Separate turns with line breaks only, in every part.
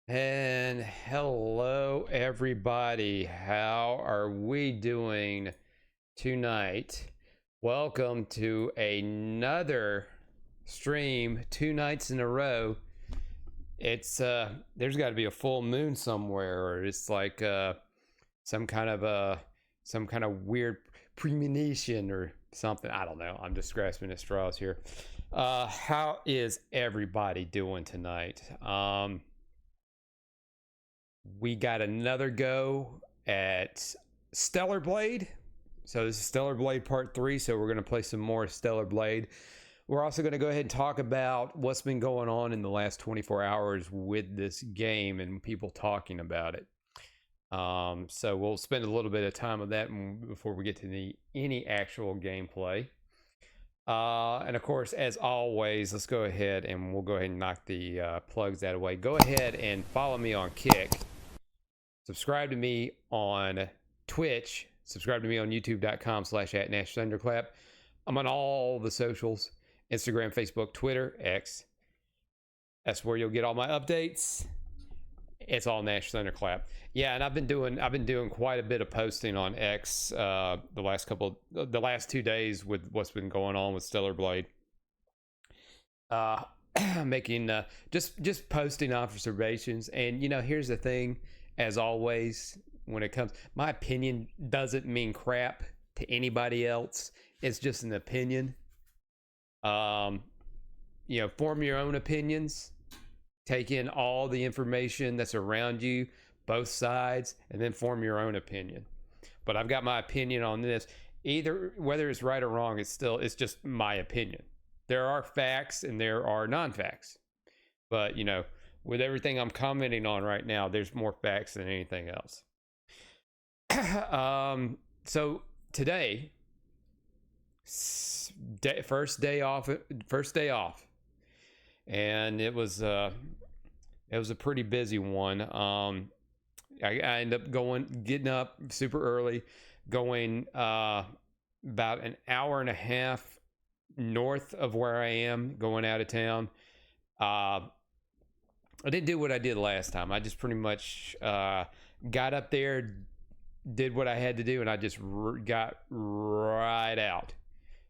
And hello, everybody. How are we doing tonight? Welcome to another stream, 2 nights in a row. It's there's got to be a full moon somewhere, or it's like some kind of weird premonition or something. I don't know. I'm just grasping at straws here. How is everybody doing tonight? We got another go at Stellar Blade. So this is Stellar Blade Part 3, so we're going to play some more Stellar Blade. We're also going to go ahead and talk about what's been going on in the last 24 hours with this game and people talking about it. So we'll spend a little bit of time on that before we get to any actual gameplay. And of course, as always, let's go ahead and we'll go ahead and knock the plugs that away. Go ahead and follow me on Kick. Subscribe to me on Twitch. Subscribe to me on youtube.com/@NashThunderclap. I'm on all the socials: Instagram, Facebook, Twitter, X. That's where you'll get all my updates. It's all Nash Thunderclap. Yeah, and I've been doing quite a bit of posting on X the last 2 days with what's been going on with Stellar Blade. Making just posting observations, and here's the thing. As always, when it comes, my opinion doesn't mean crap to anybody else. It's just an opinion. Form your own opinions. Take in all the information that's around you, both sides, and then form your own opinion. But I've got my opinion on this. Either whether it's right or wrong, it's just my opinion. There are facts and there are non-facts. But with everything I'm commenting on right now, there's more facts than anything else. So today, first day off, and it was a pretty busy one. I ended up getting up super early, going about an hour and a half north of where I am, going out of town. I didn't do what I did last time. I just pretty much got up there, did what I had to do, and I just got right out.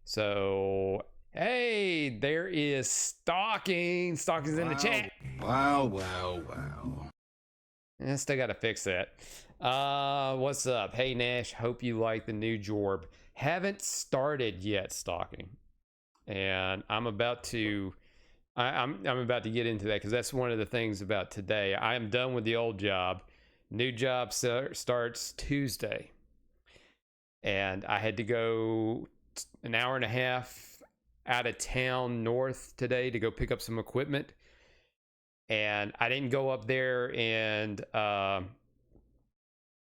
So, hey, there is Stalking. Stalking's in the chat.
Wow.
I still got to fix that. What's up? Hey, Nash. Hope you like the new Jorb. Haven't started yet, Stalking. And I'm about to get into that because that's one of the things about today. I am done with the old job. New job starts Tuesday. And I had to go an hour and a half out of town north today to go pick up some equipment. And I didn't go up there and I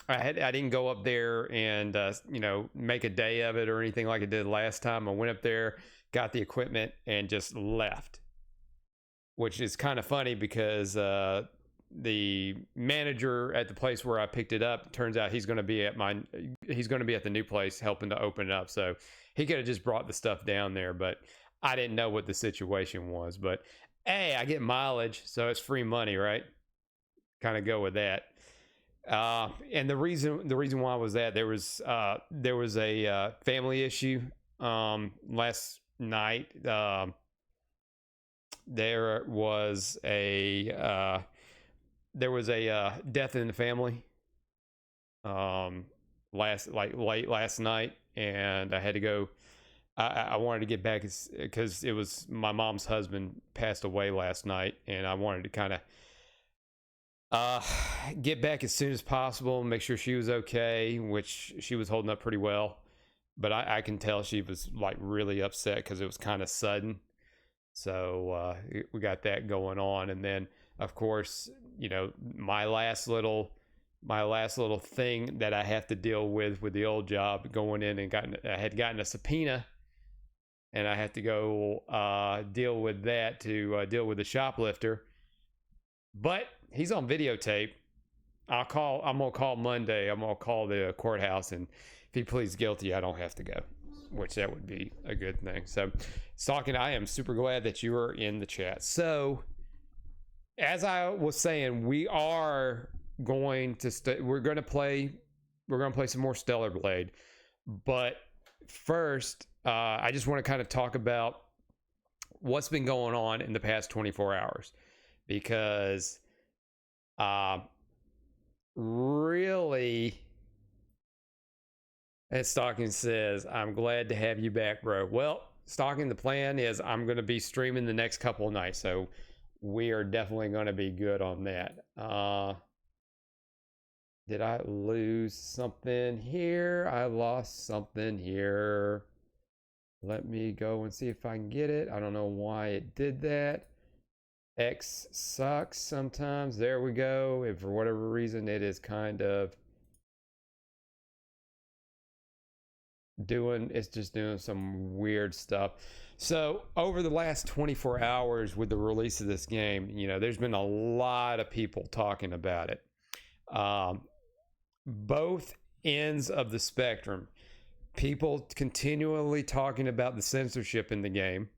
didn't go up there and make a day of it or anything like I did last time. I went up there, got the equipment, and just left. Which is kind of funny because the manager at the place where I picked it up, turns out he's going to be at the new place helping to open it up. So he could have just brought the stuff down there, but I didn't know what the situation was. But hey, I get mileage, so it's free money, right? Kind of go with that. And the reason why was that there was a family issue last night. There was a death in the family late last night, and I had to go. I wanted to get back because it was my mom's husband passed away last night, and I wanted to kind of get back as soon as possible, make sure she was okay, which she was holding up pretty well, but I can tell she was like really upset because it was kind of sudden. So we got that going on, and then of course, my last little thing that I have to deal with the old job, going in and I had gotten a subpoena, and I have to go deal with that to deal with the shoplifter. But he's on videotape. I'm gonna call Monday. I'm gonna call the courthouse, and if he pleads guilty, I don't have to go. which that would be a good thing. So, Stalking, I am super glad that you are in the chat. So, as I was saying, we are going to we're going to play some more Stellar Blade, but first, I just want to kind of talk about what's been going on in the past 24 hours because uh, really, as Stocking says, I'm glad to have you back, bro. Well, Stocking, the plan is I'm going to be streaming the next couple of nights, so we are definitely going to be good on that. Did I lose something here? I lost something here. Let me go and see if I can get it. I don't know why it did that. X sucks sometimes. There we go. If for whatever reason it is kind of it's just doing some weird stuff. So over the last 24 hours with the release of this game, there's been a lot of people talking about it. Both ends of the spectrum. People continually talking about the censorship in the game.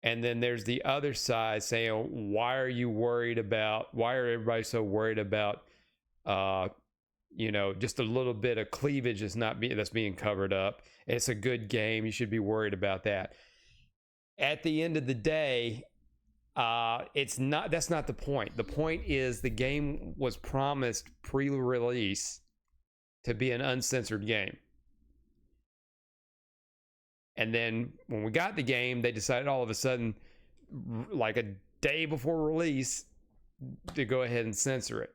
And then there's the other side saying, why are everybody so worried about, just a little bit of cleavage that's being covered up. It's a good game. You should be worried about that. At the end of the day, that's not the point. The point is the game was promised pre-release to be an uncensored game. And then when we got the game, they decided all of a sudden, like a day before release, to go ahead and censor it.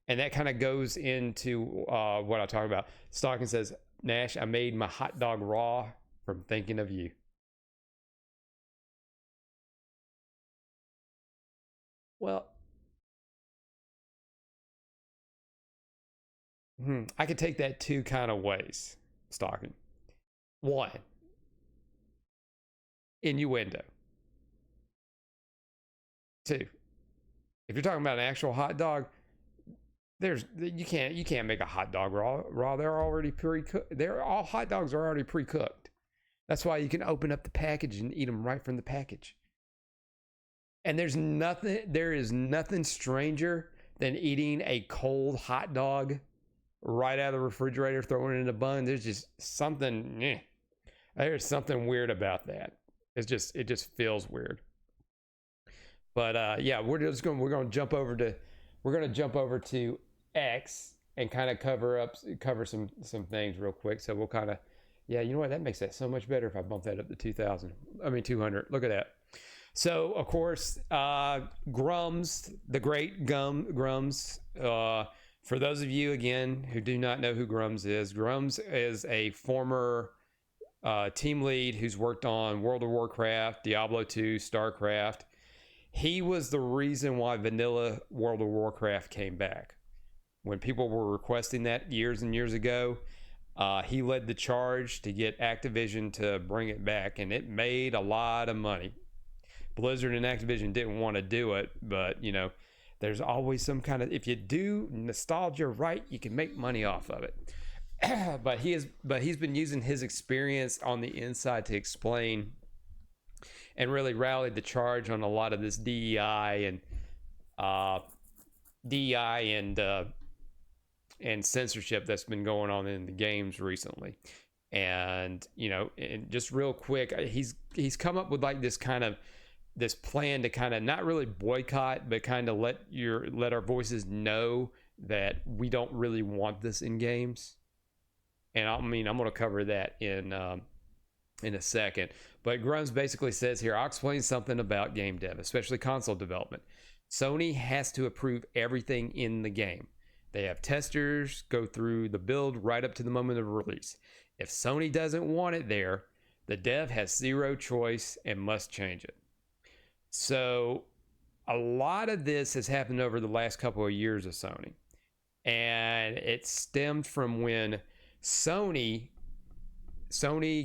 And that kind of goes into what I talk about. Stocking says, Nash, I made my hot dog raw from thinking of you. Well, I could take that two kind of ways, Stocking. One, innuendo. Two, if you're talking about an actual hot dog, you can't make a hot dog raw. They're already pre-cooked. All hot dogs are already pre-cooked. That's why you can open up the package and eat them right from the package. And there is nothing stranger than eating a cold hot dog right out of the refrigerator, throwing it in a bun. There's just something, there's something weird about that. It just feels weird. But yeah, we're going to jump over to X and kind of cover some things real quick. So we'll kind of, yeah, you know what? That makes that so much better if I bump that up to 200. Look at that. So, of course, Grums, the great Grums. For those of you, again, who do not know who Grums is a former team lead who's worked on World of Warcraft, Diablo 2, StarCraft. He was the reason why vanilla World of Warcraft came back. When people were requesting that years and years ago, he led the charge to get Activision to bring it back, and it made a lot of money. Blizzard and Activision didn't want to do it, but there's always some kind of, if you do nostalgia right, you can make money off of it. but he's been using his experience on the inside to explain and really rallied the charge on a lot of this DEI and censorship that's been going on in the games recently. And and just real quick, he's come up with like this plan to kind of not really boycott, but kind of let our voices know that we don't really want this in games. And I'm going to cover that in a second. But Grums basically says here, I'll explain something about game dev, especially console development. Sony has to approve everything in the game. They have testers go through the build right up to the moment of release. If Sony doesn't want it there, the dev has zero choice and must change it. So a lot of this has happened over the last couple of years of Sony. And it stemmed from when Sony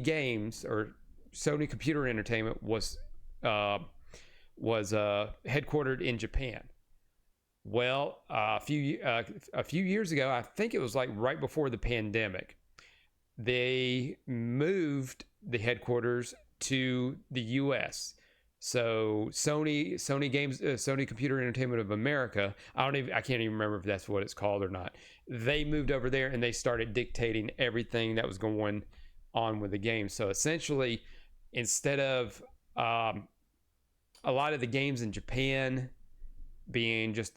Games, or Sony Computer Entertainment, was headquartered in Japan. Well, a few years ago, I think it was like right before the pandemic, they moved the headquarters to the U.S. So Sony Games, Sony Computer Entertainment of America, I can't even remember if that's what it's called or not. They moved over there and they started dictating everything that was going on with the game. So essentially, instead of a lot of the games in Japan being just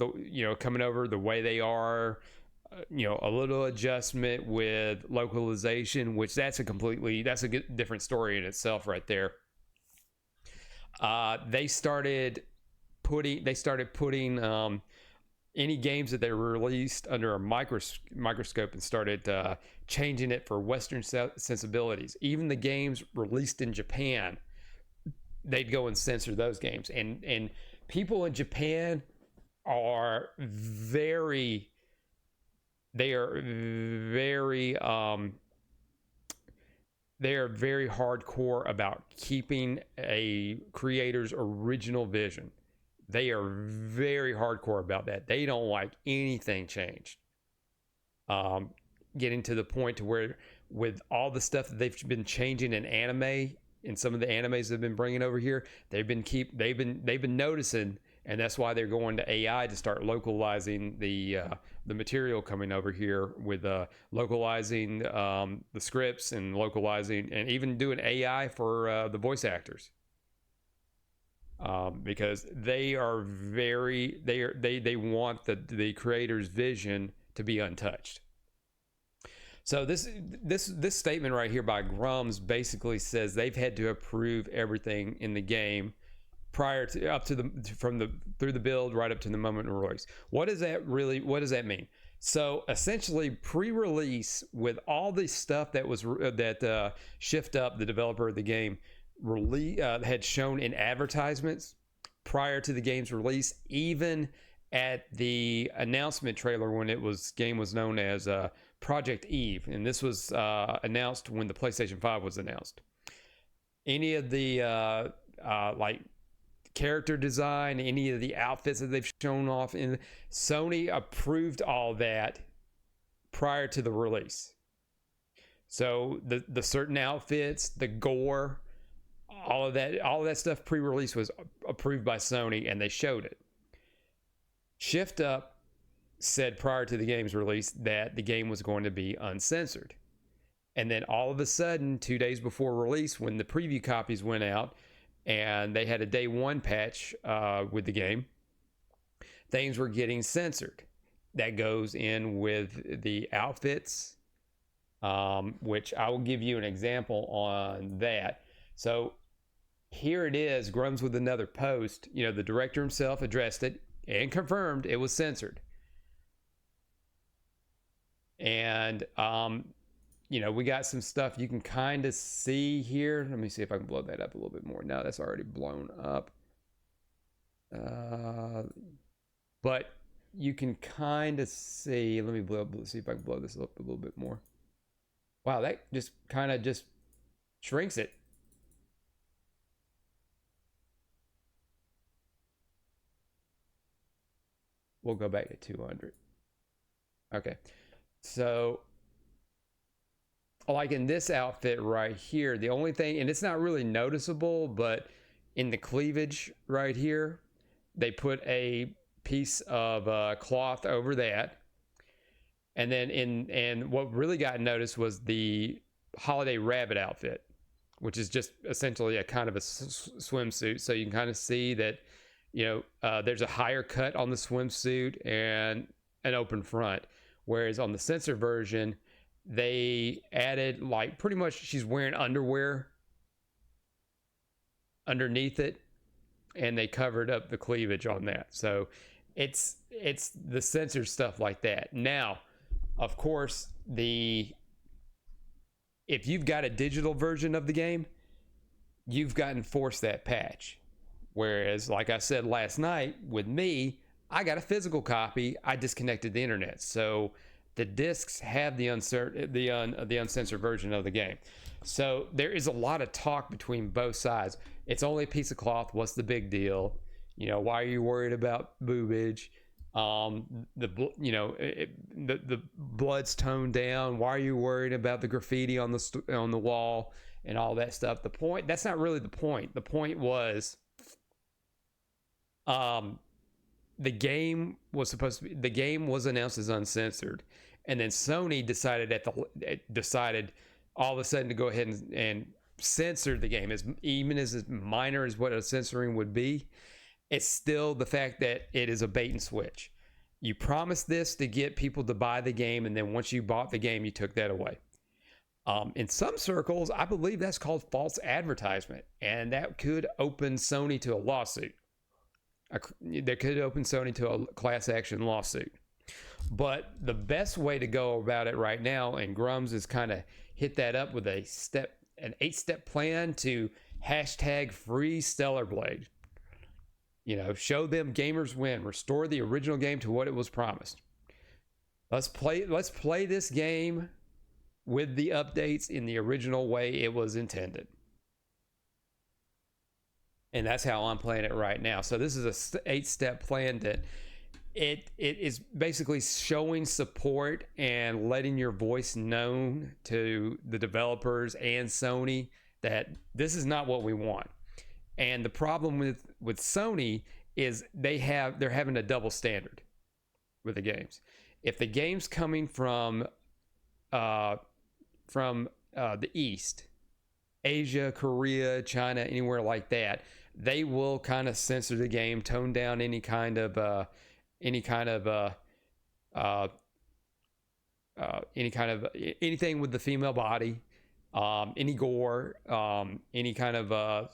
coming over the way they are, a little adjustment with localization, which that's a different story in itself right there. They started putting any games that they released under a microscope and started changing it for Western sensibilities. Even the games released in Japan, they'd go and censor those games. And people in Japan are very hardcore about keeping a creator's original vision. They are very hardcore about that. They don't like anything changed. Getting to the point to where, with all the stuff that they've been changing in anime, in some of the animes they've been bringing over here, they've been noticing, and that's why they're going to AI to start localizing the material coming over here, with localizing the scripts and localizing and even doing AI for the voice actors, because they want the creator's vision to be untouched. So this statement right here by Grums basically says they've had to approve everything in the game prior to through the build right up to the moment of release. What does that mean? So essentially, pre-release, with all the stuff that Shift Up, the developer of the game, had shown in advertisements prior to the game's release, even at the announcement trailer when game was known as Project Eve, and this was announced when the PlayStation 5 was announced. Any of the like character design, any of the outfits that they've shown off in, Sony approved all that prior to the release. So the certain outfits, the gore, all of that stuff pre-release was approved by Sony, and they showed it. Shift Up said prior to the game's release that the game was going to be uncensored. And then all of a sudden, 2 days before release, when the preview copies went out and they had a day one patch with the game, things were getting censored. That goes in with the outfits, which I will give you an example on that. So here it is, Grums with another post. The director himself addressed it and confirmed it was censored. And we got some stuff you can kind of see here. Let me see if I can blow that up a little bit more. No, that's already blown up. But you can kind of see. Let me see if I can blow this up a little bit more. Wow, that just kind of just shrinks it. We'll go back to 200. Okay. So, like in this outfit right here, the only thing, and it's not really noticeable, but in the cleavage right here, they put a piece of cloth over that. And then and what really got noticed was the holiday rabbit outfit, which is just essentially a kind of a swimsuit. So you can kind of see that, there's a higher cut on the swimsuit and an open front. Whereas on the censored version, they added, like, pretty much she's wearing underwear underneath it, and they covered up the cleavage on that. So it's the censored stuff like that. Now, of course, if you've got a digital version of the game, you've gotten forced that patch. Whereas, like I said last night, with me, I got a physical copy. I disconnected the internet, so the discs have the uncensored version of the game. So there is a lot of talk between both sides. It's only a piece of cloth. What's the big deal? Why are you worried about boobage? The blood's toned down. Why are you worried about the graffiti on the wall and all that stuff? That's not really the point. The point was, Um, the game was announced as uncensored, and then Sony decided all of a sudden to go ahead and censor the game, even as minor as what a censoring would be. It's still the fact that it is a bait and switch. You promised this to get people to buy the game, and then once you bought the game, you took that away. In some circles, I believe that's called false advertisement, and that could open Sony to a lawsuit. That could open Sony to a class action lawsuit. But the best way to go about it right now, and Grums has kind of hit that up with an 8-step plan to hashtag free Stellar Blade. Show them gamers win. Restore the original game to what it was promised. Let's play this game with the updates in the original way it was intended. And that's how I'm playing it right now. So this is a 8-step plan that it is basically showing support and letting your voice known to the developers and Sony that this is not what we want. And the problem with Sony is they're having a double standard with the games. If the game's coming from the East, Asia, Korea, China, anywhere like that, they will kind of censor the game, tone down anything with the female body, any gore, any kind of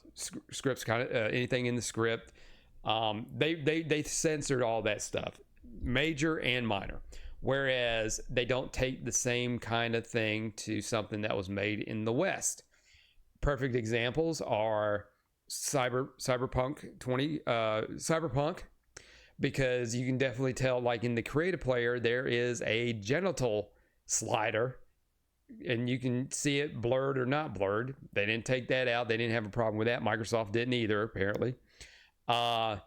scripts, anything in the script. They censored all that stuff, major and minor. Whereas they don't take the same kind of thing to something that was made in the West. Perfect examples are Cyberpunk, because you can definitely tell, like in the creative player, there is a genital slider, and you can see it blurred or not blurred. They didn't take that out. They didn't have a problem with that. Microsoft didn't either, apparently. A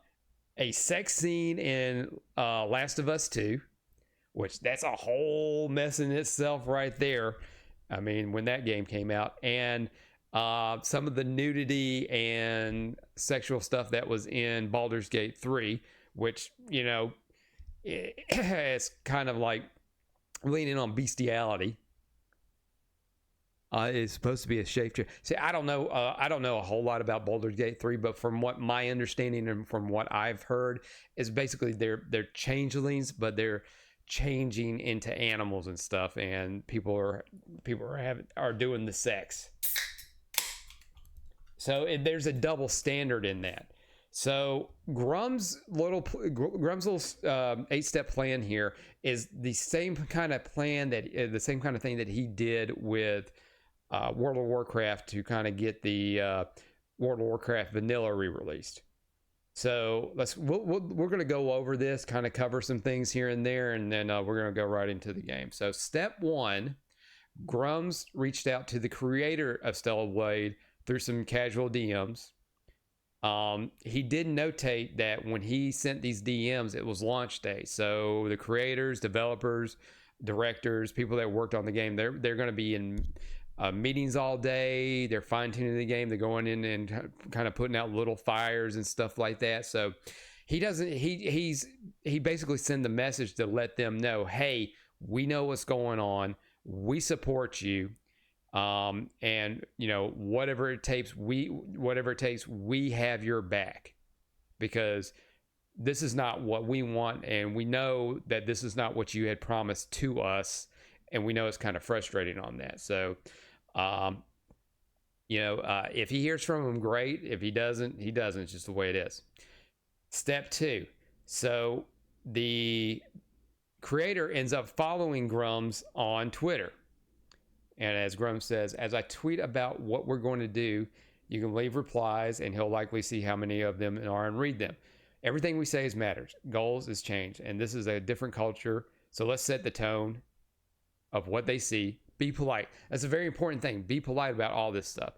sex scene in Last of Us 2, which that's a whole mess in itself right there. I mean, when that game came out, and some of the nudity and sexual stuff that was in Baldur's Gate 3, which, it's kind of like leaning on bestiality. It's supposed to be a shape change. See, I don't know a whole lot about Baldur's Gate 3, but from what my understanding and from what I've heard is basically they're changelings, but they're changing into animals and stuff, and people are doing the sex. So there's a double standard in that. So Grum's little 8-step plan here is the same kind of plan the same kind of thing that he did with World of Warcraft to kind of get the World of Warcraft vanilla re-released. So we're going to go over this, kind of cover some things here and there, and then we're going to go right into the game. So step 1, Grums reached out to the creator of Stellar Blade through some casual DMs. He did notate that when he sent these DMs, it was launch day. So the creators, developers, directors, people that worked on the game, they're going to be in meetings all day. They're fine-tuning the game. They're going in and kind of putting out little fires and stuff like that. So he basically sent the message to let them know, hey, we know what's going on. We support you. And whatever it takes, we have your back, because this is not what we want. And we know that this is not what you had promised to us. And we know it's kind of frustrating on that. So, if he hears from him, great. If he doesn't, he doesn't. It's just the way it is. Step 2. So the creator ends up following Grums on Twitter. And as Grums says, as I tweet about what we're going to do, you can leave replies and he'll likely see how many of them are and read them. Everything we say is matters. Goals is change. And this is a different culture. So let's set the tone of what they see. Be polite. That's a very important thing. Be polite about all this stuff.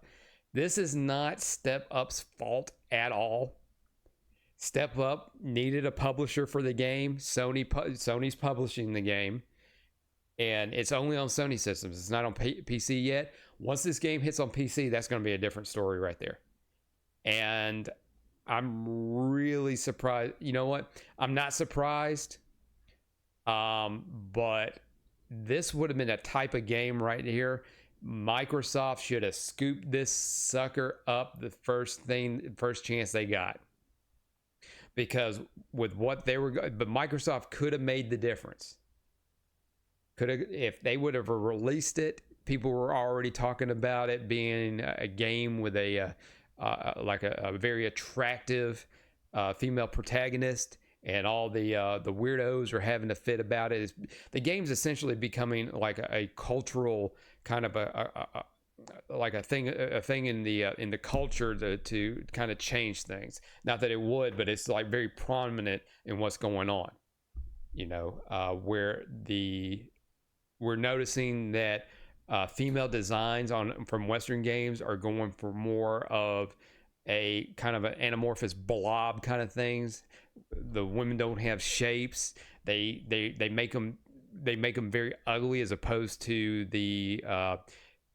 This is not Step Up's fault at all. Step Up needed a publisher for the game. Sony's publishing the game. And it's only on Sony systems. It's not on PC yet. Once this game hits on PC, that's going to be a different story right there. And I'm really surprised. You know what? I'm not surprised. But this would have been a type of game right here. Microsoft should have scooped this sucker up the first chance they got. Because with what they were, but Microsoft could have made the difference. Could have, if they would have released it, people were already talking about it being a game with a very attractive female protagonist, and all the weirdos are having a fit about it. The game's essentially becoming like a cultural kind of a thing in the culture to kind of change things. Not that it would, but it's like very prominent in what's going on. Where we're noticing that female designs from Western games are going for more of a kind of an anamorphous blob kind of things. The women don't have shapes. They make them very ugly, as opposed to the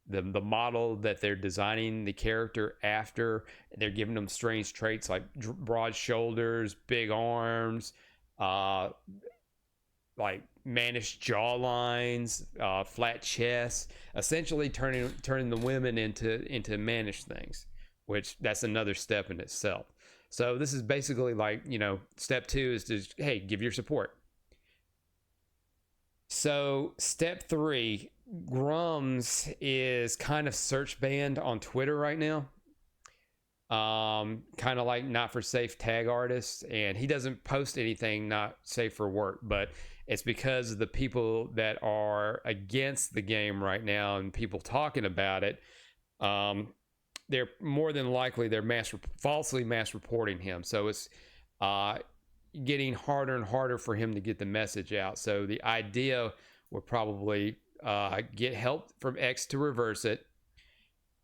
model that they're designing the character after. They're giving them strange traits like broad shoulders, big arms, like mannish jawlines, flat chests, essentially turning the women into mannish things, which that's another step in itself. So this is basically like, step 2 is to, hey, give your support. So step 3, Grums is kind of search banned on Twitter right now. Kind of like not for safe tag artists, and he doesn't post anything not safe for work, but it's because of the people that are against the game right now and people talking about it. They're more than likely falsely mass reporting him. So it's getting harder and harder for him to get the message out. So the idea would probably get help from X to reverse it,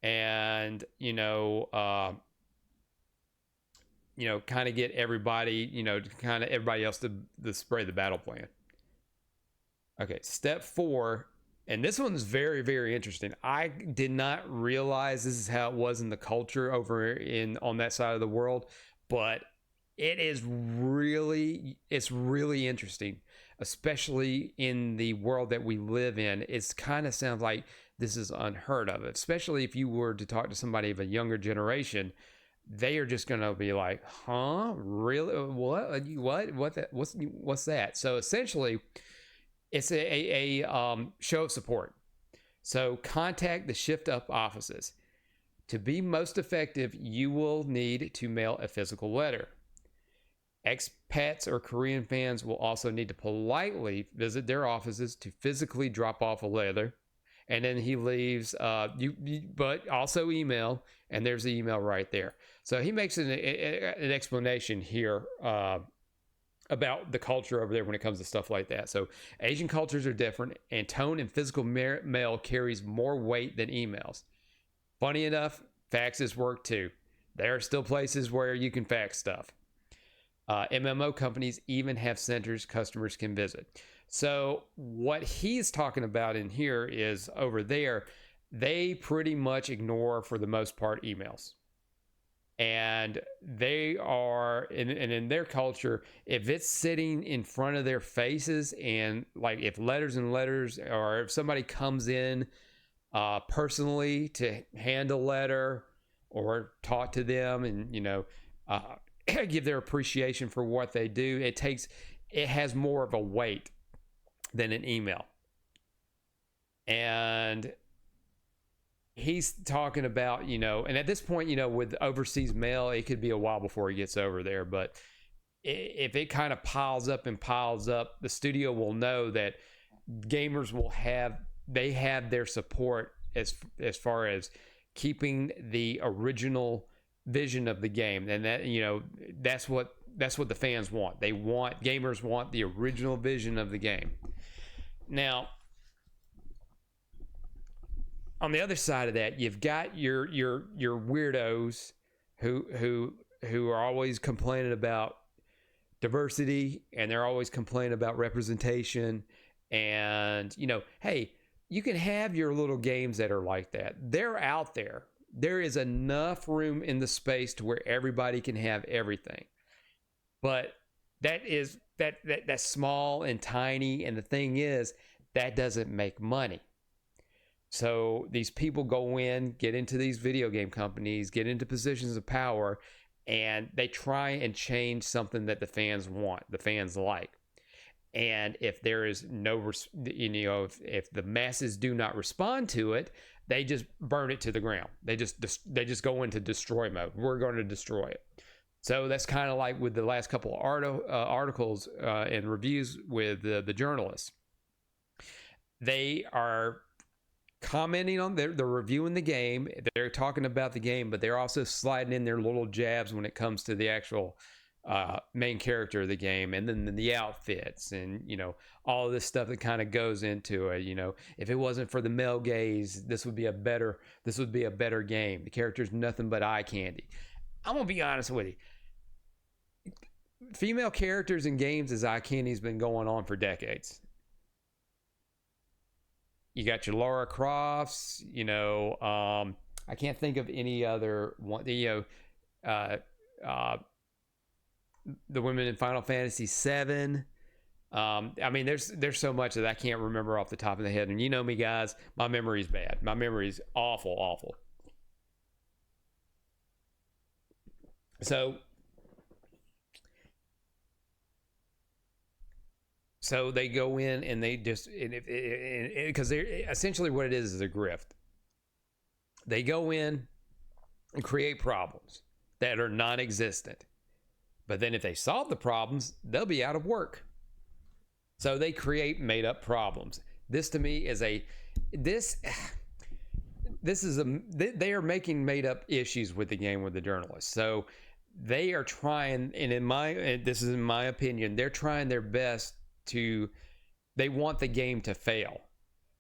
and kind of get everybody, everybody else to spray the battle plan. Okay, step 4, and this one's very, very interesting. I did not realize this is how it was in the culture over on that side of the world, but it's really interesting, especially in the world that we live in. It kind of sounds like this is unheard of, especially if you were to talk to somebody of a younger generation. They are just going to be like, huh? Really? What's that? So essentially, it's a show of support. So contact the Shift Up offices. To be most effective, you will need to mail a physical letter. Expats or Korean fans will also need to politely visit their offices to physically drop off a letter. And then he leaves, but also email, and there's the email right there. So he makes an explanation here about the culture over there when it comes to stuff like that. So Asian cultures are different, and tone and physical mail carries more weight than emails. Funny enough, faxes work too. There are still places where you can fax stuff. MMO companies even have centers customers can visit. So what he's talking about in here is, over there, they pretty much ignore, for the most part, emails. And they are, and in their culture, if it's sitting in front of their faces, and like if letters, or if somebody comes in personally to hand a letter or talk to them and, give their appreciation for what they do, it has more of a weight than an email. And he's talking about, and at this point, with overseas mail, it could be a while before he gets over there. But if it kind of piles up, the studio will know that gamers have their support as far as keeping the original vision of the game. And that, that's what the fans want. Gamers want the original vision of the game. Now, on the other side of that, you've got your weirdos who are always complaining about diversity, and they're always complaining about representation. And hey, you can have your little games that are like that. They're out there. There is enough room in the space to where everybody can have everything. But that's small and tiny, and the thing is, that doesn't make money. So these people go in, get into these video game companies, get into positions of power, and they try and change something that the fans want, the fans like. And if there is no, if the masses do not respond to it, they just burn it to the ground. They just go into destroy mode. We're going to destroy it. So that's kind of like with the last couple of articles and reviews with the journalists. They are commenting on, they're reviewing the game, they're talking about the game, but they're also sliding in their little jabs when it comes to the actual main character of the game, and then the outfits, and all of this stuff that kind of goes into it. If it wasn't for the male gaze, this would be a better game. The character's nothing but eye candy. I'm gonna be honest with you. Female characters in games as eye candy's been going on for decades. You got your Lara Crofts, I can't think of any other one. The women in Final Fantasy VII. I mean, there's so much that I can't remember off the top of the head. And you know me, guys, my memory's bad. My memory's awful. So they go in and they just, because they're essentially what it is a grift. They go in and create problems that are non-existent. But then if they solve the problems, they'll be out of work. So they create made up problems. This to me is they are making made up issues with the game with the journalists. So they are trying, and this is in my opinion, they're trying their best they want the game to fail.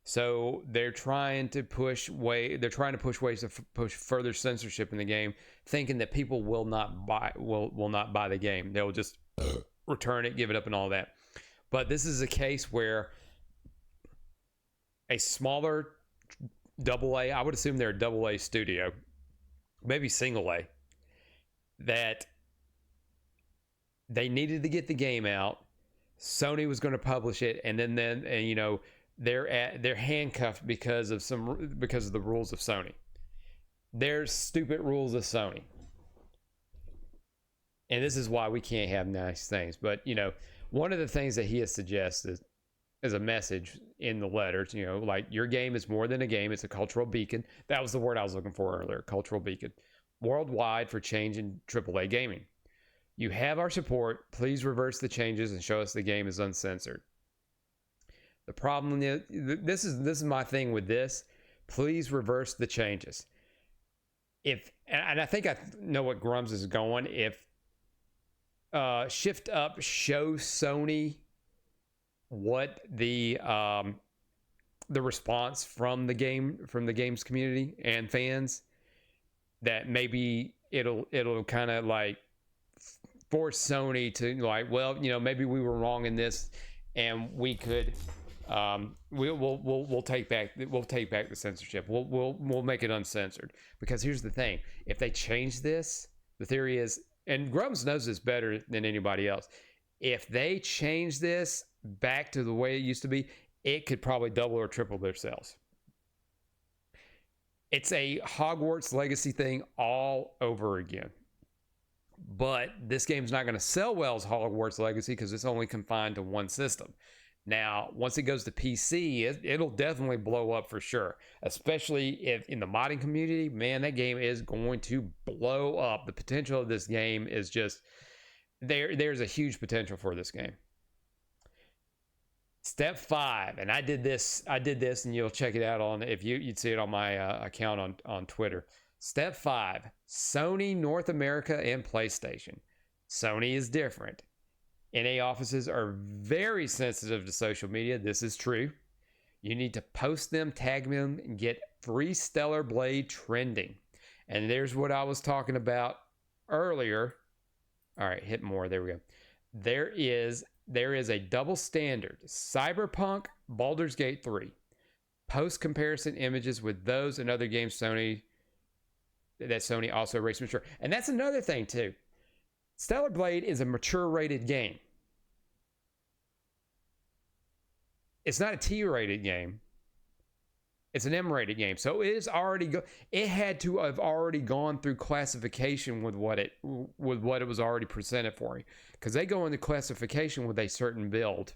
So they're trying to push ways to push further censorship in the game, thinking that people will not buy the game. They'll just return it, give it up, and all that. But this is a case where a smaller AA, I would assume they're a AA studio, maybe single A, that they needed to get the game out. Sony was going to publish it, and then they're handcuffed because of the rules of Sony. There's stupid rules of Sony, and this is why we can't have nice things. But one of the things that he has suggested as a message in the letters, like, your game is more than a game; it's a cultural beacon. That was the word I was looking for earlier. Cultural beacon, worldwide for change in AAA gaming. You have our support. Please reverse the changes and show us the game is uncensored. The problem is, this is my thing with this. Please reverse the changes. And I think I know what Grums is going. If Shift Up shows Sony what the response from the games community and fans, that maybe it'll kind of like force Sony to, like, well, maybe we were wrong in this, and we could we'll take back the censorship. We'll make it uncensored. Because here's the thing: if they change this, the theory is, and Grums knows this better than anybody else, if they change this back to the way it used to be, it could probably double or triple their sales. It's a Hogwarts Legacy thing all over again. But this game's not going to sell well as Hogwarts Legacy because it's only confined to one system. Now, once it goes to PC, it'll definitely blow up for sure. Especially if in the modding community, man, that game is going to blow up. The potential of this game is just, there's a huge potential for this game. Step 5, and I did this, and you'll check it out on, if you'd see it on my account on Twitter. Step 5, Sony North America and PlayStation. Sony is different. NA offices are very sensitive to social media. This is true. You need to post them, tag them, and get free Stellar Blade trending. And there's what I was talking about earlier. All right, hit more. There we go. There is a double standard. Cyberpunk, Baldur's Gate 3. Post comparison images with those and other games Sony that Sony also rates mature. And that's another thing too. Stellar Blade is a mature rated game. It's not a T rated game. It's an M rated game. So it is already it had to have already gone through classification with what it was already presented for you, because they go into classification with a certain build.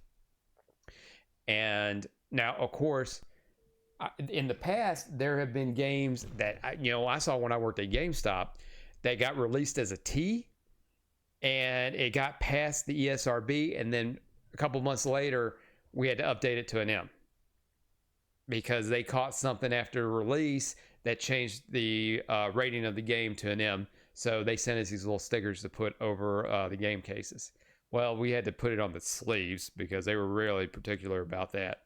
And now, of course, in the past, there have been games that I saw when I worked at GameStop that got released as a T, and it got past the ESRB, and then a couple months later, we had to update it to an M, because they caught something after release that changed the rating of the game to an M. So they sent us these little stickers to put over the game cases. Well, we had to put it on the sleeves because they were really particular about that.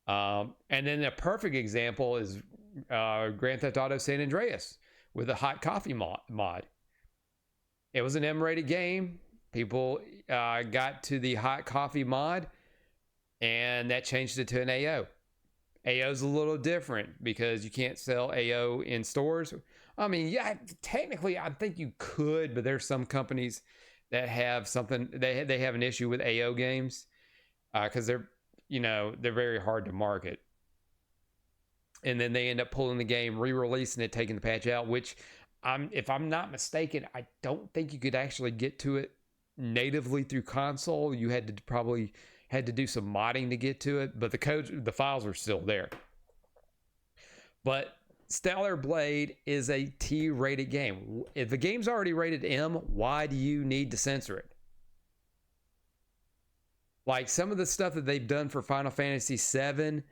And then a perfect example is Grand Theft Auto San Andreas with the hot coffee mod. It was an M-rated game. People got to the hot coffee mod, and that changed it to an AO. AO's a little different because you can't sell AO in stores. I mean, yeah, technically I think you could, but there's some companies that have something, they have an issue with AO games because they're very hard to market. And then they end up pulling the game, re-releasing it, taking the patch out, which if I'm not mistaken, I don't think you could actually get to it natively through console. You had to do some modding to get to it, but the files are still there. But Stellar Blade is a T-rated game. If the game's already rated M, why do you need to censor it? Like some of the stuff that they've done for Final Fantasy VII,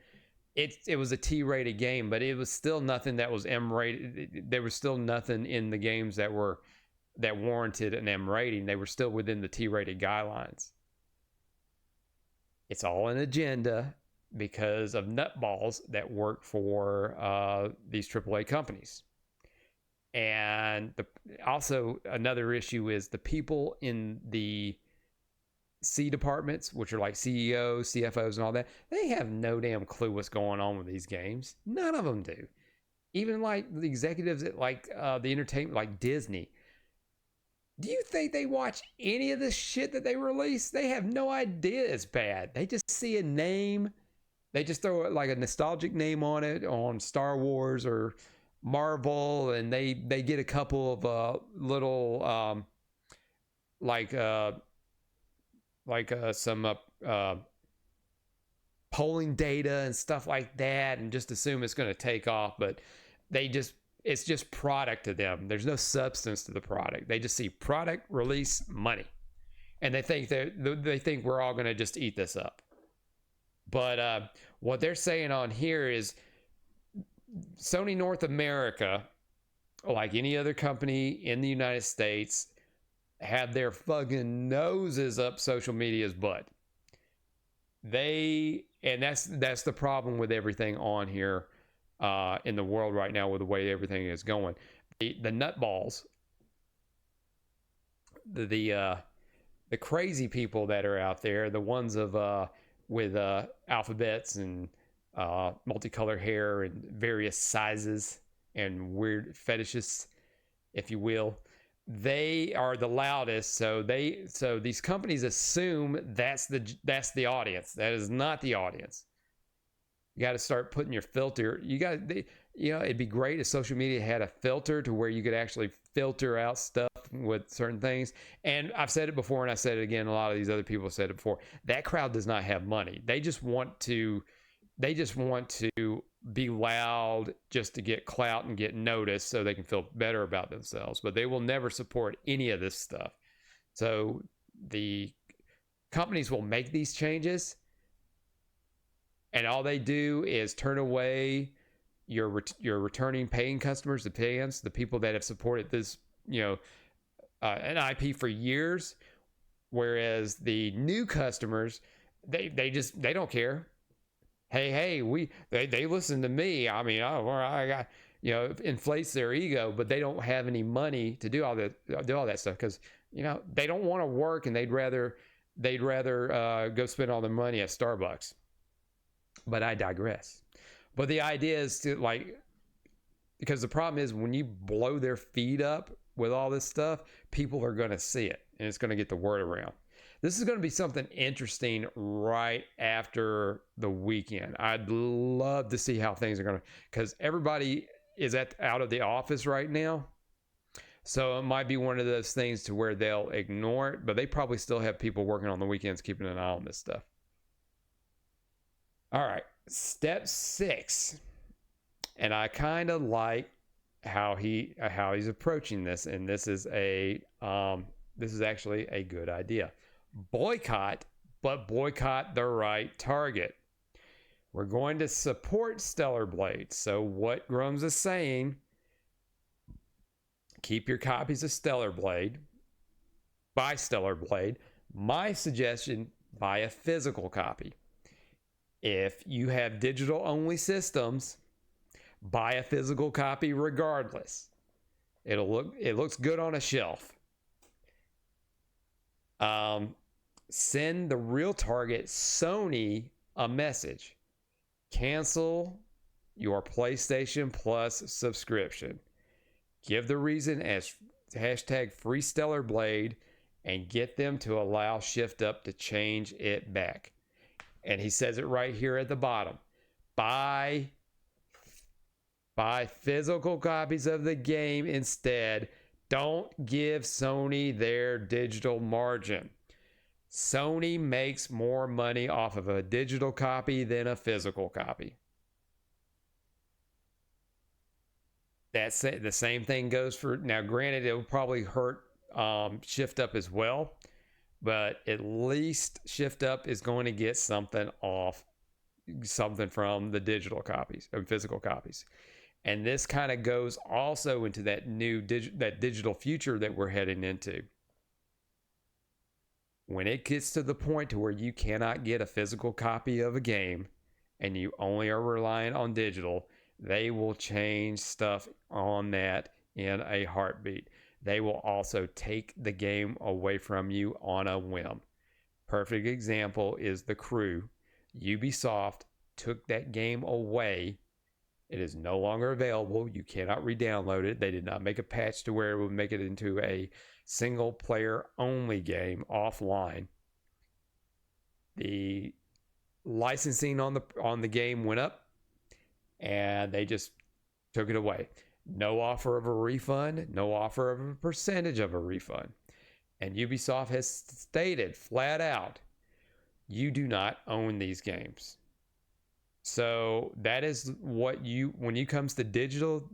it was a T-rated game, but it was still nothing that was M-rated. There was still nothing in the games that warranted an M rating. They were still within the T-rated guidelines. It's all an agenda because of nutballs that work for these AAA companies. And also another issue is the people in the C departments, which are like CEOs, CFOs, and all that. They have no damn clue what's going on with these games. None of them do. Even like the executives at like the entertainment, like Disney. Do you think they watch any of this shit that they release? They have no idea it's bad. They just see a name. They just throw like a nostalgic name on it, on Star Wars or Marvel, and they get a couple of little some polling data and stuff like that, and just assume it's going to take off. But it's just product to them. There's no substance to the product. They just see product, release, money, and they think we're all going to just eat this up. But what they're saying on here is Sony North America, like any other company in the United States, have their fucking noses up social media's butt. And that's the problem with everything on here in the world right now with the way everything is going. The nutballs, the crazy people that are out there, the ones with alphabets and multicolored hair and various sizes and weird fetishes, if you will, they are the loudest. So these companies assume that's the audience. That is not the audience. You got to start putting your filter. It'd be great if social media had a filter to where you could actually filter out stuff with certain things. And I've said it before, and I said it again. A lot of these other people have said it before. That crowd does not have money. They just want to be loud just to get clout and get noticed so they can feel better about themselves. But they will never support any of this stuff. So the companies will make these changes, and all they do is turn away your returning paying customers, the payants, the people that have supported this, an IP for years. Whereas the new customers, they don't care. Hey, they listen to me. I mean, I got, inflates their ego, but they don't have any money to do all that stuff because they don't want to work, and they'd rather go spend all their money at Starbucks. But I digress. But the idea is to because the problem is when you blow their feed up with all this stuff, people are going to see it and it's going to get the word around. This is going to be something interesting right after the weekend. I'd love to see how things are going to, because everybody is out of the office right now. So it might be one of those things to where they'll ignore it, but they probably still have people working on the weekends keeping an eye on this stuff. All right, step 6. And I kind of like how he's approaching this, and this is actually a good idea. Boycott, but boycott the right target. We're going to support Stellar Blade. So what Grums is saying, keep your copies of Stellar Blade, buy Stellar Blade. My suggestion, buy a physical copy. If you have digital only systems, buy a physical copy regardless. It looks good on a shelf. Send the real target, Sony, a message. Cancel your PlayStation Plus subscription. Give the reason as hashtag Free Stellar Blade and get them to allow Shift Up to change it back. And he says it right here at the bottom. Buy physical copies of the game instead. Don't give Sony their digital margin. Sony makes more money off of a digital copy than a physical copy. That's it. The same thing goes for, now granted, it will probably hurt Shift Up as well, but at least Shift Up is going to get something from the digital copies and physical copies. And this kind of goes also into that new digital future that we're heading into. When it gets to the point to where you cannot get a physical copy of a game and you only are relying on digital, they will change stuff on that in a heartbeat. They will also take the game away from you on a whim. Perfect example is The Crew. Ubisoft took that game away. It is no longer available. You cannot re-download it. They did not make a patch to where it would make it into a single player only game offline. The licensing on the game went up and they just took it away. No offer of a refund, no offer of a percentage of a refund. And Ubisoft has stated flat out, you do not own these games. So that is what when it comes to digital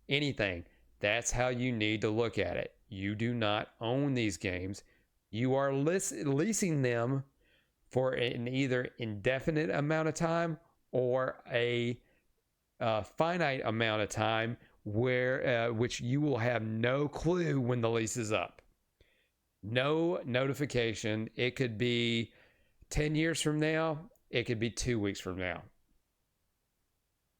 anything, that's how you need to look at it. You do not own these games. You are leasing them for an either indefinite amount of time or a finite amount of time which you will have no clue when the lease is up. No notification. It could be 10 years from now. It could be 2 weeks from now.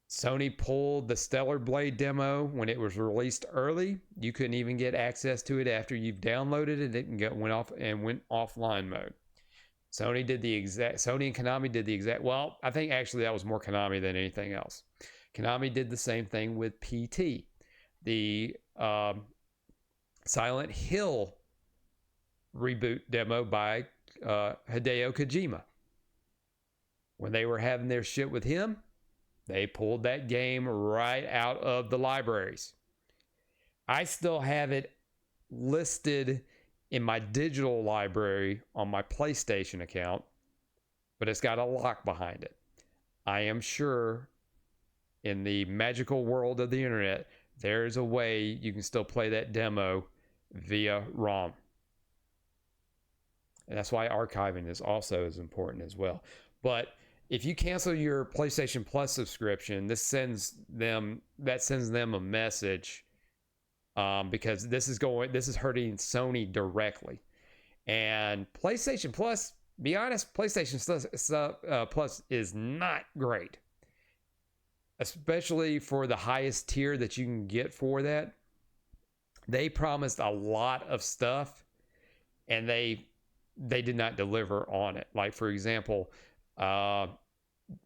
Sony pulled the Stellar Blade demo when it was released early. You couldn't even get access to it after you've downloaded it. It went offline mode. Sony and Konami did the exact, well, I think actually that was more Konami than anything else. Konami did the same thing with PT. The Silent Hill reboot demo by Hideo Kojima. When they were having their shit with him, they pulled that game right out of the libraries. I still have it listed in my digital library on my PlayStation account, but it's got a lock behind it. I am sure in the magical world of the internet, there's a way you can still play that demo via ROM. And that's why archiving is also as important as well. But if you cancel your PlayStation Plus subscription, that sends them a message because this is hurting Sony directly. And PlayStation Plus, be honest, PlayStation Plus is not great, especially for the highest tier that you can get for that. They promised a lot of stuff, and they did not deliver on it. Like, for example,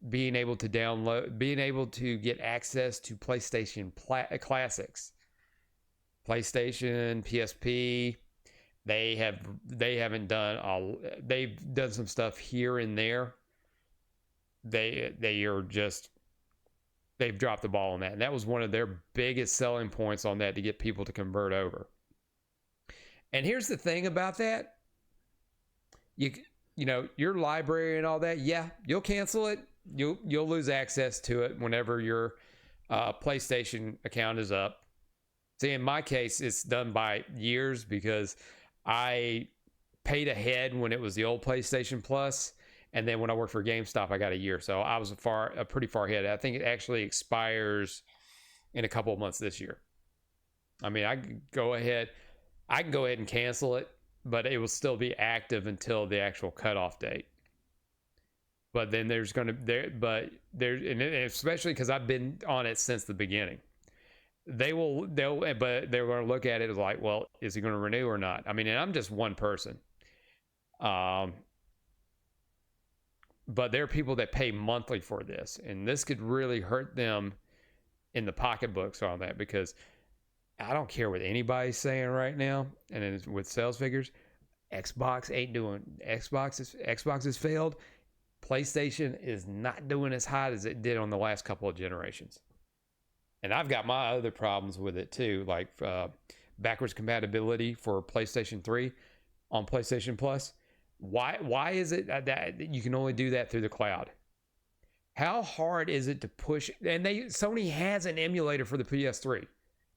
being able to download, being able to get access to PlayStation classics, PlayStation, PSP. They've done some stuff here and there. They've dropped the ball on that, and that was one of their biggest selling points on that, to get people to convert over. And here's the thing about that: you know, your library and all that, yeah, you'll cancel it, you'll lose access to it whenever your PlayStation account is up. See, in my case, it's done by years, because I paid ahead when it was the old PlayStation Plus, and then when I worked for GameStop, I got a year. So I was pretty far ahead. I think it actually expires in a couple of months this year. I mean, I can go ahead and cancel it, but it will still be active until the actual cutoff date. But then and especially because I've been on it since the beginning. But they're going to look at it as like, well, is he going to renew or not? I mean, and I'm just one person. But there are people that pay monthly for this, and this could really hurt them in the pocketbooks on that, because I don't care what anybody's saying right now, and with sales figures, Xbox has failed. PlayStation is not doing as hot as it did on the last couple of generations. And I've got my other problems with it too, like backwards compatibility for PlayStation 3 on PlayStation Plus. Why is it that you can only do that through the cloud? How hard is it to push? And Sony has an emulator for the PS3.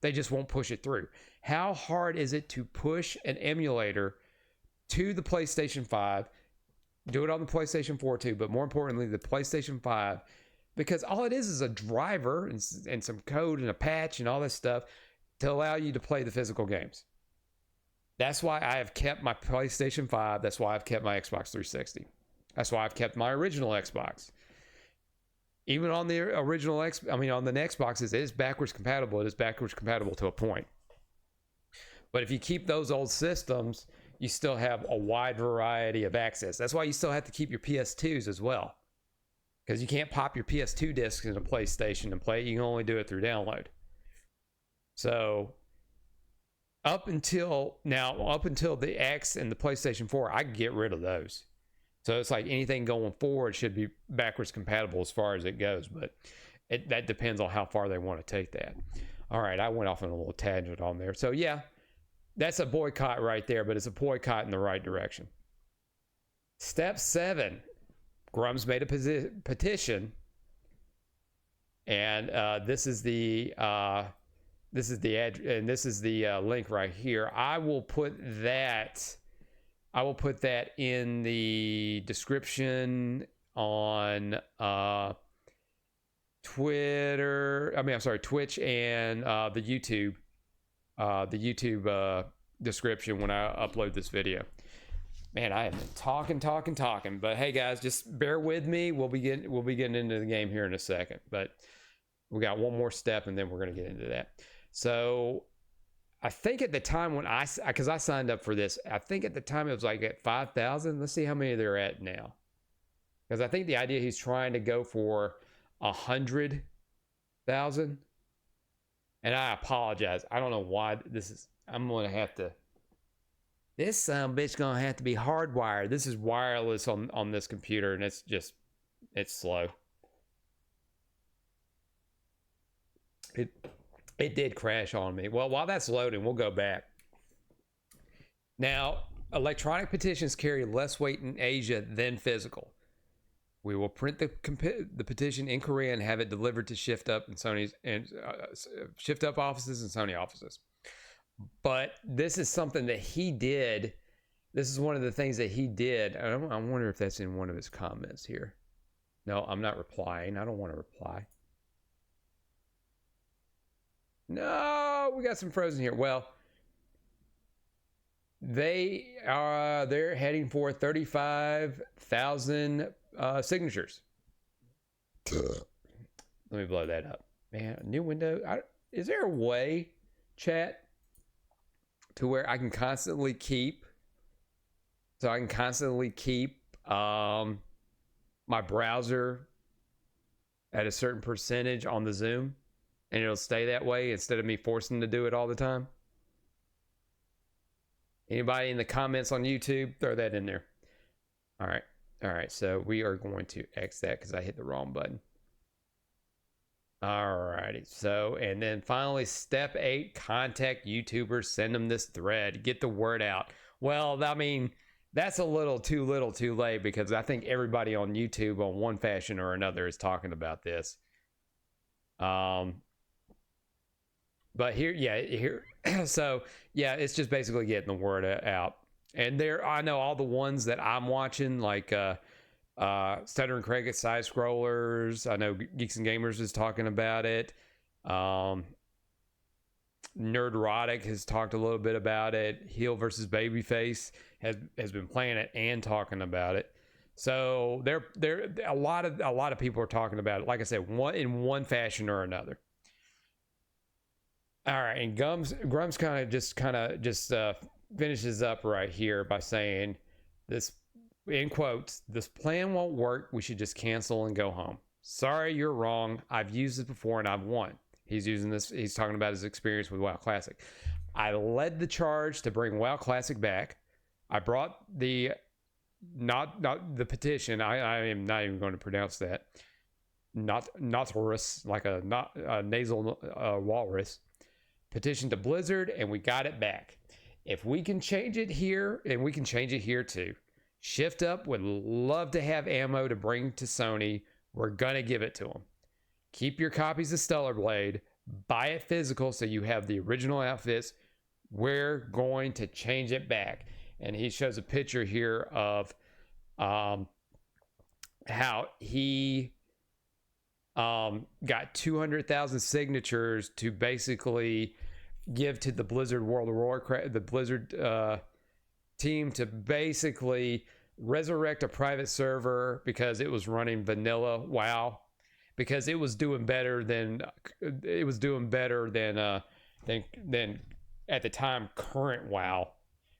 They just won't push it through. How hard is it to push an emulator to the PlayStation 5? Do it on the PlayStation 4 too, but more importantly, the PlayStation 5, because all it is a driver and some code and a patch and all this stuff to allow you to play the physical games. That's why I have kept my PlayStation 5. That's why I've kept my Xbox 360. That's why I've kept my original Xbox. Even on the original on the Xboxes, it is backwards compatible. It is backwards compatible to a point. But if you keep those old systems, you still have a wide variety of access. That's why you still have to keep your PS2s as well, because you can't pop your PS2 discs into PlayStation and play it. You can only do it through download. So up until the X and the PlayStation 4, I can get rid of those. So it's like anything going forward should be backwards compatible as far as it goes, but that depends on how far they want to take that. All right, I went off on a little tangent on there. So yeah, that's a boycott right there, but it's a boycott in the right direction. Step 7, Grum's made a petition, and this is the link right here. I will put that in the description on Twitch and the YouTube description when I upload this video. Man, I have been talking, but hey guys, just bear with me. We'll be getting into the game here in a second, but we got one more step and then we're going to get into that. So I think at the time because I signed up for this, I think at the time it was like at 5,000. Let's see how many they're at now, because I think the idea he's trying to go for 100,000. And I apologize, I don't know why this is. This son bitch gonna have to be hardwired. This is wireless on this computer, and it's slow. It did crash on me. Well, while that's loading, we'll go back. Now, electronic petitions carry less weight in Asia than physical. We will print the petition in Korea and have it delivered to Shift Up and Sony's and Shift Up offices and Sony offices. But this is something that he did. This is one of the things that he did. I wonder if that's in one of his comments here. No, I'm not replying. I don't want to reply. No, we got some frozen here. Well, they're heading for 35,000 signatures. Let me blow that up. Man, new window. Is there a way, chat, to where I can constantly keep my browser at a certain percentage on the Zoom, and it'll stay that way instead of me forcing to do it all the time? Anybody in the comments on YouTube, throw that in there. All right, so we are going to X that because I hit the wrong button. All righty, so, and then finally, step 8, contact YouTubers, send them this thread, get the word out. Well, I mean, that's a little too late, because I think everybody on YouTube on one fashion or another is talking about this. But here, so yeah, it's just basically getting the word out. And there, I know all the ones that I'm watching, like Stutter and Craig at Side Scrollers. I know Geeks and Gamers is talking about it. Nerdrotic has talked a little bit about it. Heel versus Babyface has been playing it and talking about it. So there a lot of people are talking about it. Like I said, in one fashion or another. All right, and Grum's kind of just finishes up right here by saying this, in quotes, "This plan won't work. We should just cancel and go home. Sorry, you're wrong. I've used it before and I've won." He's using this. He's talking about his experience with WoW Classic. "I led the charge to bring WoW Classic back. I brought the not the petition. I am not even going to pronounce that. Nautilus, like a nasal walrus. Petition to Blizzard, and we got it back. If we can change it here, and we can change it here too. Shift Up would love to have ammo to bring to Sony. We're gonna give it to them. Keep your copies of Stellar Blade. Buy it physical so you have the original outfits. We're going to change it back." And he shows a picture here of how he got 200,000 signatures to basically give to the Blizzard World of Warcraft, the Blizzard team, to basically resurrect a private server because it was running vanilla WoW, because it was doing better than at the time current WoW.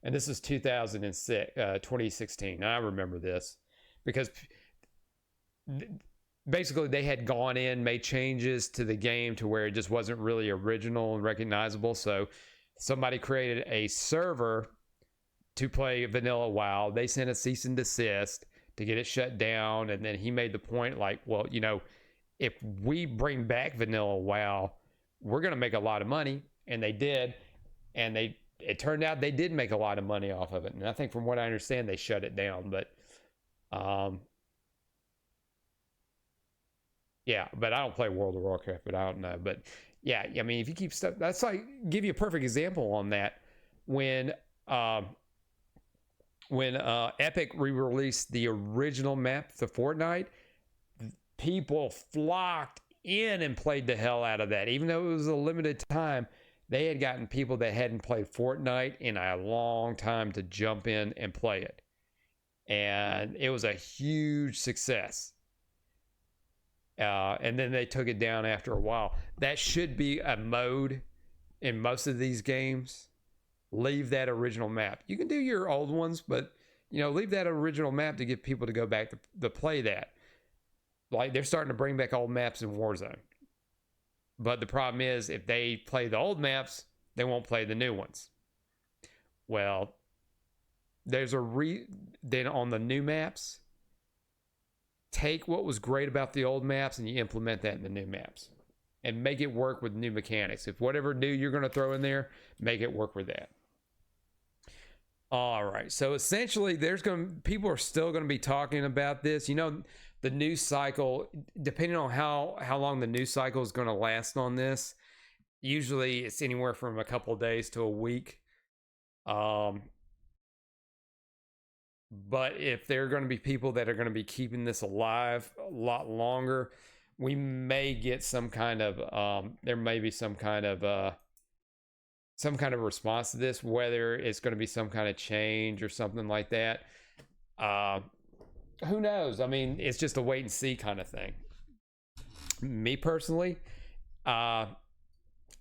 And this is 2016. I remember this because basically they had gone in, made changes to the game to where it just wasn't really original and recognizable. So somebody created a server to play vanilla WoW. They sent a cease and desist to get it shut down. And then he made the point like, well, you know, if we bring back vanilla WoW, we're going to make a lot of money. And they did. And it turned out they did make a lot of money off of it. And I think from what I understand, they shut it down. But yeah, but I don't play World of Warcraft, but I don't know. But yeah, I mean, if you keep stuff, that's like, give you a perfect example on that. When Epic re-released the original map for Fortnite, people flocked in and played the hell out of that. Even though it was a limited time, they had gotten people that hadn't played Fortnite in a long time to jump in and play it. And it was a huge success. And then they took it down after a while. That should be a mode in most of these games. Leave that original map. You can do your old ones, but you know, leave that original map to get people to go back to play that. Like, they're starting to bring back old maps in Warzone. But the problem is, if they play the old maps, they won't play the new ones. Well, there's then on the new maps, take what was great about the old maps and you implement that in the new maps. And make it work with new mechanics. If whatever new you're going to throw in there, make it work with that. All right. So essentially, people are still going to be talking about this. You know, the news cycle, depending on how long the news cycle is going to last on this, usually it's anywhere from a couple of days to a week. But if there are going to be people that are going to be keeping this alive a lot longer, we may get some kind of there may be some kind of response to this, whether it's going to be some kind of change or something like that. Who knows? I mean, it's just a wait and see kind of thing. Me personally, I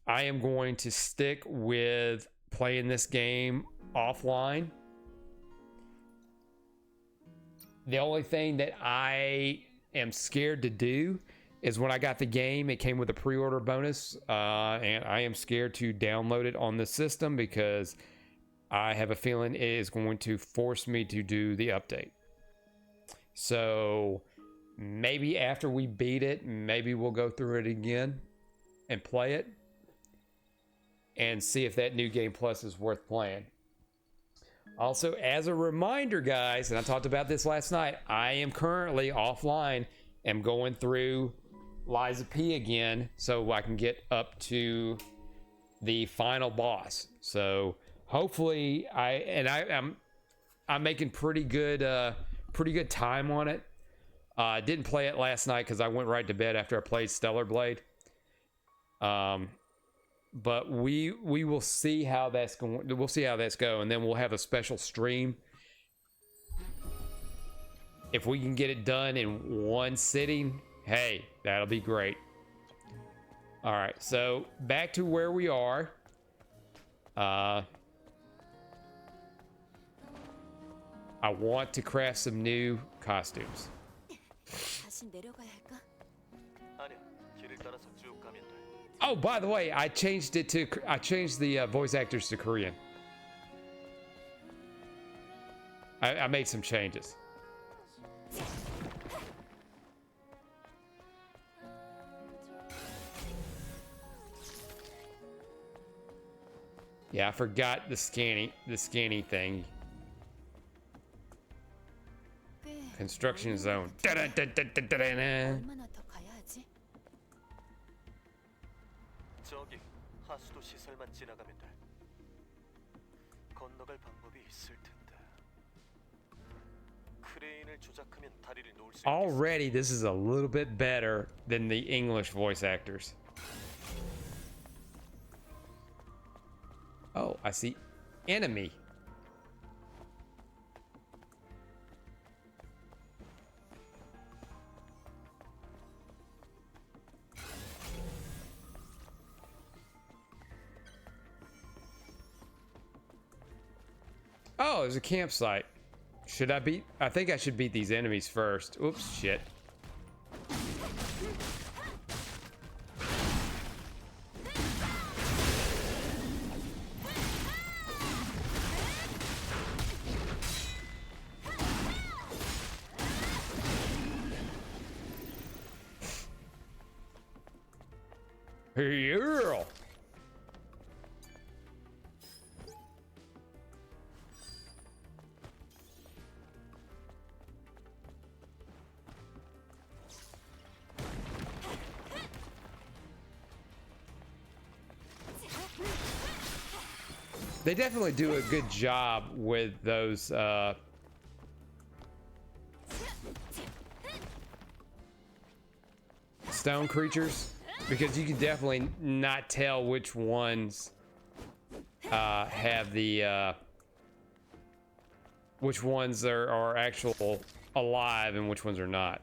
am going to stick with playing this game offline. The only thing that I am scared to do is when I got the game. It came with a pre-order bonus, and I am scared to download it on the system because I have a feeling it is going to force me to do the update. So maybe after we beat it, maybe we'll go through it again and play it and see if that New Game Plus is worth playing. Also, as a reminder, guys, and I talked about this last night, I am currently offline and going through Liza P again so I can get up to the final boss. So hopefully I'm making pretty good time on it. I didn't play it last night because I went right to bed after I played Stellar Blade. But we will see how that's going. We'll see how that's going, and then we'll have a special stream. If we can get it done in one sitting, hey, that'll be great. All right, so back to where we are. I want to craft some new costumes. Oh, by the way, I changed the voice actors to Korean. I made some changes. Yeah, I forgot the scanning thing. Construction zone.
저기 하수도 시설만 지나가면 돼. 건너갈 방법이 있을 텐데. 크레인을 조작하면 다리를 놓을 수 있겠어.
Already, this is a little bit better than the English voice actors. Oh, I see enemy. Oh, there's a campsite. Should I beat? I think I should beat these enemies first. Oops, shit. Yeah. They definitely do a good job with those stone creatures, because you can definitely not tell which ones have the which ones are actual alive and which ones are not.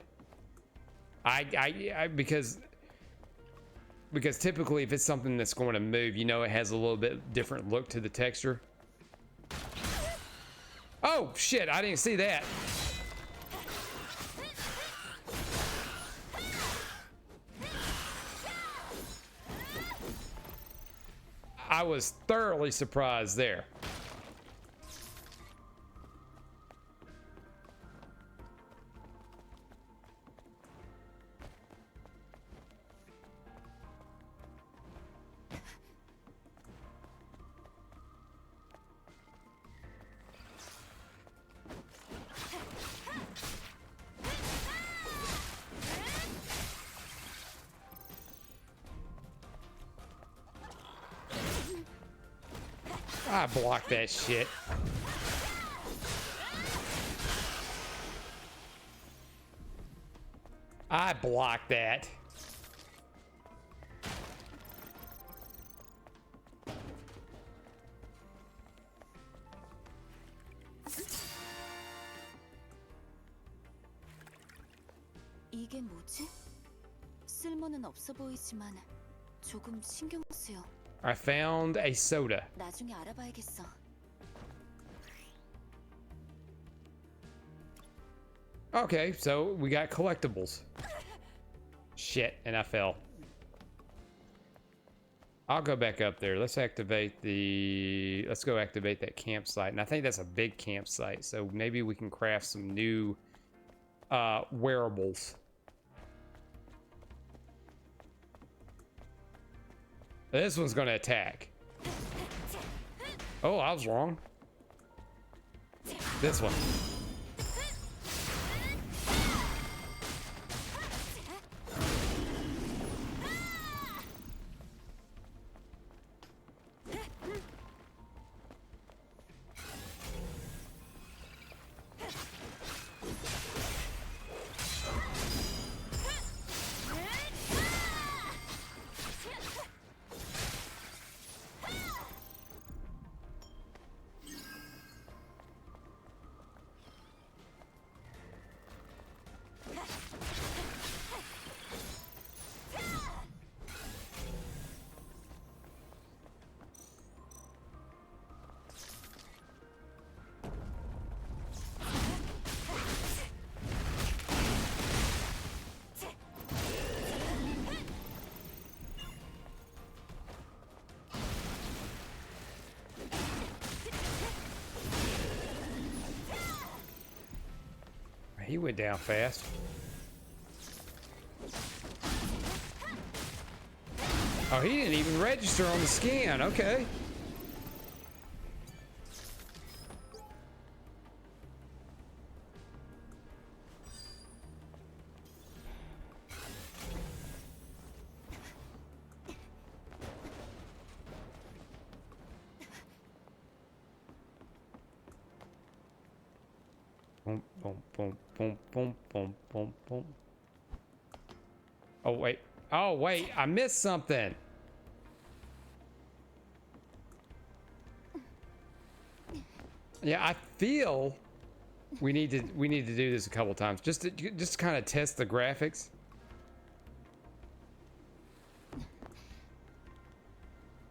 Because typically if it's something that's going to move, you know, it has a little bit different look to the texture. Oh shit, I didn't see that. I was thoroughly surprised there. I blocked that shit. I blocked that.
이게 뭐지? 쓸모는 없어 보이지만 조금 신경 쓰여.
I found a soda.
나중에 알아봐야겠어.
Okay, so we got collectibles. Shit, and I fell. I'll go back up there. Let's activate the... Let's go activate that campsite. And I think that's a big campsite. So maybe we can craft some new wearables. This one's going to attack. Oh, I was wrong. This one. He went down fast. Oh, he didn't even register on the scan. Okay. Boom, boom, boom, boom, boom, boom, boom, boom. Oh, wait. Oh, wait. I missed something. Yeah, I feel we need to do this a couple times just to kind of test the graphics.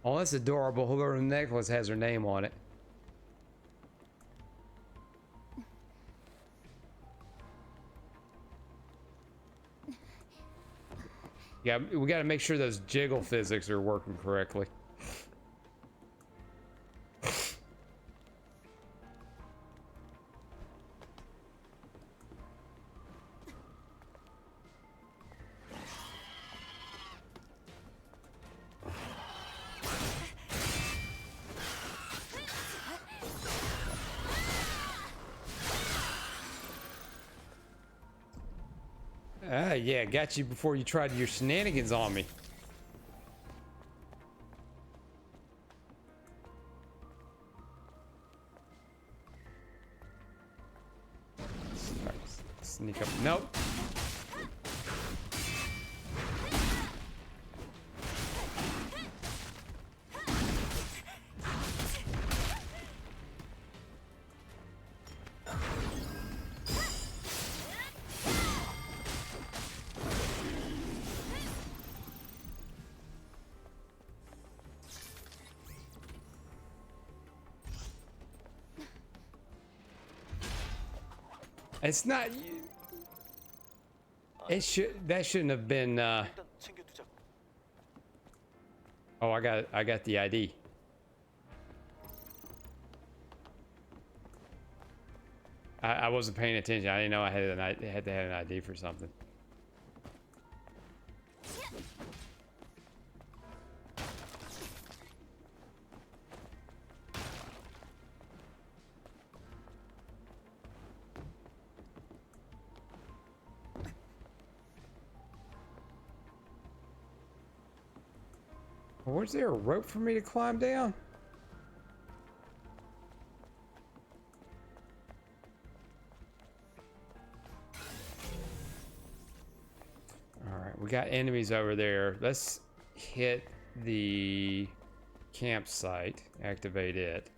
Oh, that's adorable. Her necklace has her name on it. Yeah, we got to make sure those jiggle physics are working correctly. Yeah, got you before you tried your shenanigans on me. Sneak up. Nope. It's not. It should. That shouldn't have been.
일단 챙겨두자고.
Oh, I got the ID. I wasn't paying attention. I didn't know I had to have an ID for something. Where's there a rope for me to climb down? All right, we got enemies over there. Let's hit the campsite, activate it.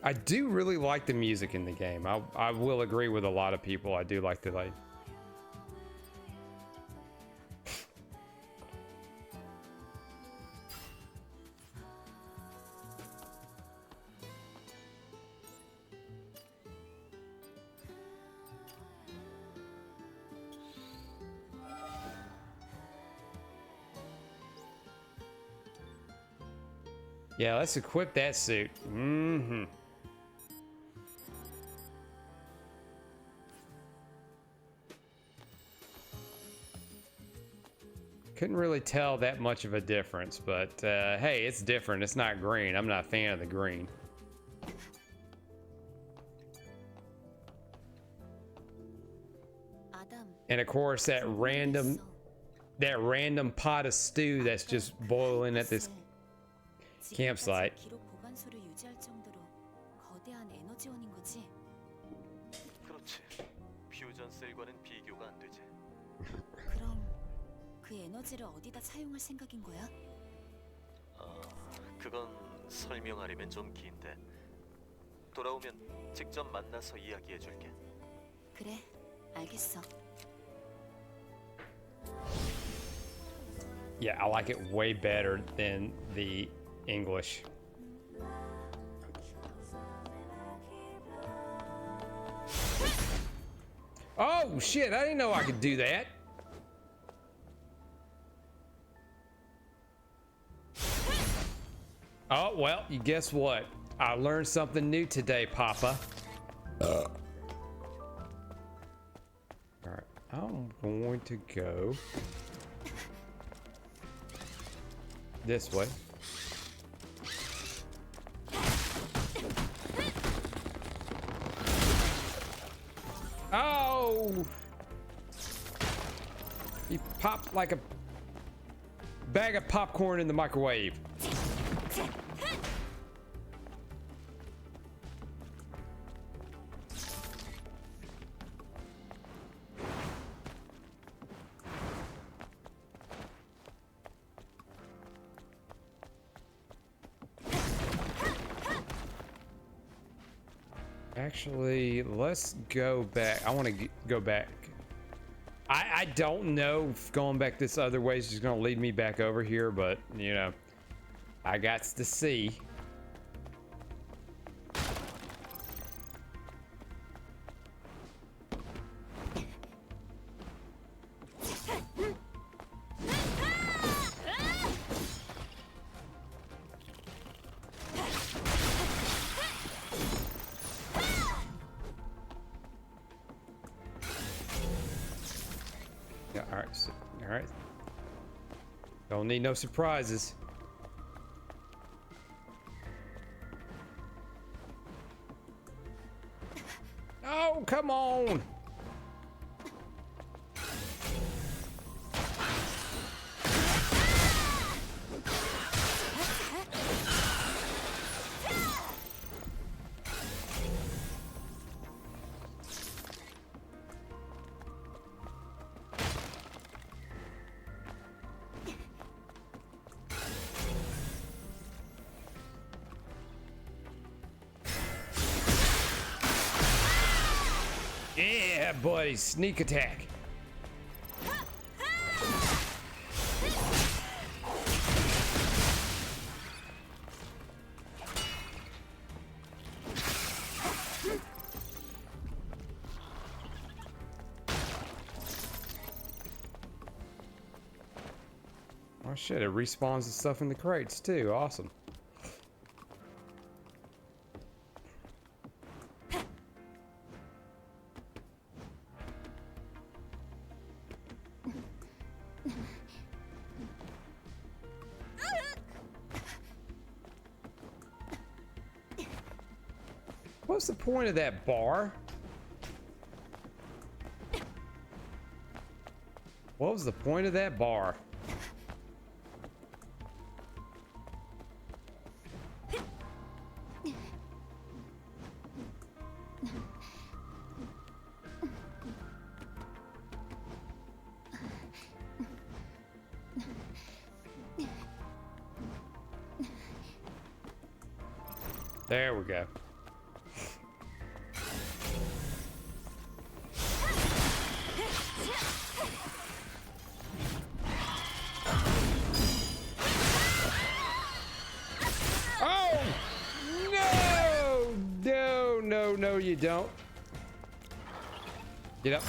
I do really like the music in the game. I will agree with a lot of people. I do like the like. Yeah, let's equip that suit. Mm-hmm. Couldn't really tell that much of a difference, but hey, it's different. It's not green. I'm not a fan of the green.
아담,
And of course, that random pot of stew that's just boiling at this campsite.
기록 보관소를 유지할 정도로 거대한 에너지원인 거지.
그렇지. 퓨전 셀과는 비교가 안 되지.
그럼 그 에너지를 어디다 사용할 생각인 거야?
그건 설명하려면 좀 긴데. 돌아오면 직접 만나서 이야기해 줄게.
그래, 알겠어.
Yeah, I like it way better than the English. Oh shit, I didn't know I could do that. Oh, well, you guess what? I learned something new today, Papa. All right, I'm going to go this way. Oh! He popped like a bag of popcorn in the microwave. Actually, let's go back. I want to go back. I don't know if going back this other way is just going to lead me back over here, but, you know, I got to see. Yeah, all right, all right. Don't need no surprises. Oh, come on. Yeah, buddy, sneak attack. Oh shit, it respawns the stuff in the crates too. Awesome. What's the point of that bar? What was the point of that bar? There we go. you don't. Get up.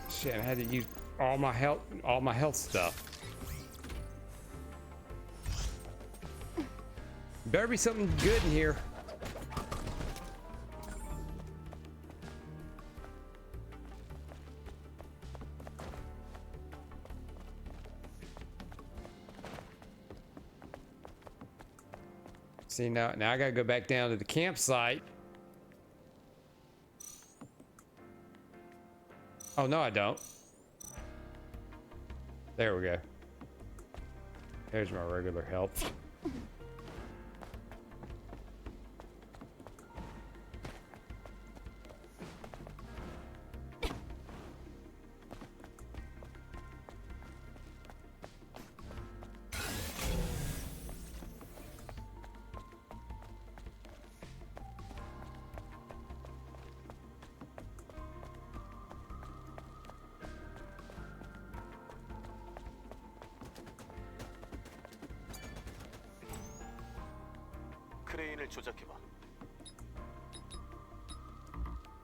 Shit, I had to use all my health stuff. Better be something good in here. See, now I gotta go back down to the campsite. Oh, no, I don't. There we go. There's my regular health.
크레인을 조작해봐.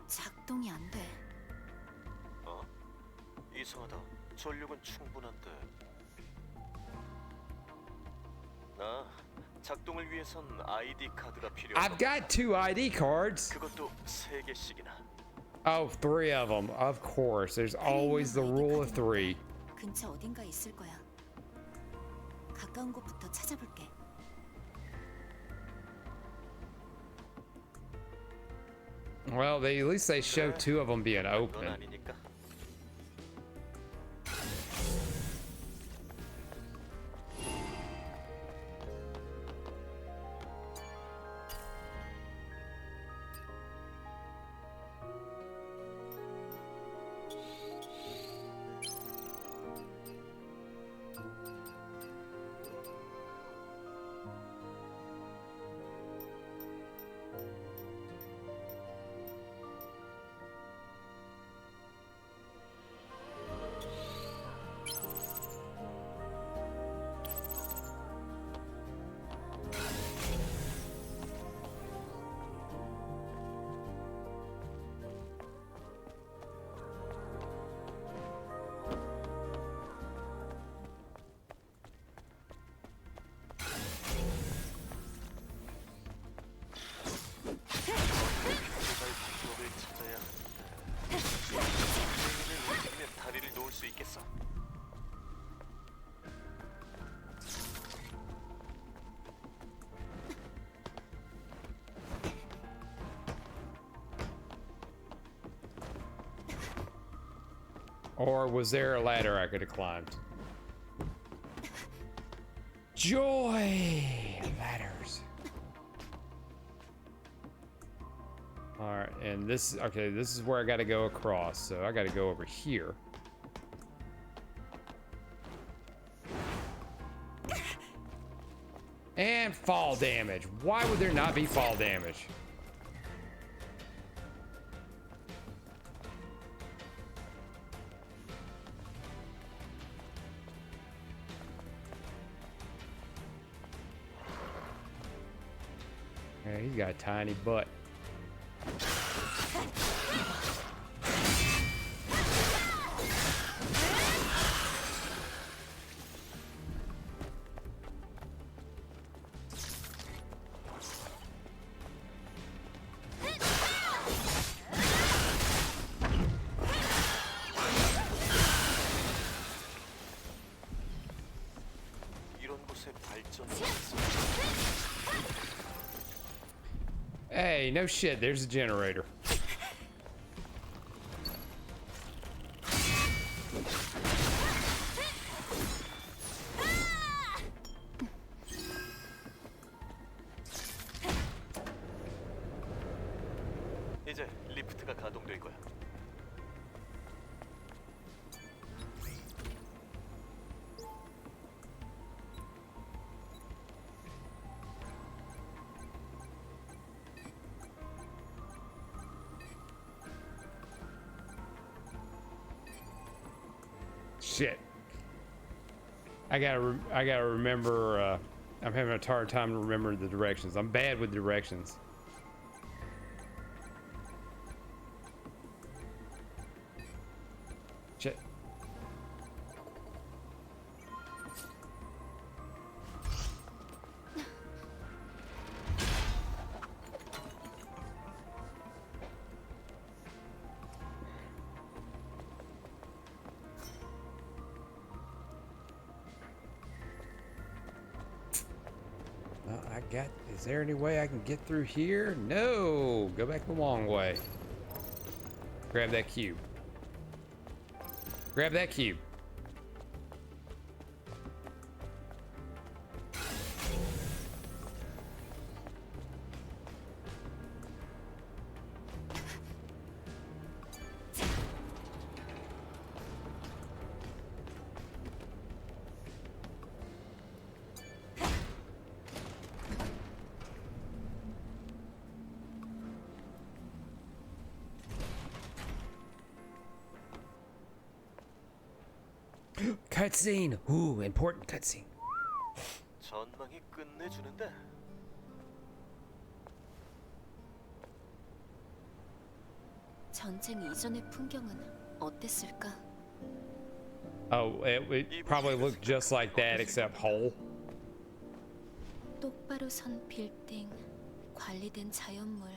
작동이 안 돼.
어? 이상하다. 전력은 충분한데. 나 작동을 위해선 ID 카드가 필요하다.
I've got 2 ID cards.
그것도 3개씩이나.
Oh, 3 of them. Of course. There's always the rule of 3.
근처 어딘가 있을 거야. 가까운 곳부터 찾아볼게.
Well, at least they show 2 of them being
넌
open.
아니니까. 다리를 놓을 수 있겠어.
Or was there a ladder I could have climbed? Joy! Ladders. Alright, and this, okay, this is where I gotta go across, so I gotta go over here. And fall damage. Why would there not be fall damage? Yeah, he's got a tiny butt.
이런 곳에 발전이 있어.
Hey, no shit, there's a generator.
이제 리프트가 가동될 거야.
shit. I gotta remember. I'm having a hard time to remember the directions. I'm bad with directions. Shit. Is there any way I can get through here? No! Go back the long way. Grab that cube. Grab that cube. Cutscene. Ooh, important cutscene.
전망이 끝내주는데.
전쟁 이전의 풍경은 어땠을까?
Oh, it probably looked just like that except whole.
똑바로 선 빌딩, 관리된 자연물,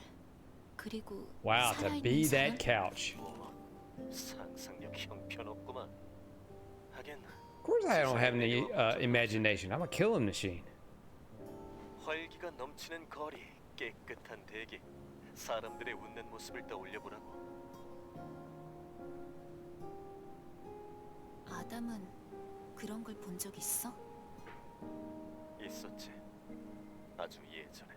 그리고
Wow, to be
살아있는
that
사람?
couch.
상상력 형편없구만. 하긴
Of course I don't have any imagination. I'm a killing machine.
활기가 넘치는 거리, 깨끗한 대기, 사람들의 웃는 모습을 떠올려보라고.
아담은 그런 걸 본 적 있어?
있었지. 아주 예전에.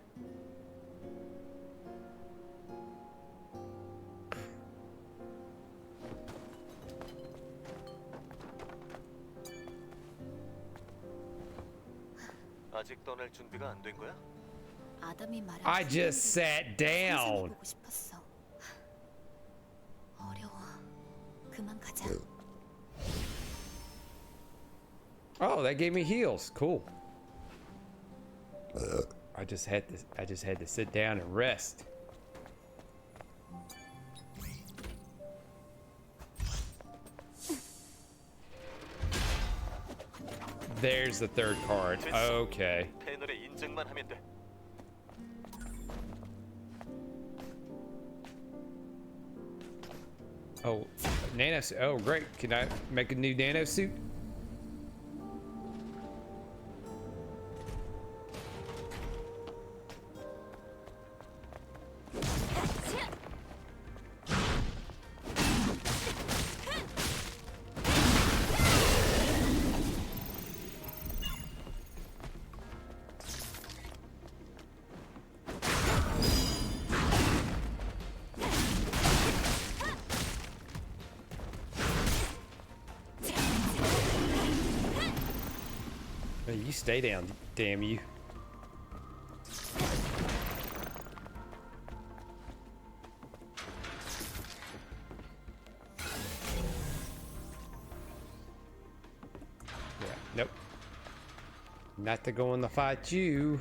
아직 떠날 준비가 안 된 거야?
아담이 말한
I just sat down.
보고 싶었어. 어려워. 그만 가자.
Oh, that gave me heals. Cool. I just had to sit down and rest. There's the third card. Okay.
패널에 인증만 하면 돼.
Oh, nano suit. Oh, great. Can I make a new nano suit? Oh, you stay down, damn you. Yeah, nope. Not to go in the fight you.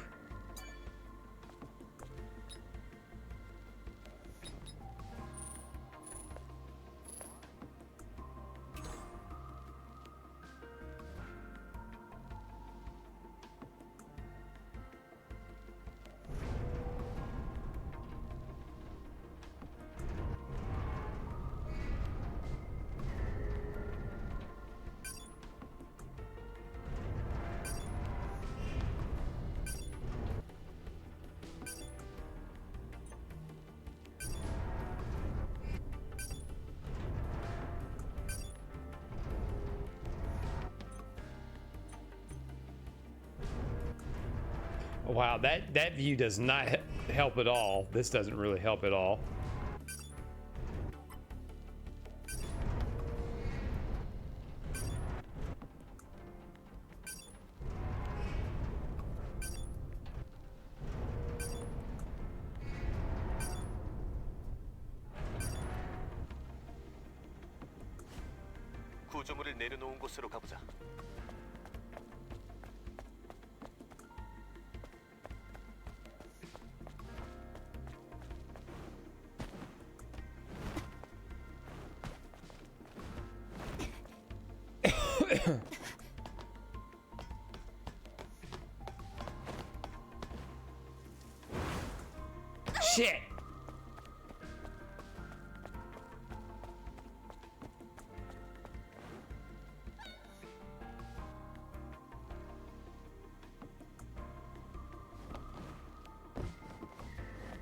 Wow, that view does not help at all. This doesn't really help at all.
구조물을 내려놓은 곳으로 가보자.
Shit.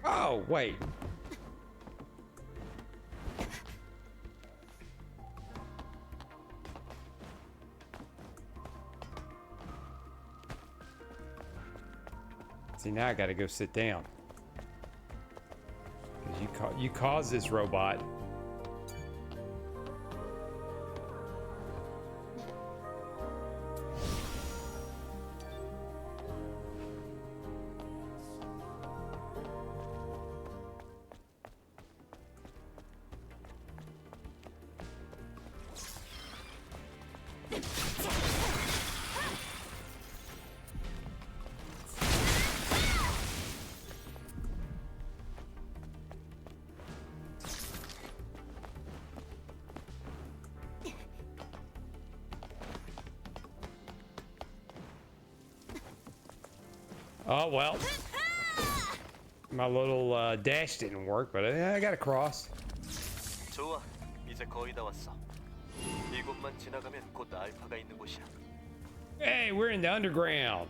Oh, wait. See, now I gotta go sit down. Because you caused this robot. Oh, well. My little dash didn't work, but I got across.
좋아, 이제 거의 다 왔어. 이곳만 지나가면 곧 알파가 있는 곳이야.
Hey, we're in the underground.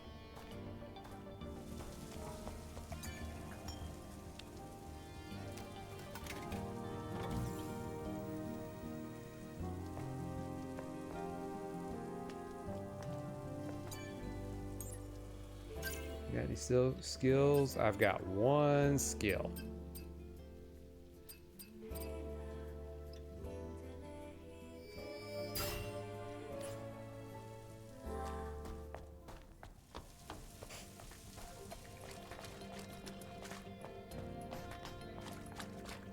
Got any still skills? I've got one skill.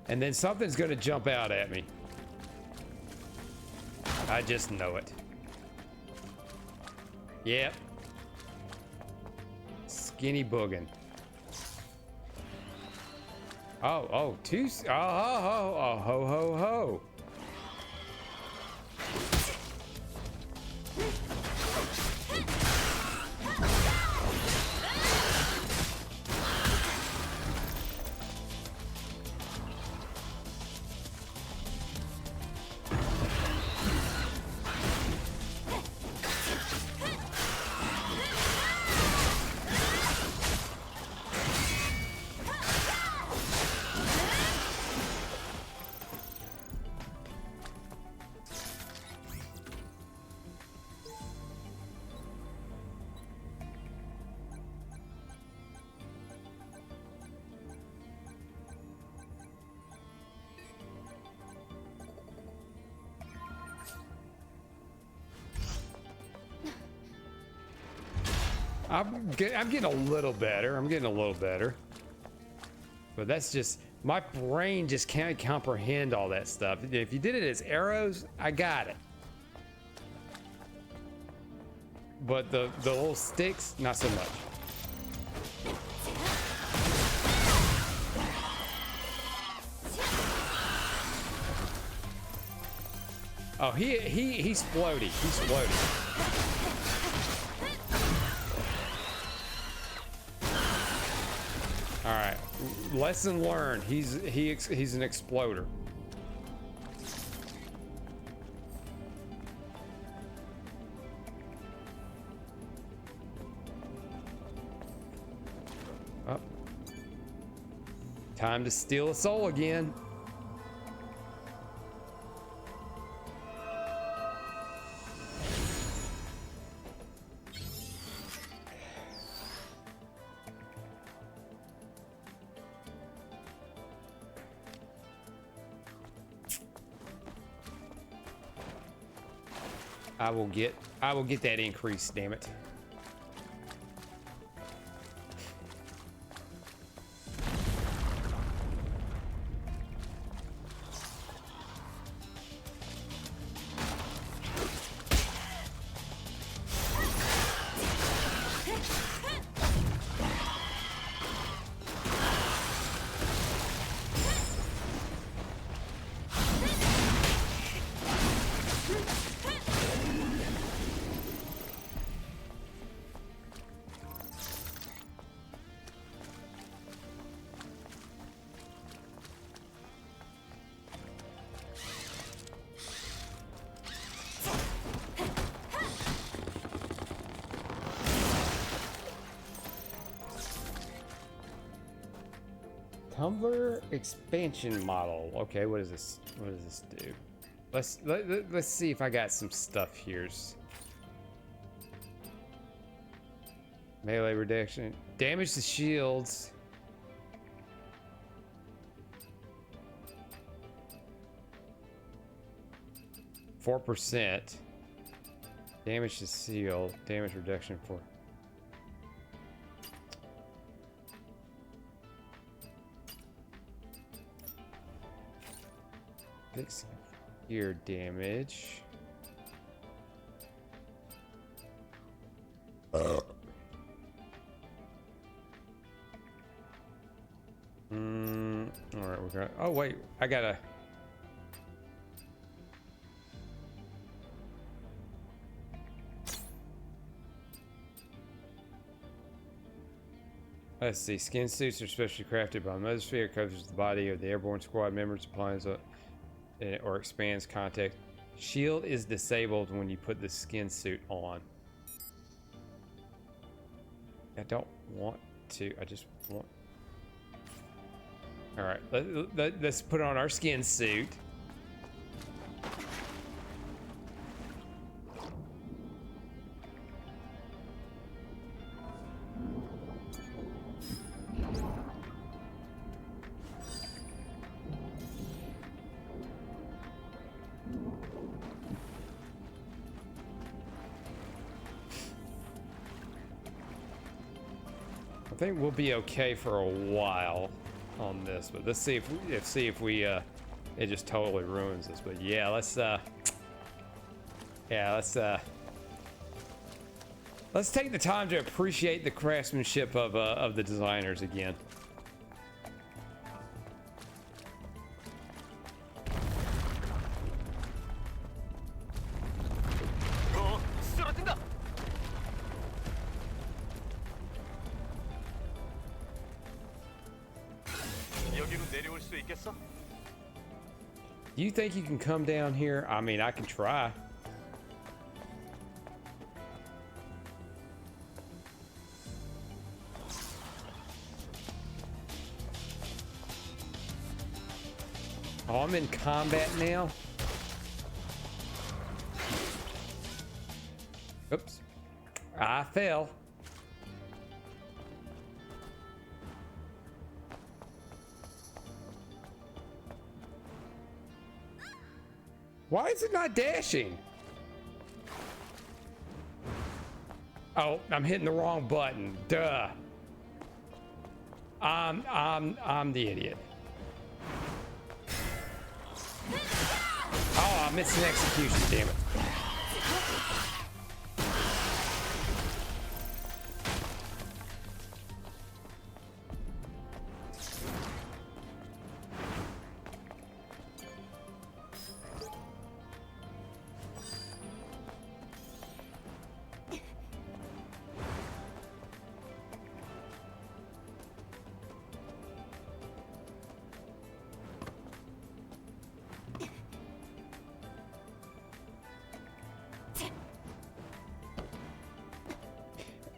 And then something's gonna jump out at me. I just know it. Yep. Skinny boogin. Oh, two. Oh, ho, ho, ho. I'm getting a little better. I'm getting a little better. But that's just, my brain just can't comprehend all that stuff. If you did it as arrows, I got it. But the little sticks, not so much. Oh, he's floaty. He's floaty. All right, lesson learned. He's an exploder. Oh. Time to steal a soul again. I will get that increase, damn it. Tumbler expansion model. Okay, what is this? What does this do? Let's see if I got some stuff here. Melee reduction. Damage to shields. %. Damage to shield. Damage reduction for. Fix ear damage. All right, we're gonna. Oh wait, I gotta. Let's see. Skin suits are specially crafted by Mothersphere. Covers the body of the airborne squad members, applies or expands contact. Shield is disabled when you put the skin suit on. I don't want to. I just want. All right, let's put on our skin suit. I think we'll be okay for a while on this, but let's see if we it just totally ruins us. But yeah, let's take the time to appreciate the craftsmanship of the designers again.
쓰러진다. 여기로 내려올 수 있겠어?
Do you think you can come down here? I mean, I can try. Oh, I'm in combat now. Oops. I fell. Why is it not dashing? Oh, I'm hitting the wrong button. Duh. I'm the idiot. Oh, I missed an execution, damn it.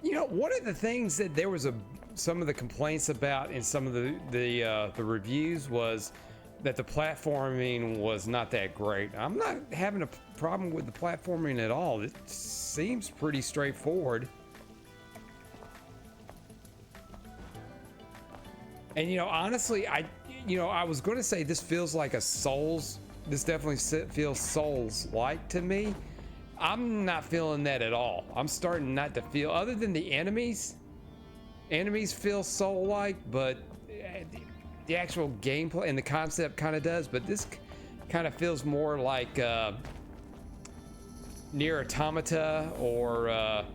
You know, one of the things that there was some of the complaints about in some of the reviews was that the platforming was not that great. I'm not having a problem with the platforming at all. It seems pretty straightforward. And you know, honestly, I was going to say this feels like a Souls. This definitely feels Souls-like to me. I'm not feeling that at all. I'm starting not to feel, other than the enemies feel soul-like, but the actual gameplay and the concept kind of does, but this kind of feels more like Nier Automata or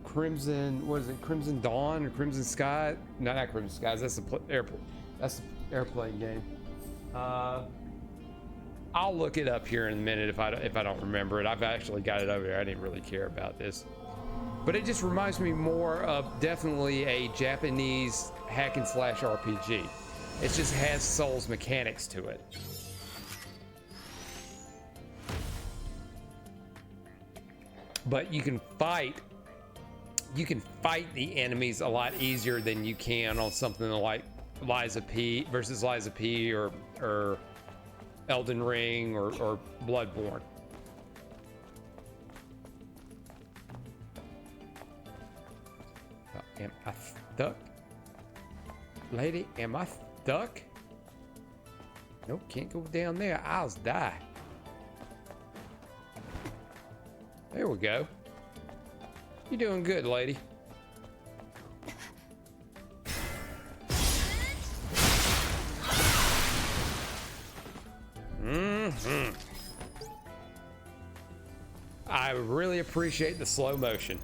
Crimson, what is it, Crimson Dawn or Crimson Sky? No, not Crimson Skies, that's the airplane game. I'll look it up here in a minute if I don't remember it. I've actually got it over there. I didn't really care about this, but it just reminds me more of definitely a Japanese hack and slash RPG. It just has Souls mechanics to it. But you can fight the enemies a lot easier than you can on something like Liza P versus Liza P or Elden Ring or Bloodborne. Am I stuck? Lady, am I stuck? Nope, can't go down there. I'll die. There we go. You're doing good, lady. I really appreciate the slow motion.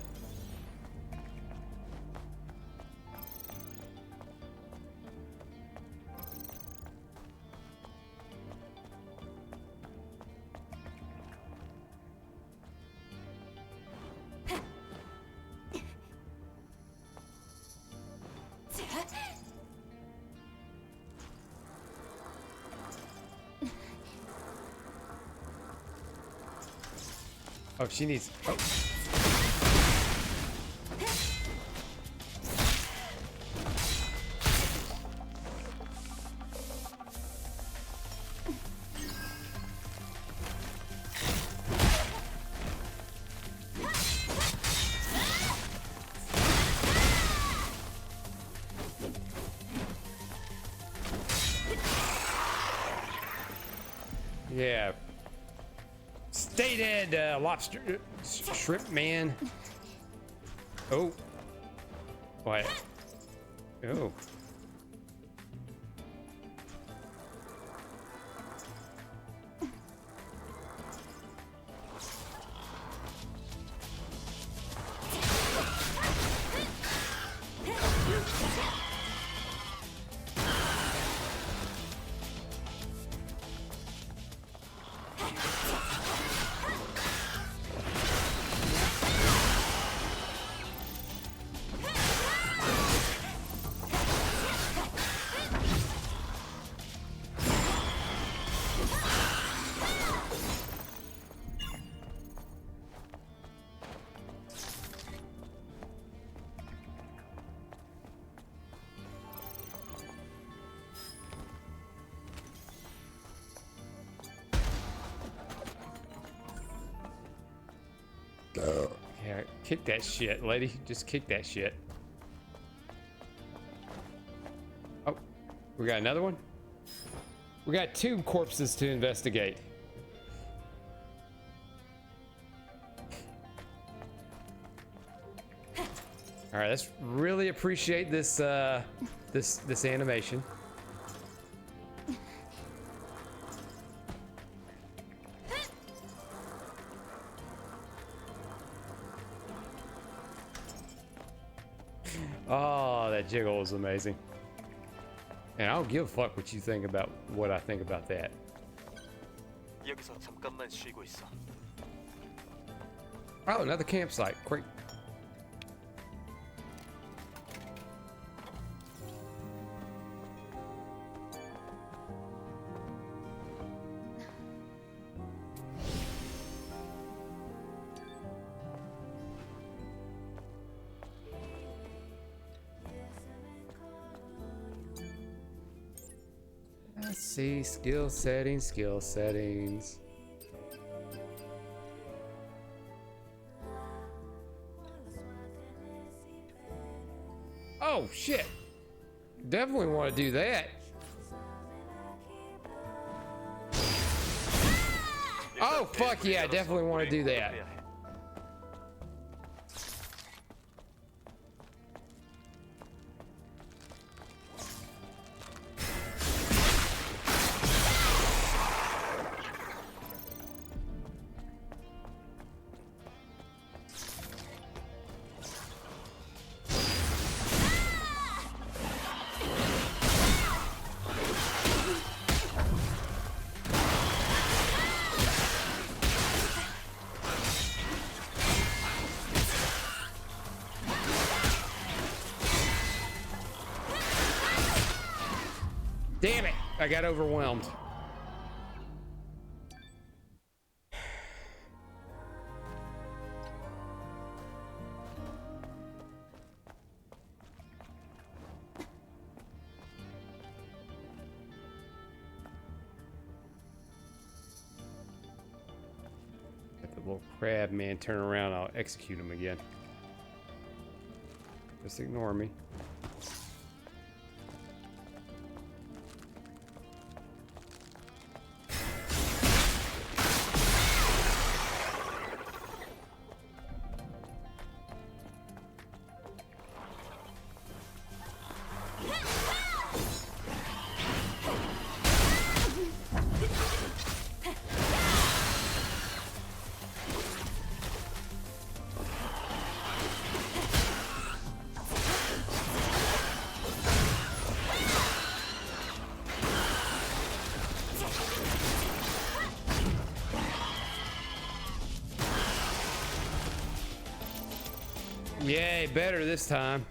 Oh, she needs. Oh. Yeah. Stay dead, lobster, shrimp man. Oh. What? Oh. Yeah, kick that shit, lady. Just kick that shit. Oh, we got another one? We got 2 corpses to investigate. All right, let's really appreciate this this animation. Oh, that jiggle is amazing. And I don't give a fuck what you think about what I think about that.
여기서 잠깐만 쉬고 있어.
Oh, another campsite. Great. Let's see, skill settings, skill settings. Oh shit. Definitely want to do that. Oh fuck yeah, I definitely want to do that. Damn it, I got overwhelmed. little crab man turn around, I'll execute him again. Just ignore me. Yay, better this time.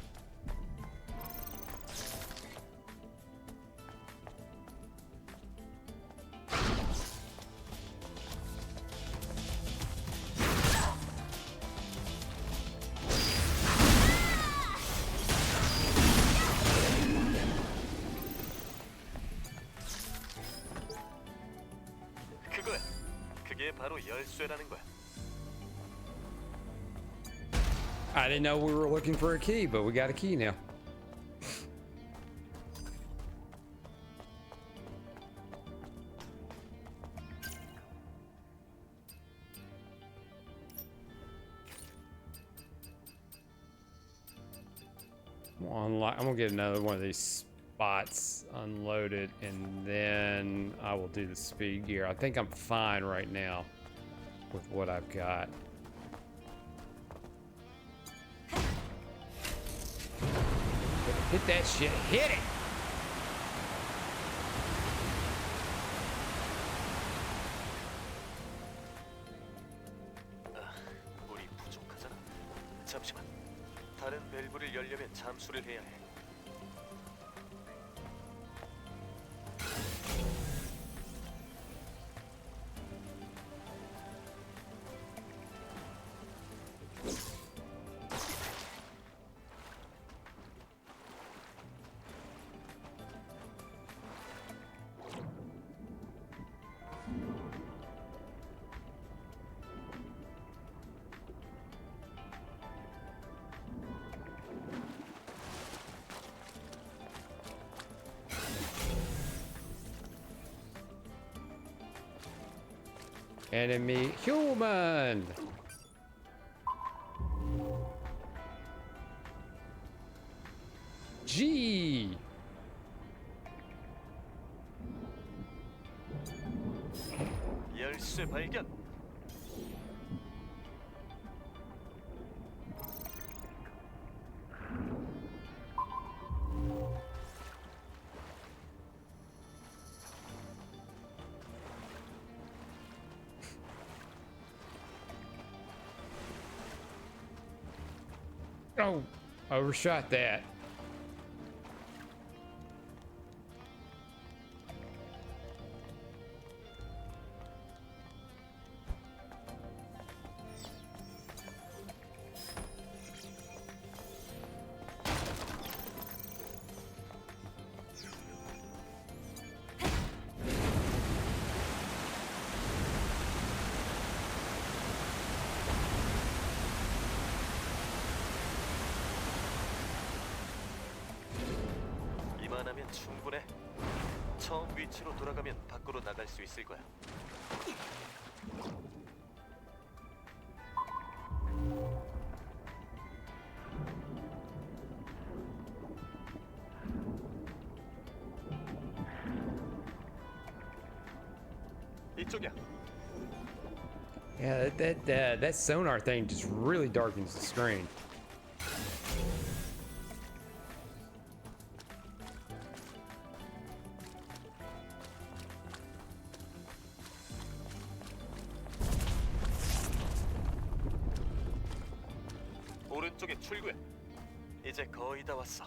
그거야. 그게 바로 열쇠라는 거야.
I didn't know we were looking for a key, but we got a key now. I'm gonna get another one of these spots unloaded, and then I will do the speed gear. I think I'm fine right now with what I've got. Hit that shit. Hit it!
물이 부족하잖아. 잠시만. 다른 밸브를 열려면 잠수를 해야 해.
Enemy human! G!
열쇠 발견.
Oh, overshot that.
이만하면 충분해. 처음 위치로 돌아가면 밖으로 나갈 수 있을 거야. 이쪽이야.
Yeah, that sonar thing just really darkens the screen.
오른쪽에 출구야. 이제 거의 다 왔어.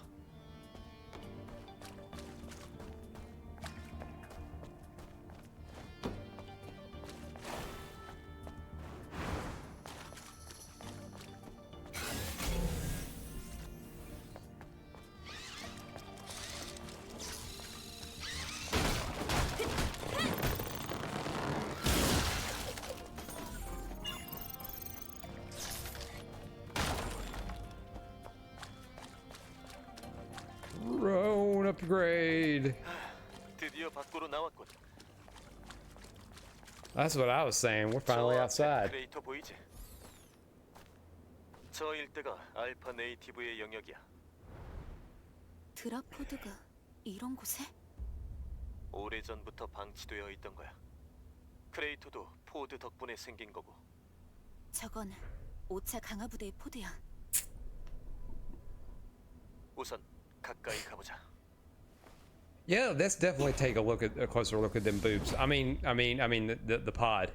upgrade.
드디어 밖으로 나왔군.
That's what I was saying. We're finally
저 앞에
outside.
크레이터 보이지? 저 일대가 알파 네이티브의 영역이야.
드라포드가 이런 곳에?
오래전부터 방치되어 있던 거야. 크레이터도 포드 덕분에 생긴 거고.
저건 5차 강화부대의 포드야.
우선 가까이 가보자.
Yeah, let's definitely take a closer look at them boobs. I mean the pod.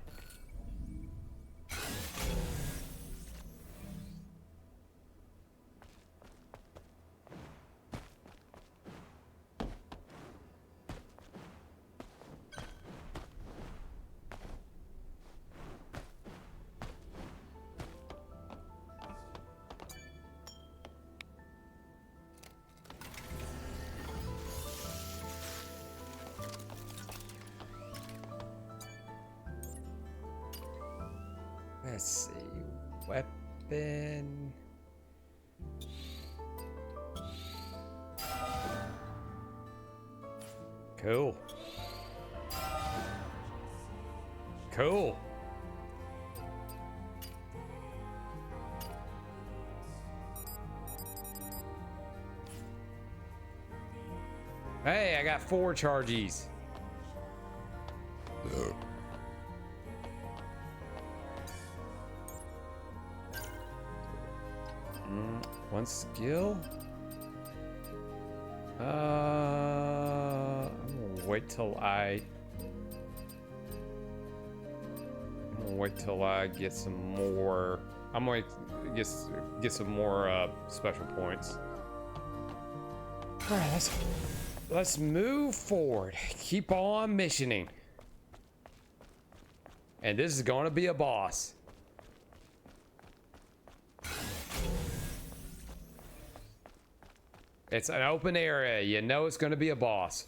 Let's see. Weapon. Cool. Cool. Hey, I got 4 charges. One skill? I'm gonna wait till I get some more. I'm going to get some more special points. All right, let's move forward. Keep on missioning. And this is going to be a boss. It's an open area. You know it's going to be a boss.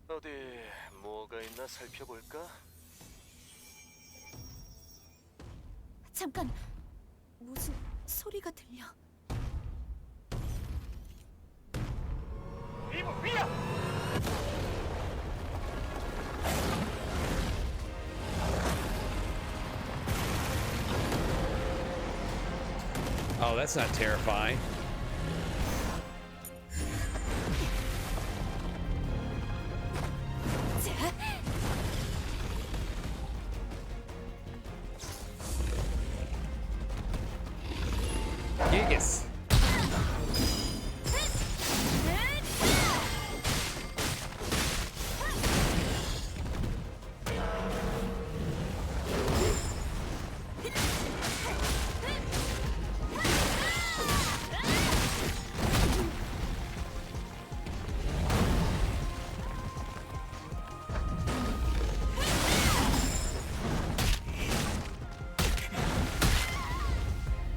어디 뭐가 있나 살펴볼까?
잠깐, 무슨 소리가 들려.
Oh, that's not terrifying. Gigas.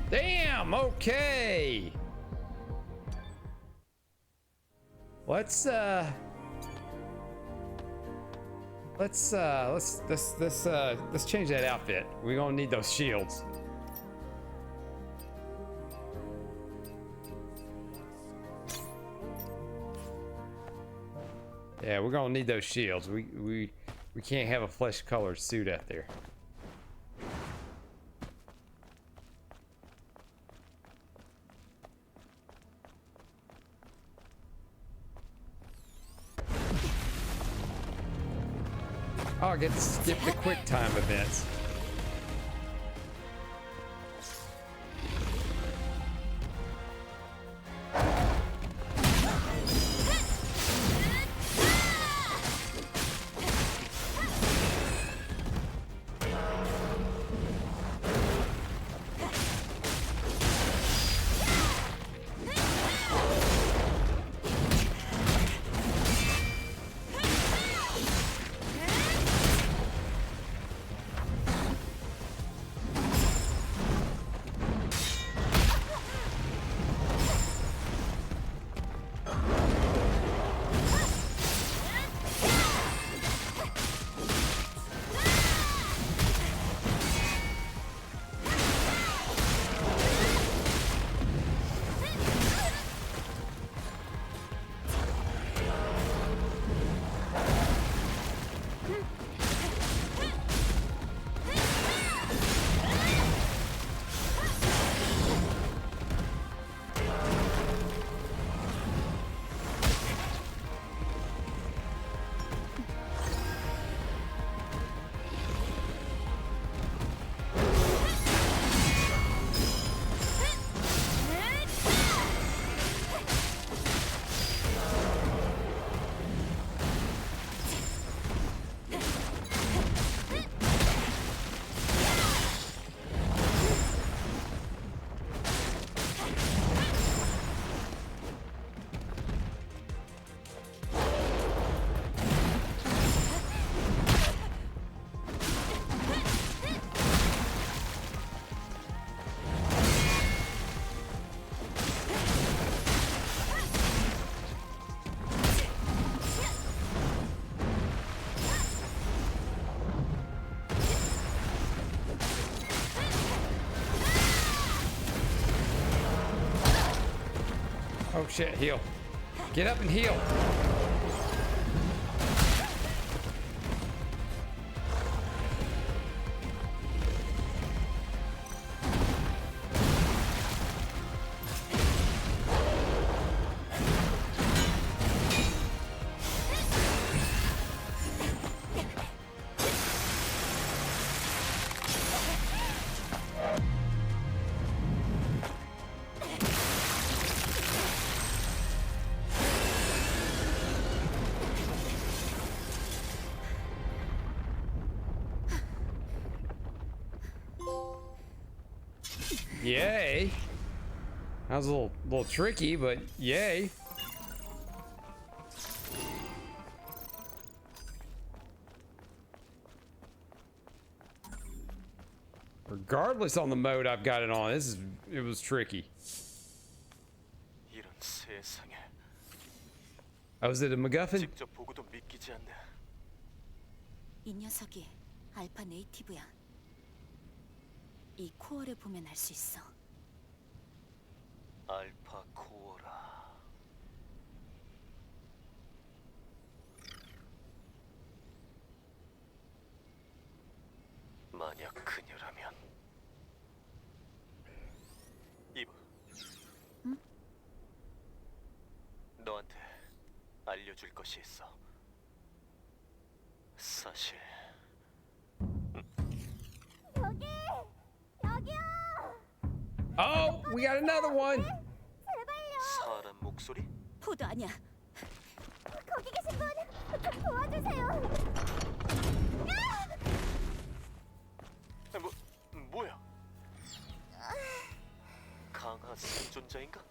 Damn, okay. Let's change that outfit. We're gonna need those shields. Yeah, we're gonna need those shields. We can't have a flesh colored suit out there. Oh, I get to skip the quick time events. Oh shit, heal. Get up and heal. Yay. That was a little tricky, but yay. Regardless on the mode I've got it on, it was tricky.
이런 세상에.
Oh, was it a MacGuffin?
직접 보고도 믿기지 않네.
이 녀석이 알파 네이티브야. 이 코어를 보면 알 수 있어.
알파 코어라. 만약 그녀라면. 이브.
응?
너한테 알려줄 것이 있어. 사실
Oh, we got another one.
사람 목소리?
포도 아니야.
거기 계신 분, 좀 도와주세요.
뭐야? 강한 생존자인가?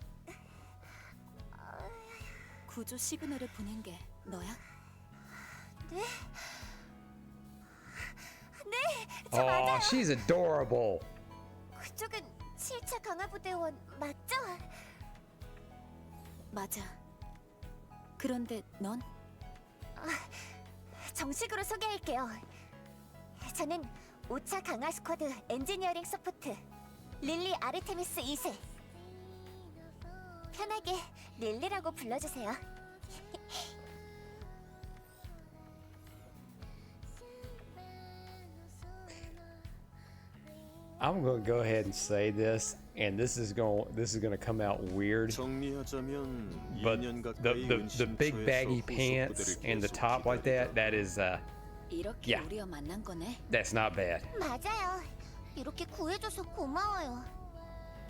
구조 시그널을 보낸 게 너야?
네? 네, 저
Oh,
맞아요.
she's adorable.
그쪽은 7차 강화부대원 맞죠?
맞아. 그런데 넌?
정식으로 소개할게요. 저는 5차 강화 스쿼드 엔지니어링 서포트 릴리 아르테미스 2세. 편하게 릴리라고 불러주세요.
I'm gonna go ahead and say this, and this is gonna come out weird.
정리하자면
But
2년
the
가까이
the big baggy
은신처에서
pants
후속
and the
부대를
top like that,
계속
that is
이렇게
Yeah.
우리와 만난 거네.
that's not bad.
맞아요. 이렇게 구해줘서 고마워요.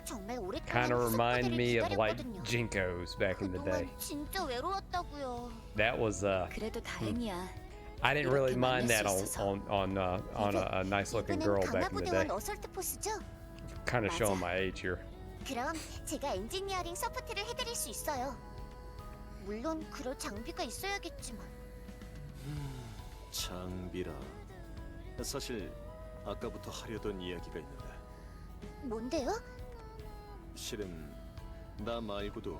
정말 오랫동안
Kind of
후속
remind
부대를
me of like
기다렸거든요.
Jinkos back in the day.
그동안 진짜 외로웠다고요.
That was
그래도 다행이야.
I didn't really
이렇게
mind that
만날 수
on a nice looking girl
이분은
back in the day.
강화부대원 어설트 포스죠?
Kind of showing
맞아.
my age here.
그럼 제가 엔지니어링 서포트를 해드릴 수 있어요. 물론 그럴 장비가 있어야겠지만.
장비라. 사실 아까부터 하려던 이야기가 있는데
뭔데요?
실은 나 말고도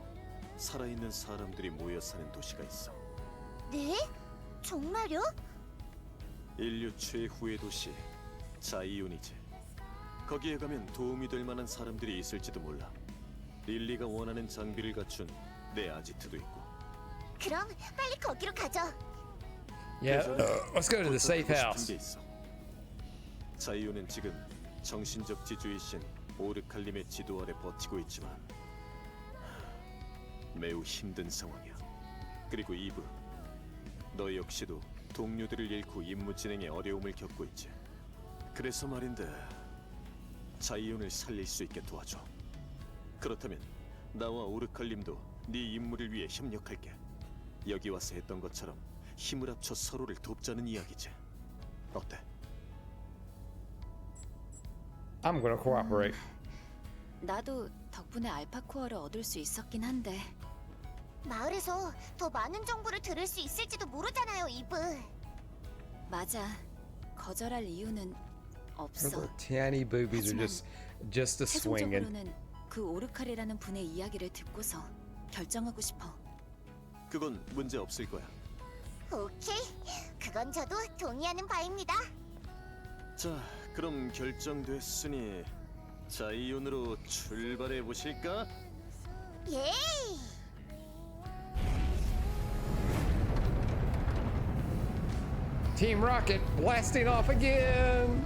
살아있는 사람들이 모여 사는 도시가 있어.
네? 정말요?
인류 최후의 도시 자이온이지. 거기에 가면 도움이 될 만한 사람들이 있을지도 몰라. 릴리가 원하는 장비를 갖춘 내 아지트도 있고.
그럼 빨리 거기로 가죠.
Yeah, let's go to the safe
부탁하고 싶은
house.
게 있어. 자이온은 지금 정신적 지주이신 오르칼림의 지도 아래 버티고 있지만 매우 힘든 상황이야. 그리고 이브, 너 역시도 동료들을 잃고 임무 진행에 어려움을 겪고 있지. 그래서 말인데 자이온을 살릴 수 있게 도와줘. 그렇다면 나와 오르칼림도 네 임무를 위해 협력할게. 여기 와서 했던 것처럼 힘을 합쳐 서로를 돕자는 이야기지. 어때?
I'm gonna cooperate.
나도 덕분에 알파 코어를 얻을 수 있었긴 한데
마을에서 더 많은 정보를 들을 수 있을지도 모르잖아요, 이브.
맞아. 거절할 이유는
Her
없어.
little tanny boobies are just a swinging.
최종적으로는 그 오르칼이라는 분의 이야기를 듣고서 결정하고 싶어.
그건 문제 없을 거야.
오케이, 그건 저도 동의하는 바입니다.
자, 그럼 결정됐으니 자이온으로 출발해 보실까?
예!
Team Rocket blasting off again.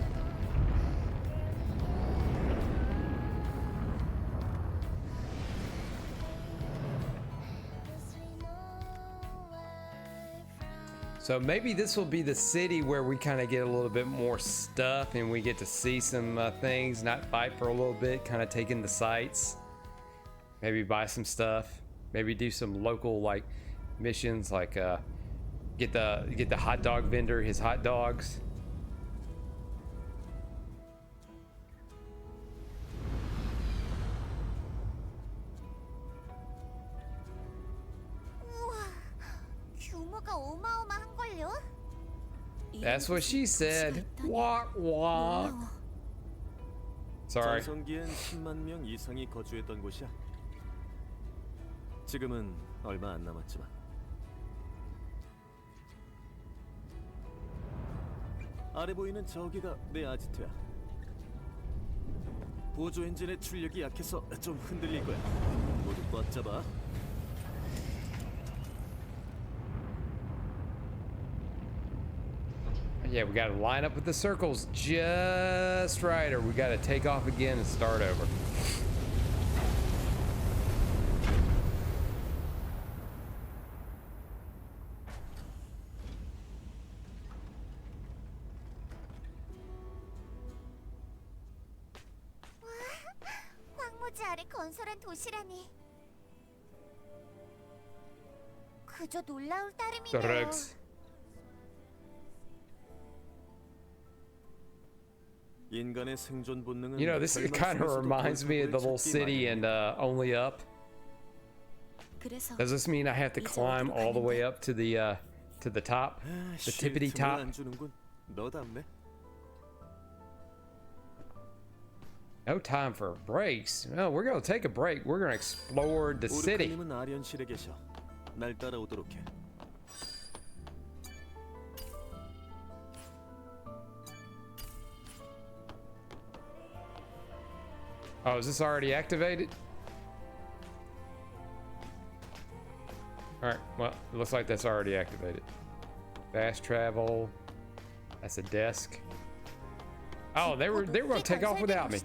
So maybe this will be the city where we kind of get a little bit more stuff and we get to see some things, not fight for a little bit, kind of take in the sights. Maybe buy some stuff. Maybe do some local like missions, like get the hot dog vendor his hot dogs.
우와, 규모가 어마어마한걸요?
That's what she said. Walk, walk. Sorry.
전성기엔 10만 명 이상이 거주했던 곳이야. 지금은 얼마 안 남았지만. 아래 보이는 저기가 내 아지트야. 보조 엔진의 출력이 약해서 좀 흔들릴 거야. 모두 꽉 잡아.
Yeah, we got to line up with the circles just right, or we got to take off again and start over.
황무지 아래 건설한 도시라니. 그저 놀라울 따름이네요.
Correct.
인간의 생존 본능은
You know, this kind of reminds me of the little city and Only Up.
그래서
Does this mean I have to climb all the way up to the top, the tippity top?
안 주는군. 너답네.
No time for breaks. No, we're gonna take a break. We're gonna explore the city.
오르카님은 아련실에 계셔. 날 따라오도록 해.
Oh, is this already activated? All right. Well, it looks like that's already activated. Fast travel. That's a desk. Oh, they were gonna take off without me.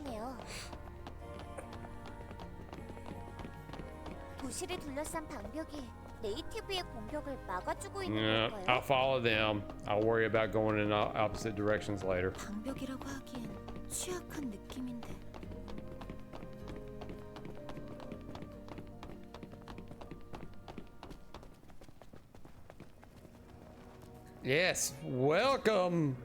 도시를 둘러싼 방벽이 네이티브의 공격을 막아주고 있는
Yeah,
걸까요?
I'll follow them. I'll worry about going in opposite directions later.
방벽이라고 하기엔 취약한 느낌인데.
Yes, welcome.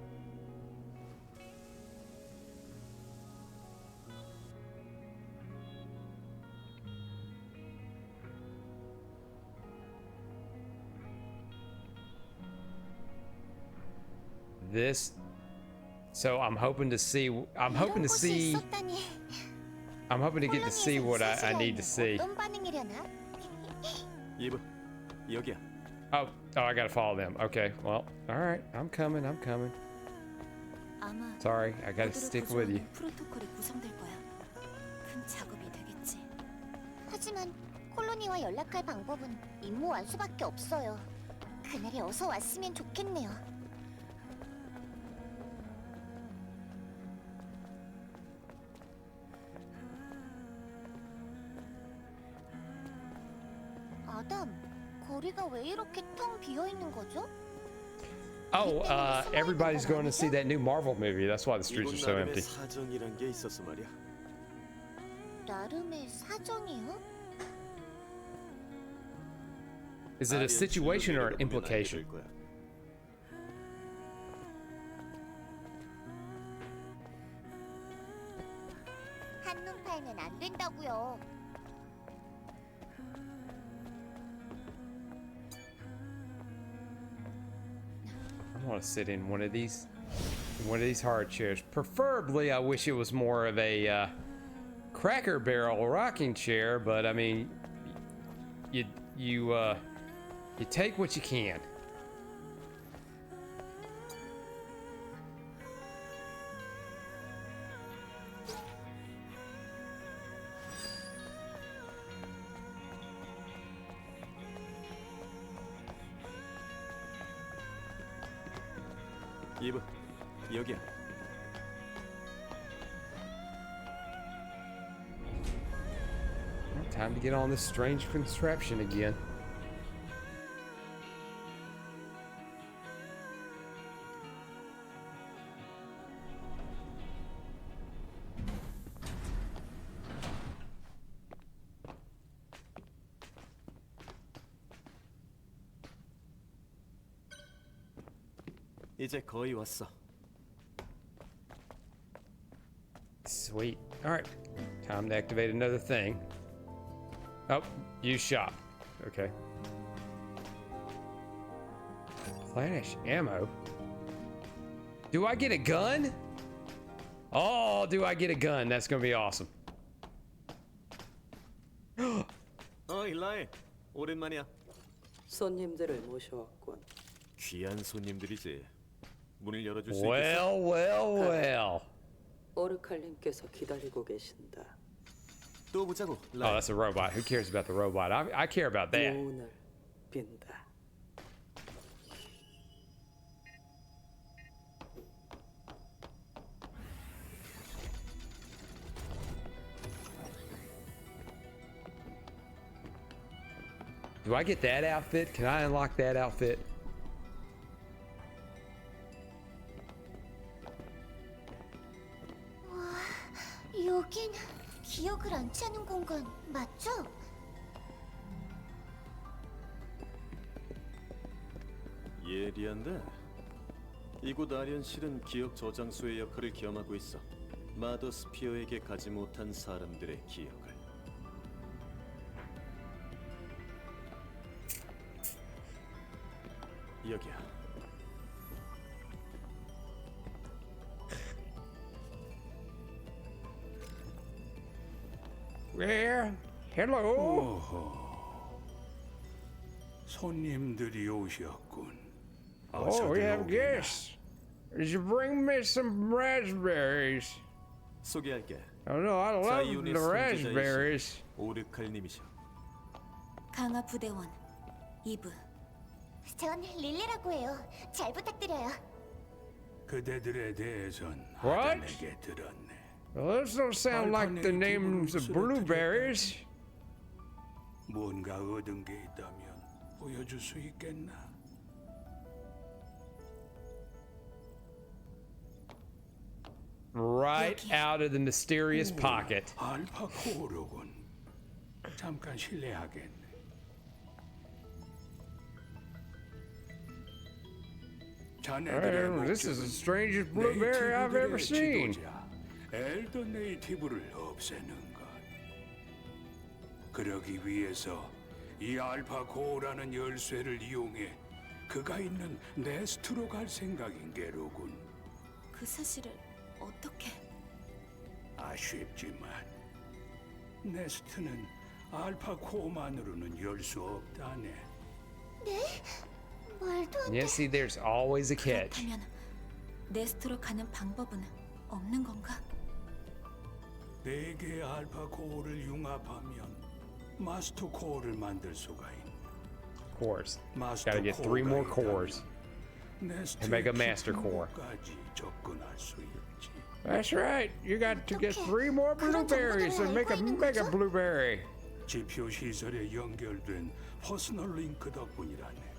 This, so I'm hoping to see. I'm hoping to see. I'm hoping to get to see what I need to see.
어떤 반응이려나?
이브, 여기야.
Oh, I gotta follow them. Okay, well, all right. I'm coming. I'm coming.
아마
Sorry, I gotta
모두를
stick with you.
구조하는 프로토콜이 구성될 거야. 큰 작업이 되겠지.
하지만 콜로니와 연락할 방법은 임무 완수밖에 없어요. 그날이 어서 왔으면 좋겠네요. 아담, 거리가 왜 이렇게 텅 비어 있는 거죠?
Oh, everybody's going to see that new Marvel movie. That's why the streets are
이곳
so
나름의
empty.
사정이란 게 있었어 말이야.
나름의 사정이요?
Is it a situation or an implication?
한눈 팔면 안 된다고요.
I want to sit in one of these hard chairs. Preferably, I wish it was more of a Cracker Barrel rocking chair, but I mean, you take what you can.
이브, 여기야.
Well, time to get on this strange contraption again.
이제 거의 왔어.
Sweet. All right. Time to activate another thing. Oh, use shop. Okay. Flash ammo. Do I get a gun? Oh, do I get a gun? That's gonna be awesome.
일라이. 오랜만이야.
손님들을 모셔왔군.
귀한 손님들이지. 문을 열어줄 수 있겠어?
Well, well, well.
오르칼님께서 기다리고 계신다.
또 보자고.
Oh,
라이.
that's a robot. Who cares about the robot? I care about that.
문을 빈다.
Do I get that outfit? Can I unlock that outfit?
여긴 기억을 안 차는 공간 맞죠?
예리한데. 이곳 아련실은 기억 저장소의 역할을 겸하고 있어. 마더 스피어에게 가지 못한 사람들의 기억을. 여기야.
Yeah. Hello.
손님들이 오셨군.
Oh, we have guests. Did you bring me some raspberries?
소개할게.
Oh no, I love
자이온의
the
선지자이신
raspberries.
오르칼님이셔.
강화 부대원 이브.
전 릴리라고 해요. 잘 부탁드려요.
그대들에 대해선
What?
아담에게 들었네.
Well, those don't sound like the names of blueberries.
뭔가 얻은 게 있다면 보여줄 수 있겠나?
Right out of the mysterious pocket.
알파 코어로군. 잠깐 실례하겠네. 자네들의
Well, this is the
목적은
strangest blueberry I've ever
네이티브들의
seen.
지도자, 엘더 네이티브를 없애는 것. 그러기 위해서 이 알파 코어라는 열쇠를 이용해 그가 있는 네스트로 갈 생각인 게로군.
그 사실을 어떻게?
아쉽지만 네스트는 알파 코어만으로는 열 수 없다네.
말도 안 돼.
Yeah, see, there's always a catch.
그렇다면 네스트로 가는 방법은 없는 건가?
네 개의 알파 코어를 융합하면 마스터 코어를 만들 수가 있네.
Cores.
마스터
Gotta get 3 more
코어가
cores.
있다면
and make a master core.
네스트까지 접근할 수 있지.
That's right. You got to get 3 more blueberries and make a mega blueberry.
지표 시설에 연결된 퍼스널 링크 덕분이라네.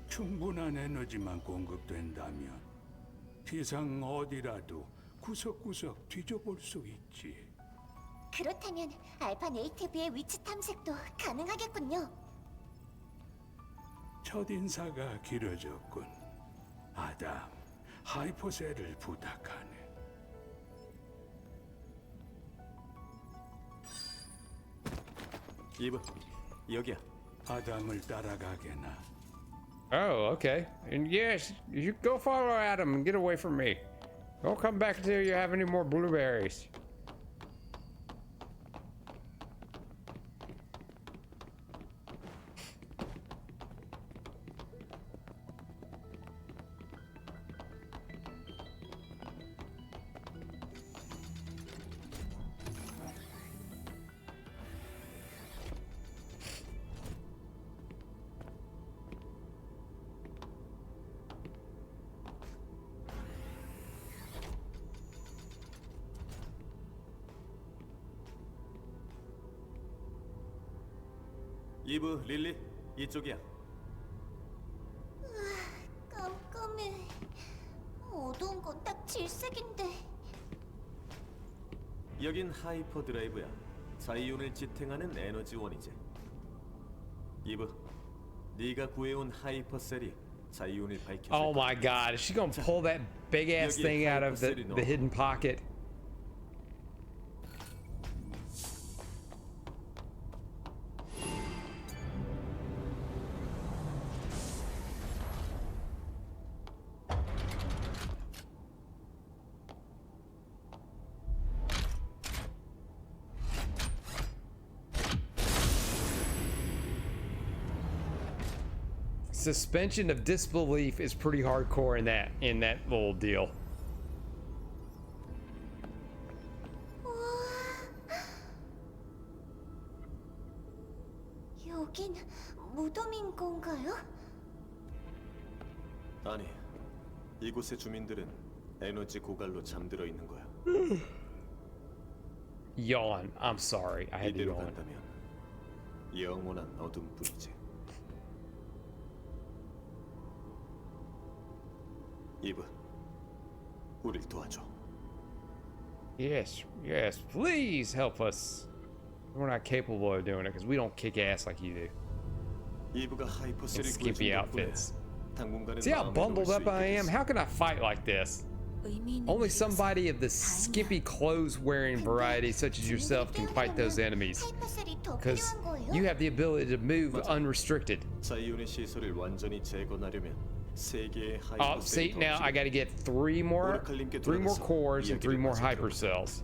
충분한 에너지만 공급된다면 세상 어디라도 구석구석 뒤져볼 수 있지.
그렇다면 알파 네이티브의 위치 탐색도 가능하겠군요.
첫 인사가 길어졌군. 아담, 하이퍼셀을 부탁하네.
이브, 여기야.
아담을 따라가게나.
Oh, okay. And yes, you go follow Adam and get away from me. Don't come back until you have any more blueberries.
이브, 릴리, 이쪽이야.
깜깜해. 어두운 건 딱 질색인데.
여긴 하이퍼 드라이브야. 자이온을 지탱하는 에너지원이지. 이브, 네가 구해온 하이퍼 셀이 자이온을 밝혀줄
Oh
거야.
my god, is she gonna pull that big ass thing out of the hidden pocket? Suspension of disbelief is pretty hardcore in that little deal.
여긴 무덤인 건가요?
아니, 이곳의 주민들은 에너지 고갈로 잠들어 있는 거야.
Yawn. I'm sorry. I had to
이대로
yawn.
간다면 영원한 어둠뿐이지. 이브, 우릴 도와줘.
Yes, yes. Please help us. We're not capable of doing it because we don't kick ass like you do.
이브가 하이퍼셀을
skimpy
구해준 덕분에
outfits.
당분간은
See how
마음에
bundled
놓을 수
up I am?
있게
How can I fight like this?
의미 있는
Only
일이라서
somebody of the
다행이야.
skimpy clothes wearing variety such as yourself can fight those enemies.
하이퍼셀이 더
Because
필요한 거예요?
you have the ability to move unrestricted.
자이온의 시설을 완전히 재건하려면 세 개의
Oh, see,
하이퍼셀이
now I gotta get three more cores and three more hypercells.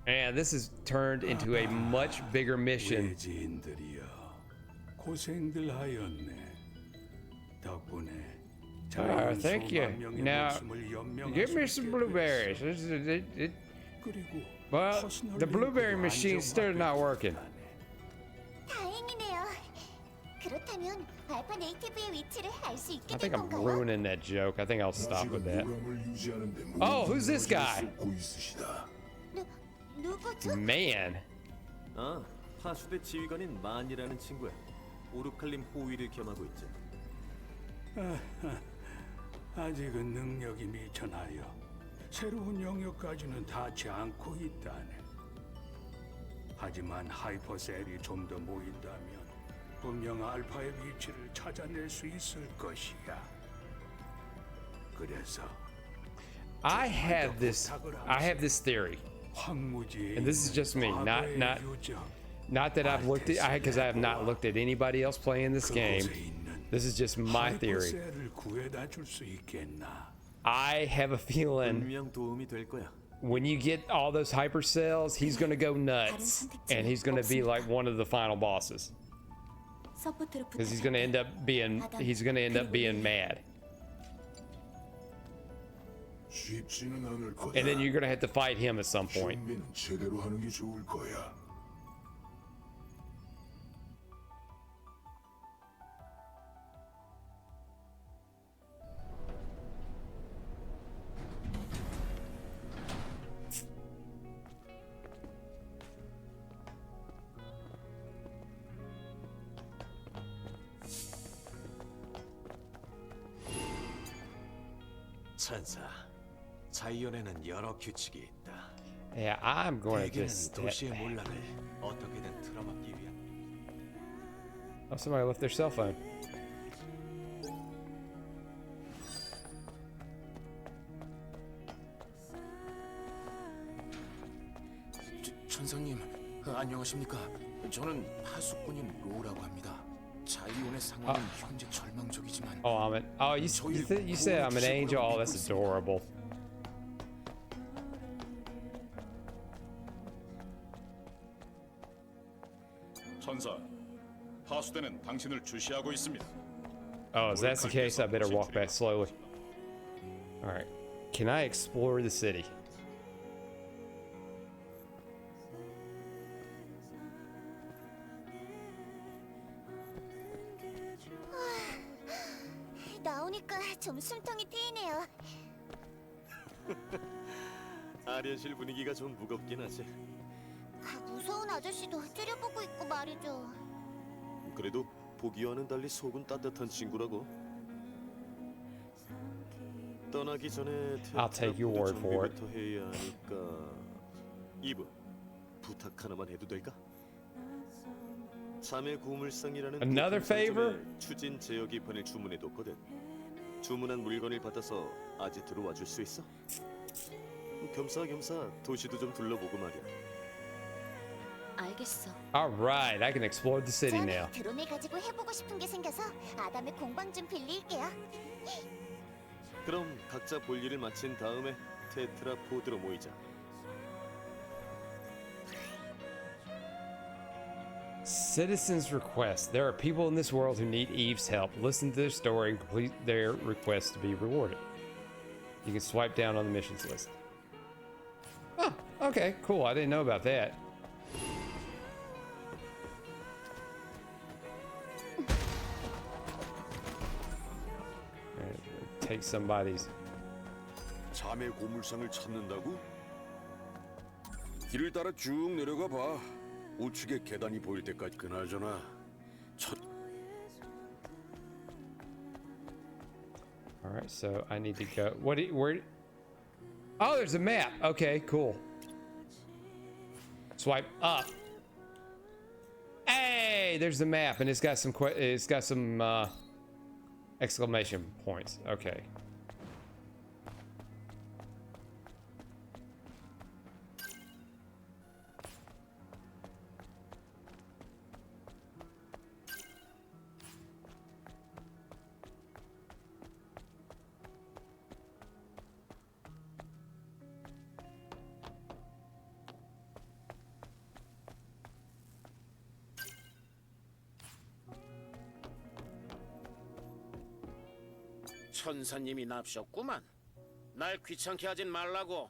And this has turned into a much bigger mission.
외지인들이여, 고생들 하였네. 덕분에
Thank you. Now, give me some blueberries.
그리고
Well, the blueberry machine's still not working.
다행이네요. 그렇다면 알파 네이티브의 위치를 알 수 있게
I
된
think I'm
건가요?
ruining that joke. I think I'll stop with that. Oh, who's this guy?
누구죠?
Man.
아, 파수대 지휘관인 만이라는 친구야. 오르칼림 호위를 겸하고 있지.
아직은 능력이 미천하여 새로운 영역까지는 닿지 않고 있다네. 하지만 하이퍼셀이 좀 더 모인다면 분명 알파의 위치를 찾아낼 수 있을 것이야. 그래서
I have this theory.
황무지에
And this is just me, not that I've looked at, because I have not looked at anybody else playing this game. This is just my theory.
하이퍼셀을 구해다 줄 수 있겠나?
I have a feeling
분명 도움이 될 거야.
when you get all those hypercells, he's gonna go nuts, and he's gonna be like one of the final bosses,
서포트를
because he's gonna end up being mad,
쉽지는 않을 거다.
and then you're gonna have to fight him at some point.
준비는 제대로 하는 게 좋을 거야.
찬사, 자이온에는 여러 규칙이 있다.
Yeah, I'm going to
대개는
just.
도시의 몰락을 어떻게든 틀어막기 위한.
Oh, somebody left their cell phone.
천사님, 안녕하십니까? 저는 파수꾼인 로라고 합니다. 자이온의 상황은 현재 절망적이지만
Oh, you said I'm an angel. Oh, that's adorable.
천사, 파수대는 당신을 주시하고 있습니다.
Oh, if that's the case, I better walk back slowly. All right, can I explore the city?
나오니까 좀 숨통이 트이네요.
아련실 분위기가 좀 무겁긴 하지.
무서운 아저씨도 째려보고 있고 말이죠.
그래도 보기와는 달리 속은 따뜻한 친구라고. 떠나기 전에
I'll take your word for it.
준비부터 해야 하니까 이브 부탁 하나만 해도 될까? 자매 고물상이라는
Another favor?
추진 제어기 판을 주문해뒀거든. 주문한 물건을 받아서 아지트로 와줄 수 있어? 겸사겸사 도시도 좀 둘러보고 말이야.
알겠어.
All right, I can explore the city
전
now.
드론을 가지고 해보고 싶은 게 생겨서 아담의 공방 좀 빌릴게요.
그럼 각자 볼 일을 마친 다음에 테트라포드로 모이자.
Citizens' request. There are people in this world who need Eve's help. Listen to their story and complete their request to be rewarded. You can swipe down on the missions list. Oh, okay, cool. I didn't know about that. Alright, take somebody's.
자매 고물상을 찾는다고? 길을 따라 쭉 내려가 봐. 우측에 계단이 보일 때까지. 그나저나 첫
All right, so I need to go. Where? Oh, there's a map. Okay, cool. Swipe up. Hey, there's the map, and it's got some exclamation points. Okay.
천사님이 납셨구만. 날 귀찮게 하진 말라고.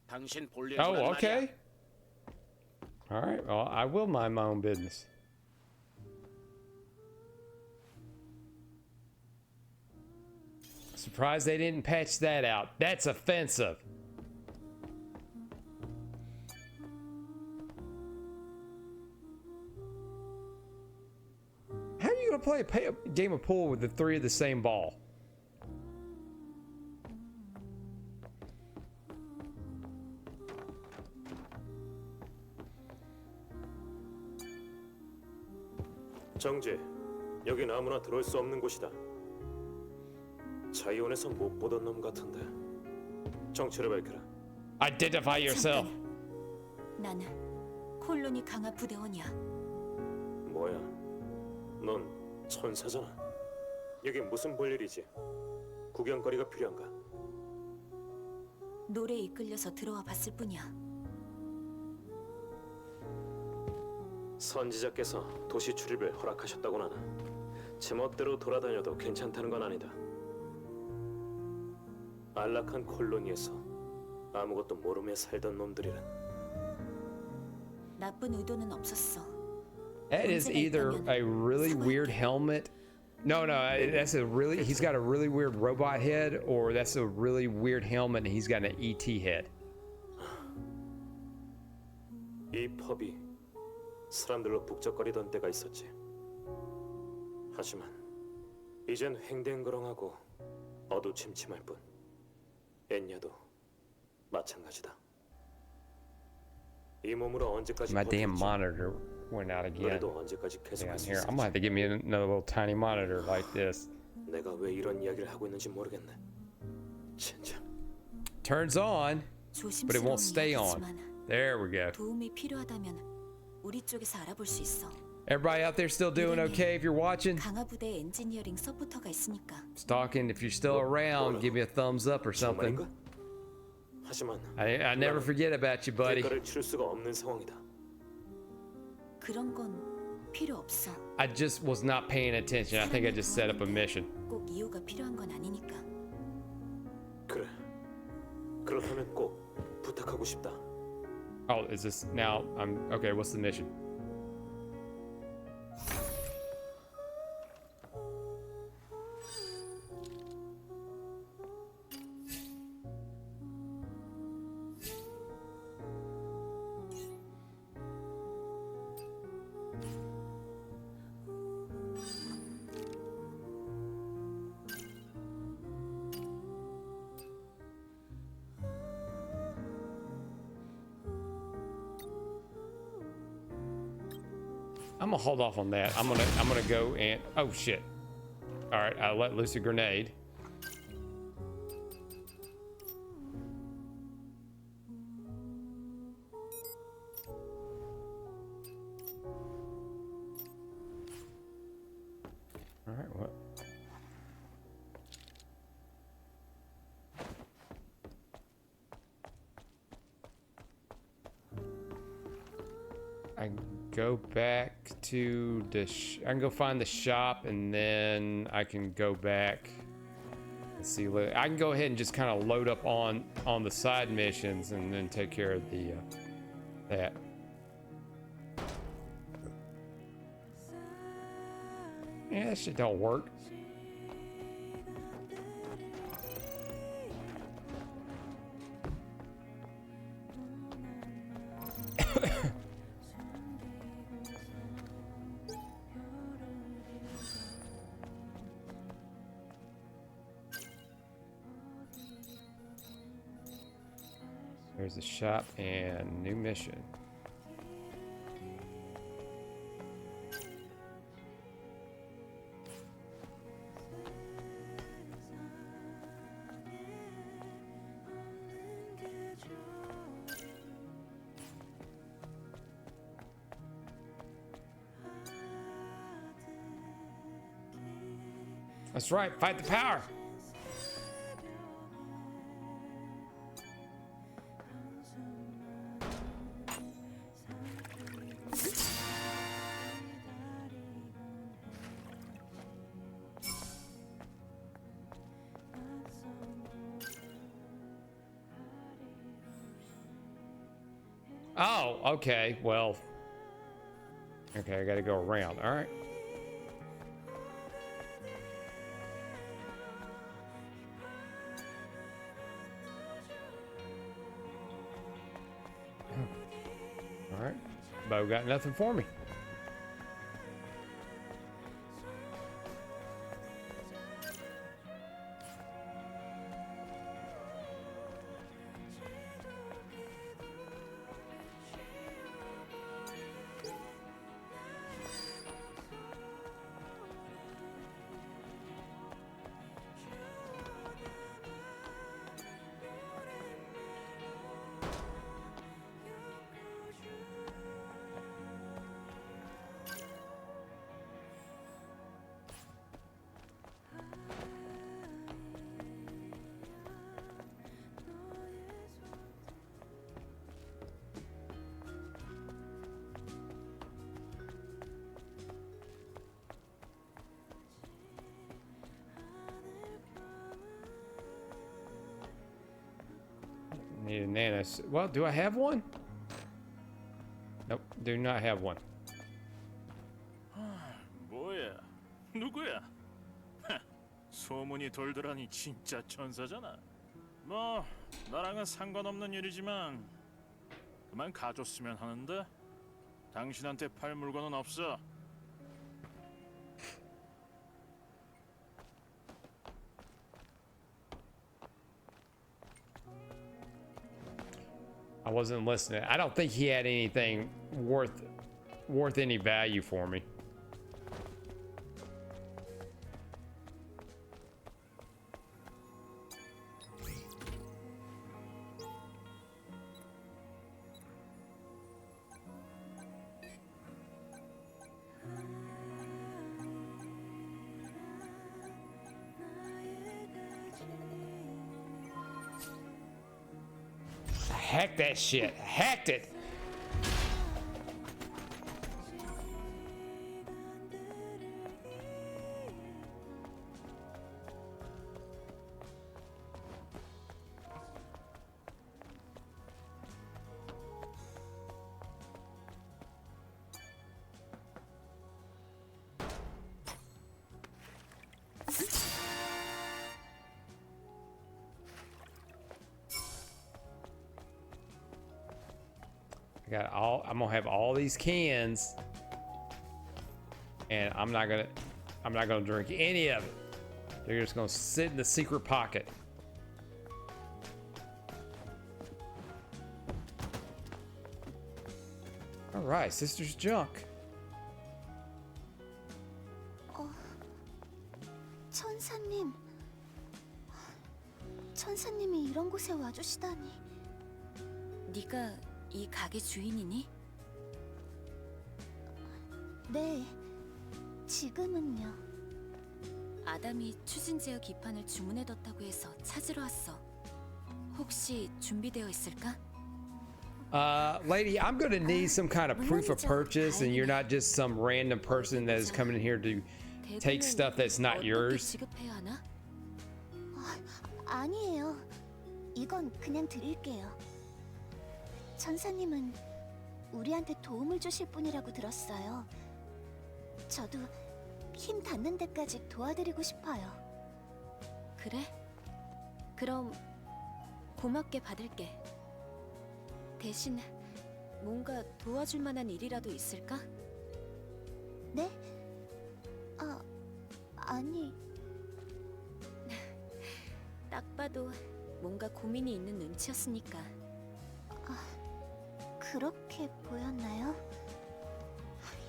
당신 볼일
Oh,
보란
okay.
말이야.
All right. Well, I will mind my own business. Surprised they didn't patch that out. That's offensive. How are you gonna play a game of pool with the three of the same ball?
정지, 여긴 아무나 들어올 수 없는 곳이다. 자이온에서 못 보던 놈 같은데. 정체를 밝혀라.
Identify yourself.
나는 콜로니 강화 부대원이야.
뭐야? 넌 천사잖아. 여기 무슨 볼일이지? 구경거리가 필요한가?
노래에 이끌려서 들어와 봤을 뿐이야.
선지자께서 도시 출입을 허락하셨다고 나는. 제멋대로 돌아다녀도 괜찮다는 건 아니다. 안락한 콜로니에서 아무것도 모르며 살던 놈들이란.
나쁜 의도는 없었어.
That is either a really weird helmet. No, that's a really. He's got a really weird robot head, or that's a really weird helmet and he's got an ET head.
이 펍이 사람들로 북적거리던 때가 있었지. 하지만 이젠 횡댕그렁하고 어두침침할 뿐. 엔야도 마찬가지다. 이 몸으로 언제까지
My damn
버틸지,
monitor went out again.
너네도 언제까지 계속할
Down
수
here,
있을지.
I'm gonna have to get me another little tiny monitor like this.
내가 왜 이런 이야기를 하고 있는지 모르겠네. 진짜.
Turns on, but it
조심스러운
won't stay on.
이야기지만
There we go.
도움이 필요하다면 우리 쪽에서 알아볼 수 있어.
Everybody out there still doing okay if you're watching?
강화 부대 엔지니어링 서포터가 있으니까.
Stalking, if you're still around, give me a thumbs up or something.
정말인가? 하지만
I never forget about you, buddy.
대가를 치를 수가 없는 상황이다.
그런 건 필요 없어.
I just was not paying attention. I think I just set up a mission.
꼭 이유가 필요한 건 아니니까.
그래. 그렇다면 꼭 부탁하고 싶다.
Oh, is this now? I'm okay. What's the mission? I'm gonna hold off on that. I'm gonna go and oh shit. All right, I let loose a grenade. All right, what? I can go back to the I can go find the shop, and then I can go back and see. I can go ahead and just kind of load up on the side missions, and then take care of the that. Yeah, that shit don't work. There's a shop and new mission. That's right, fight the power. Oh, okay. Well, okay, I gotta go around. All right. All right. Bo got nothing for me. Need a nanos. Well, do I have one? Nope, do not have one.
뭐야? 누구야? 소문이 돌더라니 진짜 천사잖아. 뭐 나랑은 상관없는 일이지만 그만 가줬으면 하는데. 당신한테 팔 물건은 없어.
I wasn't listening. I don't think he had anything worth any value for me. Hack that shit. Hacked it. I'm gonna have all these cans, and I'm not gonna drink any of it. They're just gonna sit in the secret pocket. All right, sister's junk.
천사님이 이런 곳에 와주시다니.
네가 이 가게 주인이니?
네, 지금은요.
아담이 추진 제어 기판을 주문해뒀다고 해서 찾으러 왔어. 혹시 준비되어 있을까?
Lady, I'm gonna need some kind of proof of purchase, and you're not just some random person that is coming in here to take stuff that's not yours.
지급해야 하나?
아니에요. 이건 그냥 드릴게요. 천사님은 우리한테 도움을 주실 분이라고 들었어요. 저도 힘 닿는 데까지 도와드리고 싶어요.
그래? 그럼 고맙게 받을게. 대신 뭔가 도와줄 만한 일이라도 있을까?
네? 아니,
딱 봐도 뭔가 고민이 있는 눈치였으니까.
그렇게 보였나요?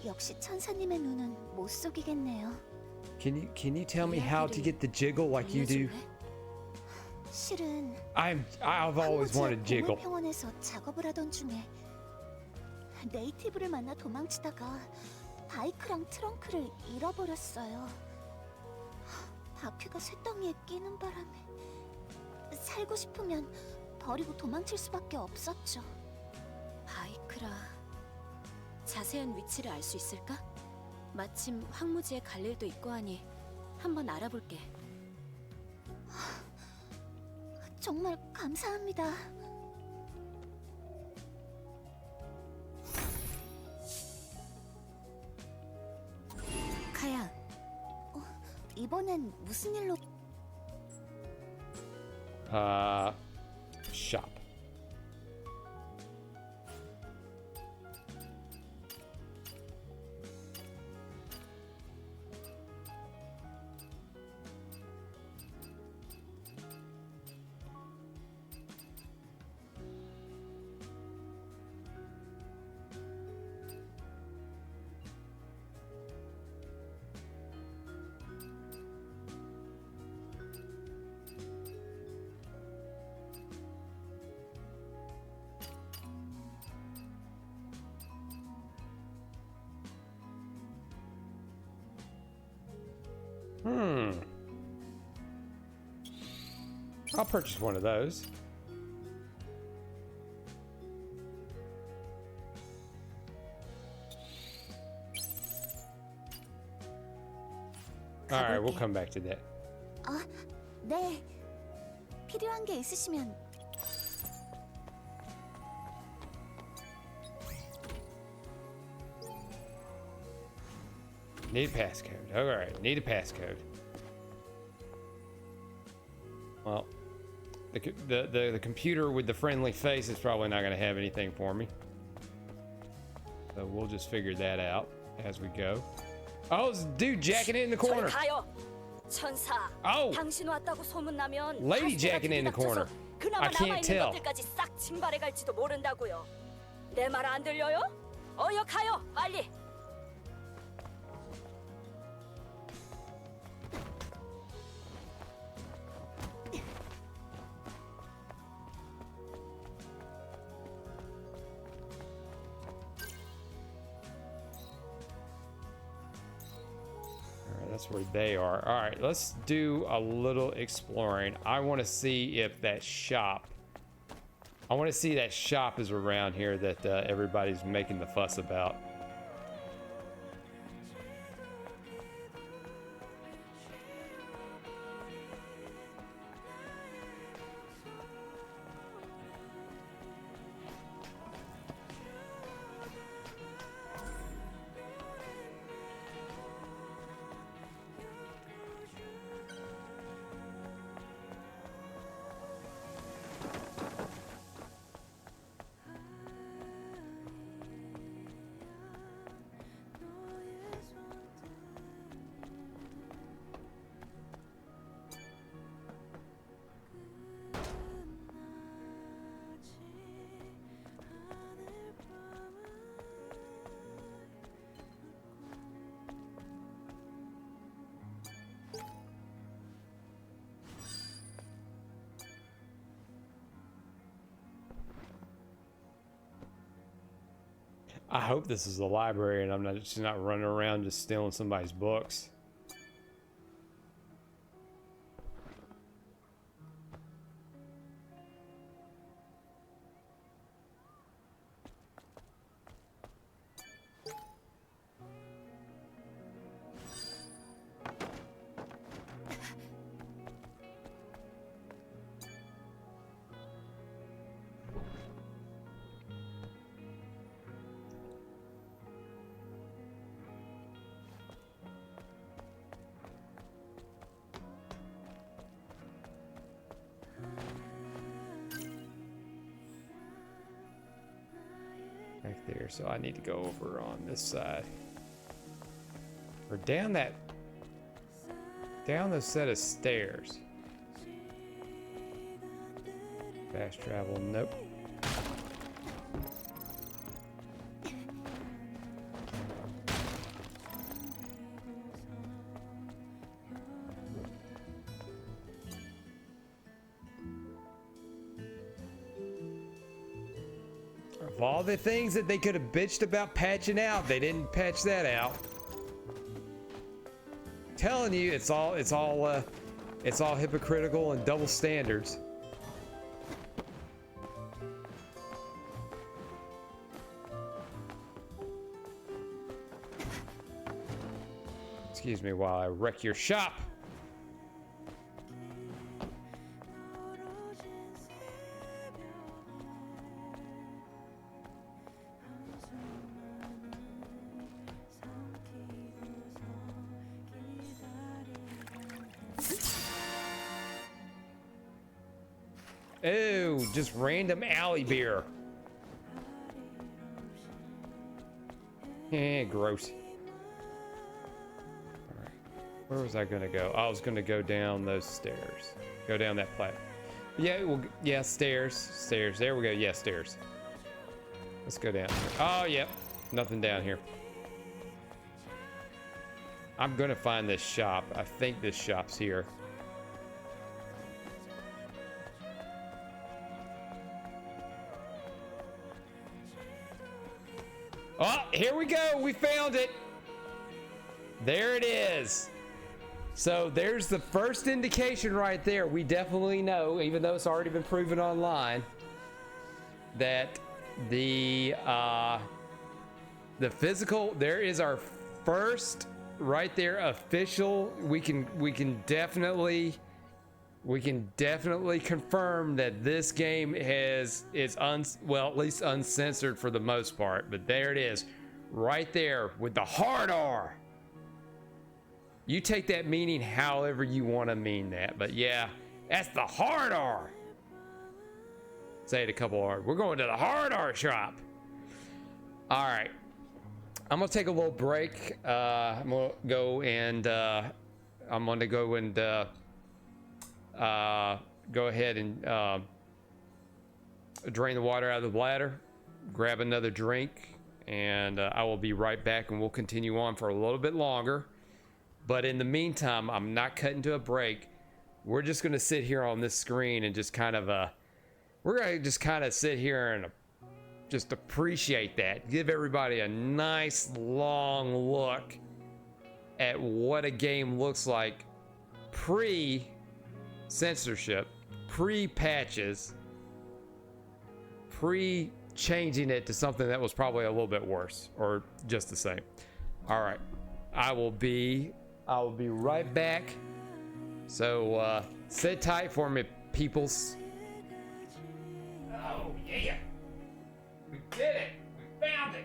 역시 천사님의 눈은 못 속이겠네요.
Can you tell me how to get the jiggle like you do?
실은
I've always wanted jiggle.
평원에서 작업을 하던 중에 네이티브를 만나 도망치다가 바이크랑 트렁크를 잃어버렸어요. 바퀴가 쇳덩이에 끼는 바람에 살고 싶으면 버리고 도망칠 수밖에 없었죠.
바이크라. 자세한 위치를 알 수 있을까? 마침 황무지에 갈 일도 있고 하니 한번 알아볼게.
정말 감사합니다.
카야,
이번엔 무슨 일로?
Shop. I'll purchase one of those. All right, we'll come back to that.
네. 필요한 게 있으시면.
Need a passcode. All right, need a passcode. Well, the computer with the friendly face is probably not going to have anything for me. So we'll just figure that out as we go. Oh, this dude jacking it in the corner.
천사.
Oh,
당신 왔다고 소문나면
lady jacking in the corner.
그나마
I can't
남아있는
tell.
것들까지 싹 징발해 갈지도 모른다고요. 내 말 안 들려요? 어여 가요, 빨리.
That's where they are. All right, let's do a little exploring. I want to see if that shop. I want to see that shop is around here that everybody's making the fuss about. I hope this is a library and I'm not just not running around just stealing somebody's books. Back there, so I need to go over on this side. Or down the set of stairs. Fast travel, nope. Of all the things that they could have bitched about patching out, they didn't patch that out. Telling you, it's all hypocritical and double standards. Excuse me while I wreck your shop. Ew, just random alley beer. Eh, gross. Alright. Where was I gonna go? I was gonna go down those stairs. Go down that platform. Yeah, well, yeah, stairs. Stairs. There we go. Yeah, stairs. Let's go down here. Oh, yep. Nothing down here. I'm gonna find this shop. I think this shop's here. Oh, here we go. We found it. There it is. So there's the first indication right there. We definitely know, even though it's already been proven online, that the physical, there is our first right there official. We can definitely confirm that this game is well, at least uncensored for the most part. But there it is, right there with the hard R. You take that meaning however you want to mean that, but yeah, that's the hard R. Say it a couple hard. We're going to the hard R shop. All right, I'm gonna take a little break. I'm gonna go and go ahead and drain the water out of the bladder, grab another drink, and I will be right back, and we'll continue on for a little bit longer. But in the meantime, I'm not cutting to a break. We're just gonna sit here on this screen and just kind of sit here and just appreciate that. Give everybody a nice long look at what a game looks like pre-censorship, pre-patches, pre-changing it to something that was probably a little bit worse or just the same. All right, I will be right back. So sit tight for me, peoples. Oh yeah, we did it. We found it.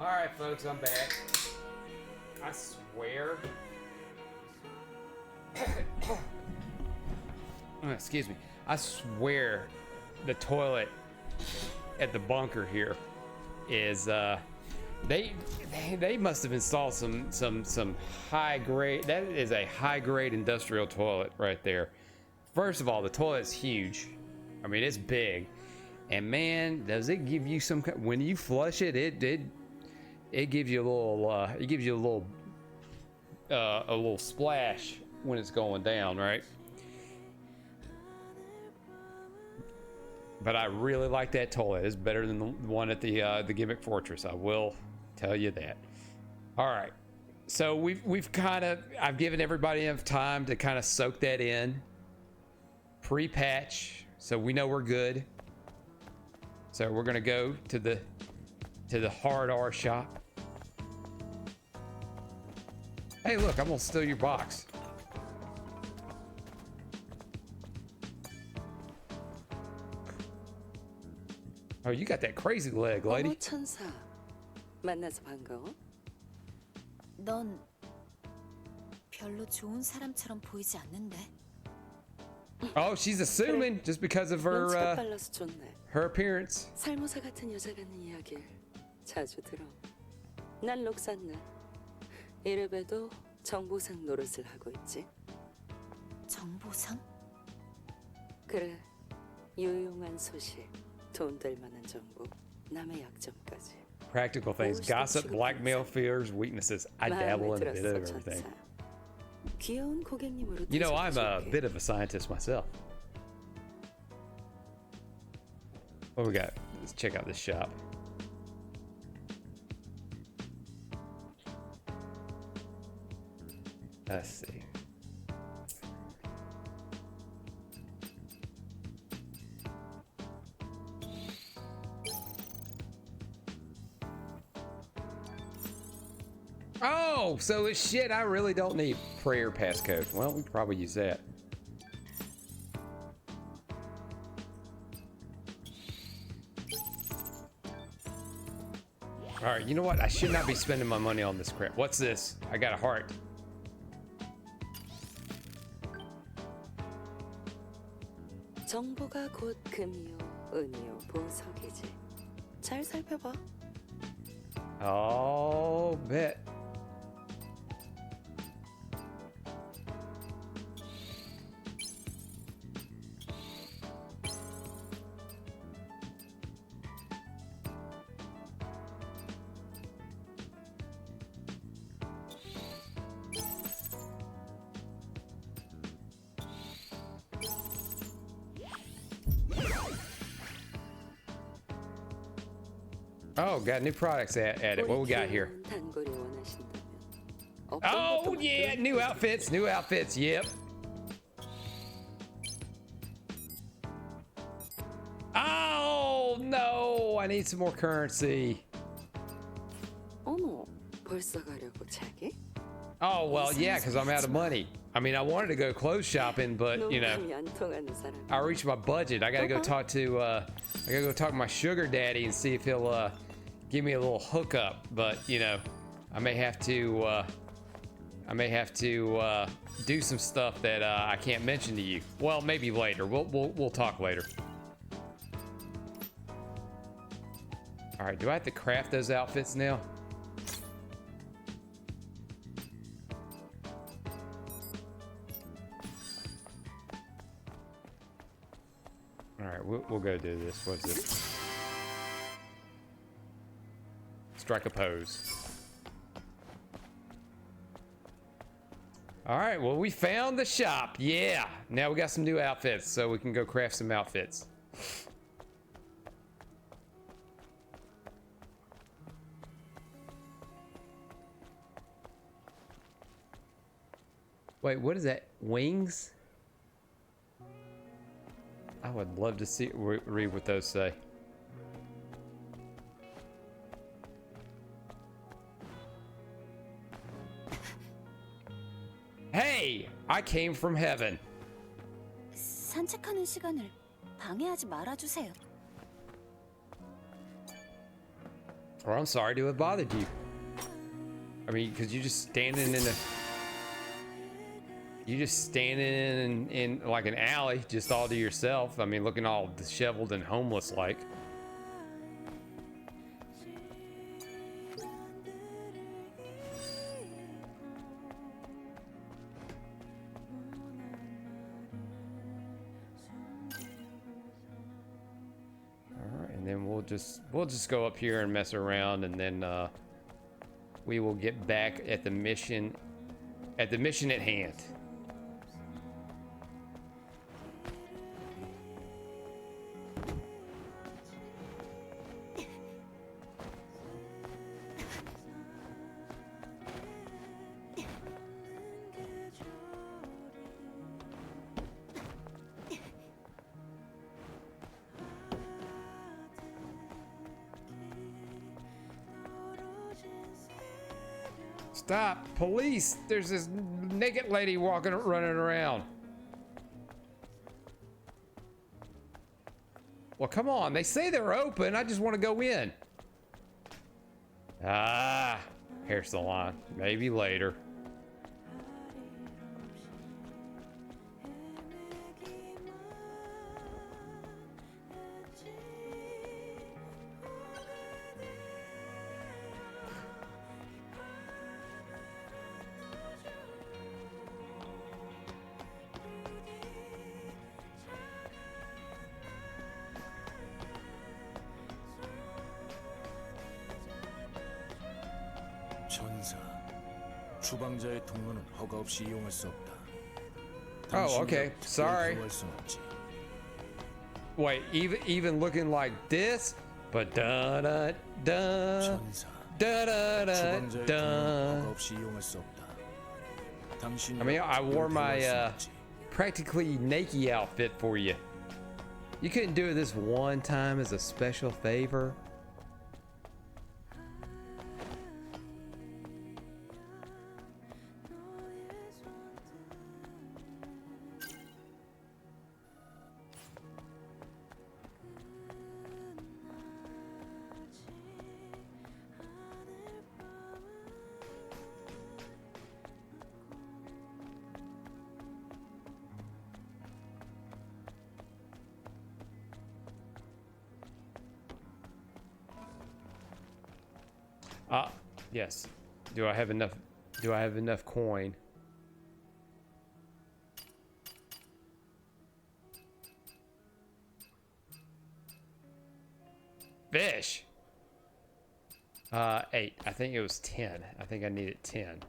All right, folks, I'm back. I swear. Excuse me. I swear the toilet at the bunker here is they must have installed some high grade. That is a high grade industrial toilet right there. First of all, the toilet's huge. I mean, it's big, and man, does it give you some, when you flush it, it gives you a little a little splash when it's going down, right? But I really like that toilet. It's better than the one at the Gimmick Fortress. I will tell you that. All right, so I've given everybody enough time to kind of soak that in. Pre-patch, so we know we're good. So we're gonna go to the hard R shop. Hey, look, I'm gonna steal your box. Oh, you got that crazy leg, lady.
천사. 만나서 반가워.
넌 별로 좋은 사람처럼 보이지 않는데.
Oh, she's assuming just because of her
빨라서 좋네.
her appearance.
살모사 같은 여자가 하는 이야기를 자주 들어. 난 록산네. 이래봬도 정보상 노릇을 하고 있지.
정보상?
그래. 유용한 소식, 돈 될 만한 정보, 남의 약점까지.
Practical things, gossip, blackmail, fears, weaknesses. I dabble in a bit of everything.
귀여운 고객님으로.
You know, I'm a bit of a scientist myself. What we got? Let's check out this shop. Let's see. Oh, so it's shit. I really don't need prayer passcode. Well, we could probably use that. All right, you know what? I should not be spending my money on this crap. What's this? I got a heart.
정보가 곧 금이요, 은이요, 보석이지. 잘 살펴봐.
Oh, bet. Oh, got new products added. What we got here? Oh, yeah, new outfits, new outfits. Yep. Oh, no, I need some more currency.
어머, 벌써 가려고 자기?
Oh, well, yeah, because I'm out of money. I mean, I wanted to go clothes shopping, but, you know, I reached my budget. I got to go talk to my sugar daddy and see if he'll give me a little hookup. But, you know, I may have to do some stuff that I can't mention to you. Well, maybe later. We'll talk later. All right, do I have to craft those outfits now? All right, we'll go do this. What's this? Strike a pose. All right, well, we found the shop. Yeah, now we got some new outfits, so we can go craft some outfits. Wait, what is that? Wings? I would love to read what those say. Hey, I came from heaven.
산책하는 시간을 방해하지 말아주세요.
Or I'm sorry to have bothered you. I mean, because you're just standing in a... You just standing in like an alley, just all to yourself. I mean, looking all disheveled and homeless like. All right, and then we'll just go up here and mess around, and then we will get back at the mission at hand. Stop! Police! There's this naked lady running around. Well, come on. They say they're open. I just want to go in. Ah, hair salon. Maybe later.
전사, 주방자의 통로는 허가 없이 이용할 수 없다.
Oh, okay. Sorry. Wait, even looking like this? But da da da da da da da. I mean, I wore my practically naked outfit for you. You couldn't do it this one time as a special favor? Yes. Do I have enough coin? Fish. 8. I think it was 10. I think I needed 10.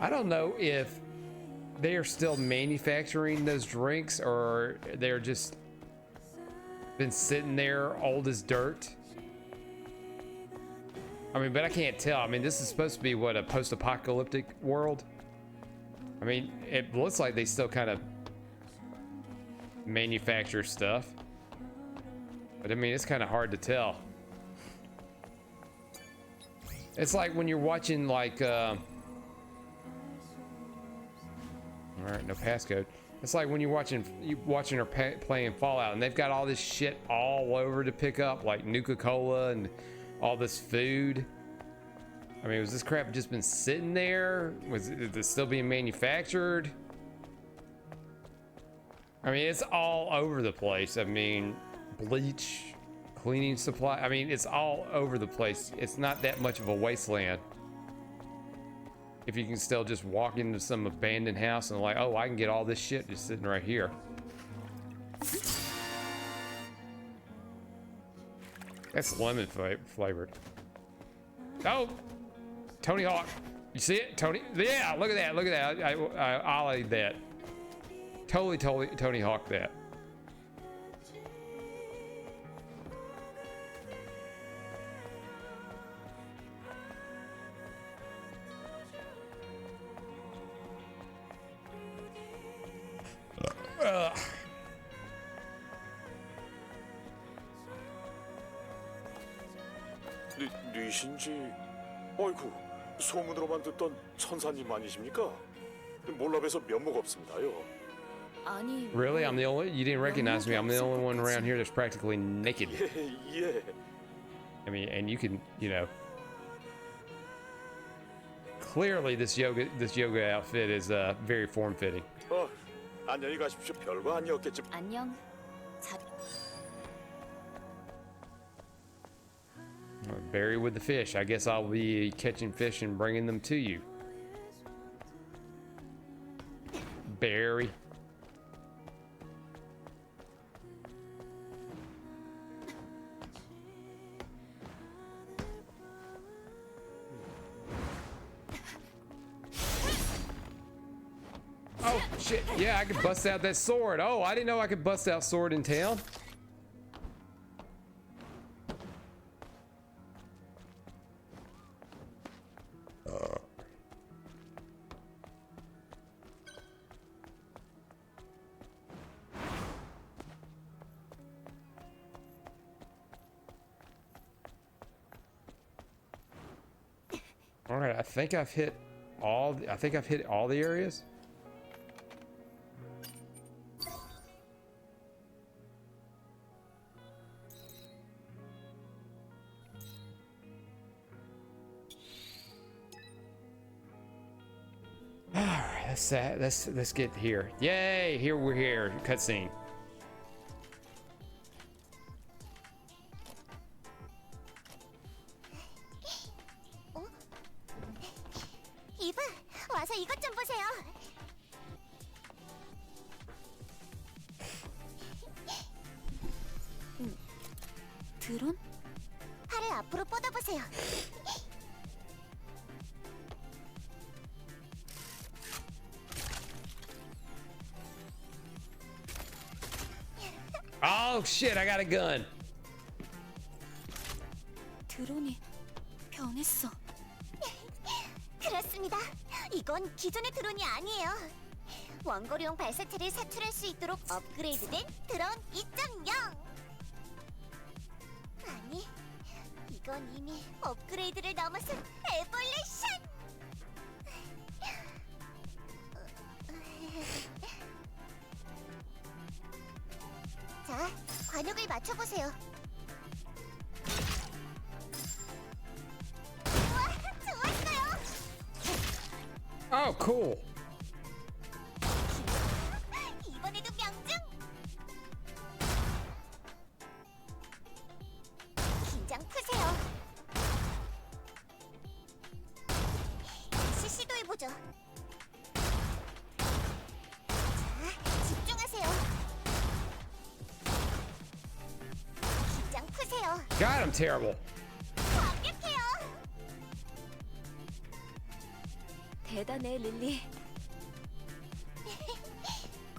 I don't know if they are still manufacturing those drinks or they're just been sitting there old as dirt. I mean, but I can't tell. I mean, this is supposed to be what, a post-apocalyptic world? I mean, it looks like they still kind of manufacture stuff. But I mean, it's kind of hard to tell. It's like when you're watching like all right, no passcode. It's like when you're watching her playing Fallout, and they've got all this shit all over to pick up, like Nuka-Cola and all this food. I mean, was this crap just been sitting there? Was it still being manufactured? I mean, it's all over the place. I mean, bleach, cleaning supply. I mean, it's all over the place. It's not that much of a wasteland. If you can still just walk into some abandoned house and like, oh, I can get all this shit just sitting right here. That's lemon flavored. Oh, Tony Hawk. You see it, Tony? Yeah, look at that. Look at that. I ollied that. Totally Tony Hawk that.
뉘신지? 아이고, 소문으로만 듣던 천사님 아니십니까? 몰라봬서 면목 없습니다요.
아니.
Really? I'm the only. You didn't recognize me. I'm the only one around here that's practically naked.
예.
I mean, and you can, you know. Clearly, this yoga outfit is very form-fitting.
안녕히 가십시오. 별거 아니었겠지.
안녕. 잘.
Barry with the fish. I guess I'll be catching fish and bringing them to you. Barry. Oh shit, yeah, I could bust out that sword. Oh, I didn't know I could bust out sword in town. All right, I think I've hit all the areas. All right, let's get here. Yay, here we're here. Cutscene.
이브, 와서 이것 좀 보세요.
드론?
팔을 앞으로 뻗어보세요.
Oh shit, I got a gun.
드론이 변했어.
그렇습니다. 이건 기존의 드론이 아니에요. 원거리용 발사체를 사출할 수 있도록 업그레이드된 드론 2.0. 아니, 이건 이미 업그레이드를 넘어선 에볼루션. 자, 관역을 맞춰보세요. 우와, 좋았어요.
Oh, cool.
이번에도 명중. 긴장 푸세요. 다시 시도해보죠. 자, 집중하세요. 긴장 푸세요.
God, I'm terrible.
완벽해요.
대단해, 릴리.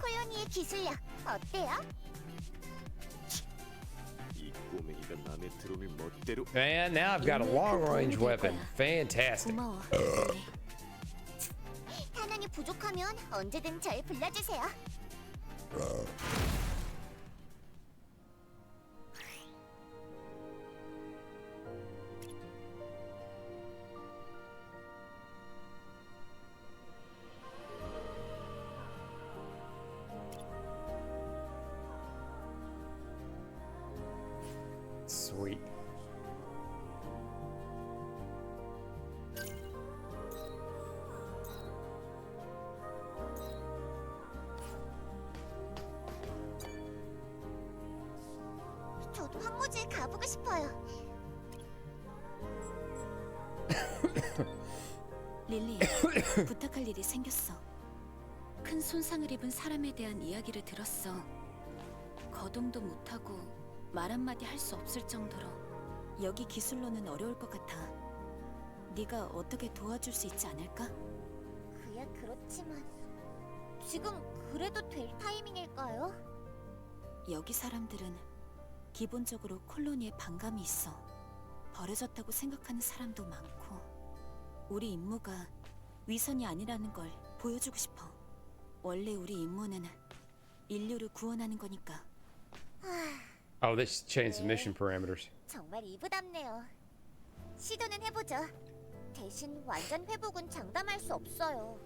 코요니의 기술력 어때요?
이 꼬맹이가 남의 드론을 멋대로.
Man, now I've got a long-range weapon. Fantastic.
고마워, 릴리.
탄환이 부족하면 언제든 절 불러주세요.
Sweet.
저도 황무지에 가보고 싶어요.
릴리, 부탁할 일이 생겼어. 큰 손상을 입은 사람에 대한 이야기를 들었어. 거동도 못하고 말 한마디 할 수 없을 정도로. 여기 기술로는 어려울 것 같아. 네가 어떻게 도와줄 수 있지 않을까?
그야 그렇지만 지금 그래도 될 타이밍일까요?
여기 사람들은 기본적으로 콜로니에 반감이 있어. 버려졌다고 생각하는 사람도 많고. 우리 임무가 위선이 아니라는 걸 보여주고 싶어. 원래 우리 임무는 인류를 구원하는 거니까.
Oh, they changed the mission parameters.
정말 이브답네요. 시도는 해보죠. 대신 완전 회복은 장담할 수 없어요.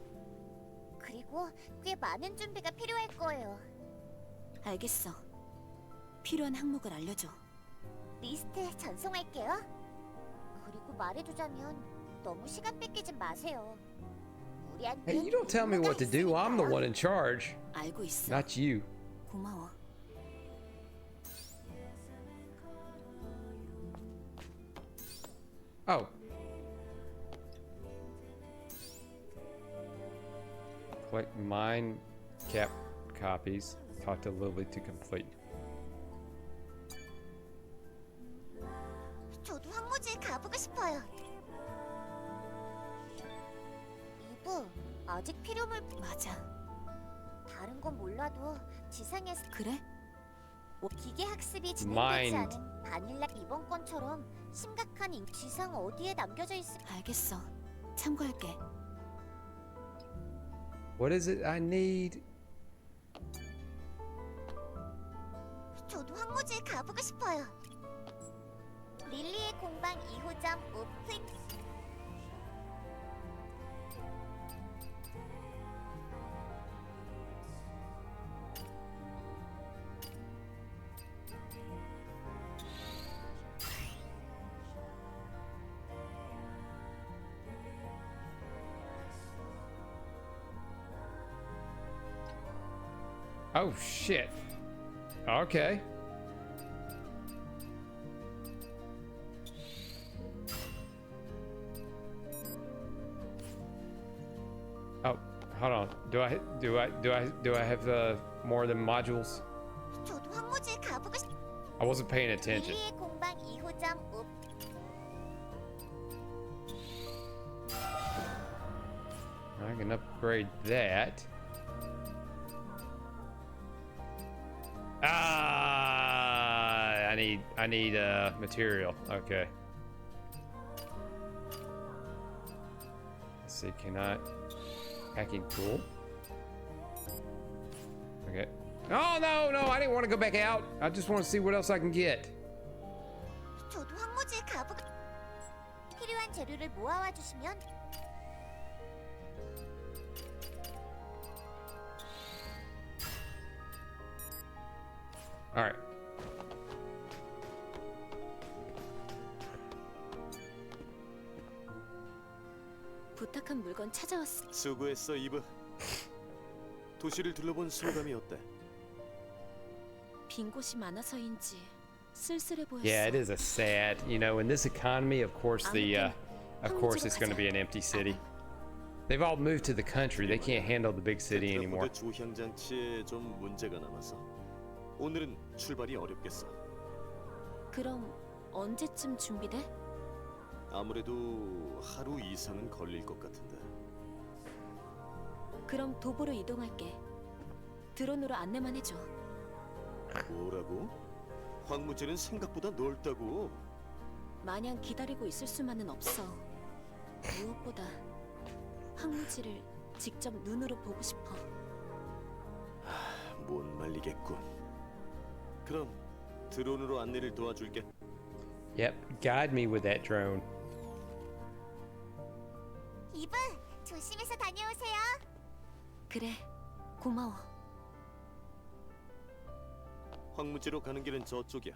그리고 꽤 많은 준비가 필요할 거예요.
알겠어. 필요한 항목을 알려줘.
리스트 전송할게요. 그리고 말해두자면 너무 시간 뺏기진 마세요. 우리한테
Hey, you don't tell me what to do. I'm the one in charge,
알고 있어.
not you.
고마워.
Oh. Collect mine cap copies. Talk to Lily to complete.
저도 황무지에 가보고 싶어요. 이브, 아직 피조물
맞아.
다른 건 몰라도 지상에서
그래?
기계 학습이 진행되지
Mind.
않은 바닐라 이번 건처럼 심각한 지상 어디에 남겨져 있을
알겠어. 참고할게.
What is it I need?
저도 황무지에 가보고 싶어요. 릴리의 공방 2호점 오픈.
Oh shit. Okay. Oh, hold on. Do I have more than modules?
저도 황무지에 가보고 싶.
I wasn't paying attention.
릴리의 공방 2호점 오픈.
I can upgrade that. Ah, I need material. Okay. Let's see, can I hacking tool? Okay. Oh no, I didn't want to go back out. I just want to see what else I can get.
저도 황무지에 가보고. 필요한 재료를 모아와 주시면.
All right.
부탁한 물건 찾아왔어.
수고했어, 이브. 도시를 둘러본 소감이 어때?
빈 곳이 많아서인지 쓸쓸해 보였어.
Yeah, it is a sad. You know, in this economy, of course it's going to be an empty city. They've all moved to the country. They can't handle the big city anymore.
조향 장치에 좀 문제가 남아서 오늘은 출발이 어렵겠어.
그럼 언제쯤 준비돼?
아무래도 하루 이상은 걸릴 것 같은데.
그럼 도보로 이동할게. 드론으로 안내만 해줘.
뭐라고? 황무지는 생각보다 넓다고.
마냥 기다리고 있을 수만은 없어. 무엇보다 황무지를 직접 눈으로 보고 싶어.
못 말리겠군. 그럼 드론으로 안내를 도와줄게.
Yep, guide me with that drone.
이브, 조심해서 다녀오세요.
그래, 고마워.
황무지로 가는 길은 저쪽이야.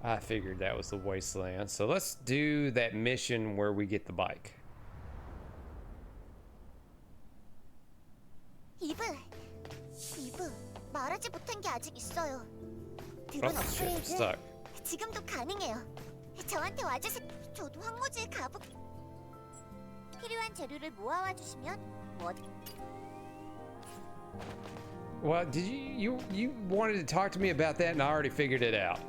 I figured that was the wasteland. So let's do that mission where we get the bike.
이브, 말하지 못한 게 아직 있어요. 드론
Oh shit, I'm
업그레이드
stuck.
지금도 가능해요. 저한테 와주세요. 저도 황무지에 가보. 필요한 재료를 모아와 주시면 뭐?
Well, did you wanted to talk to me about that, and I already figured it out.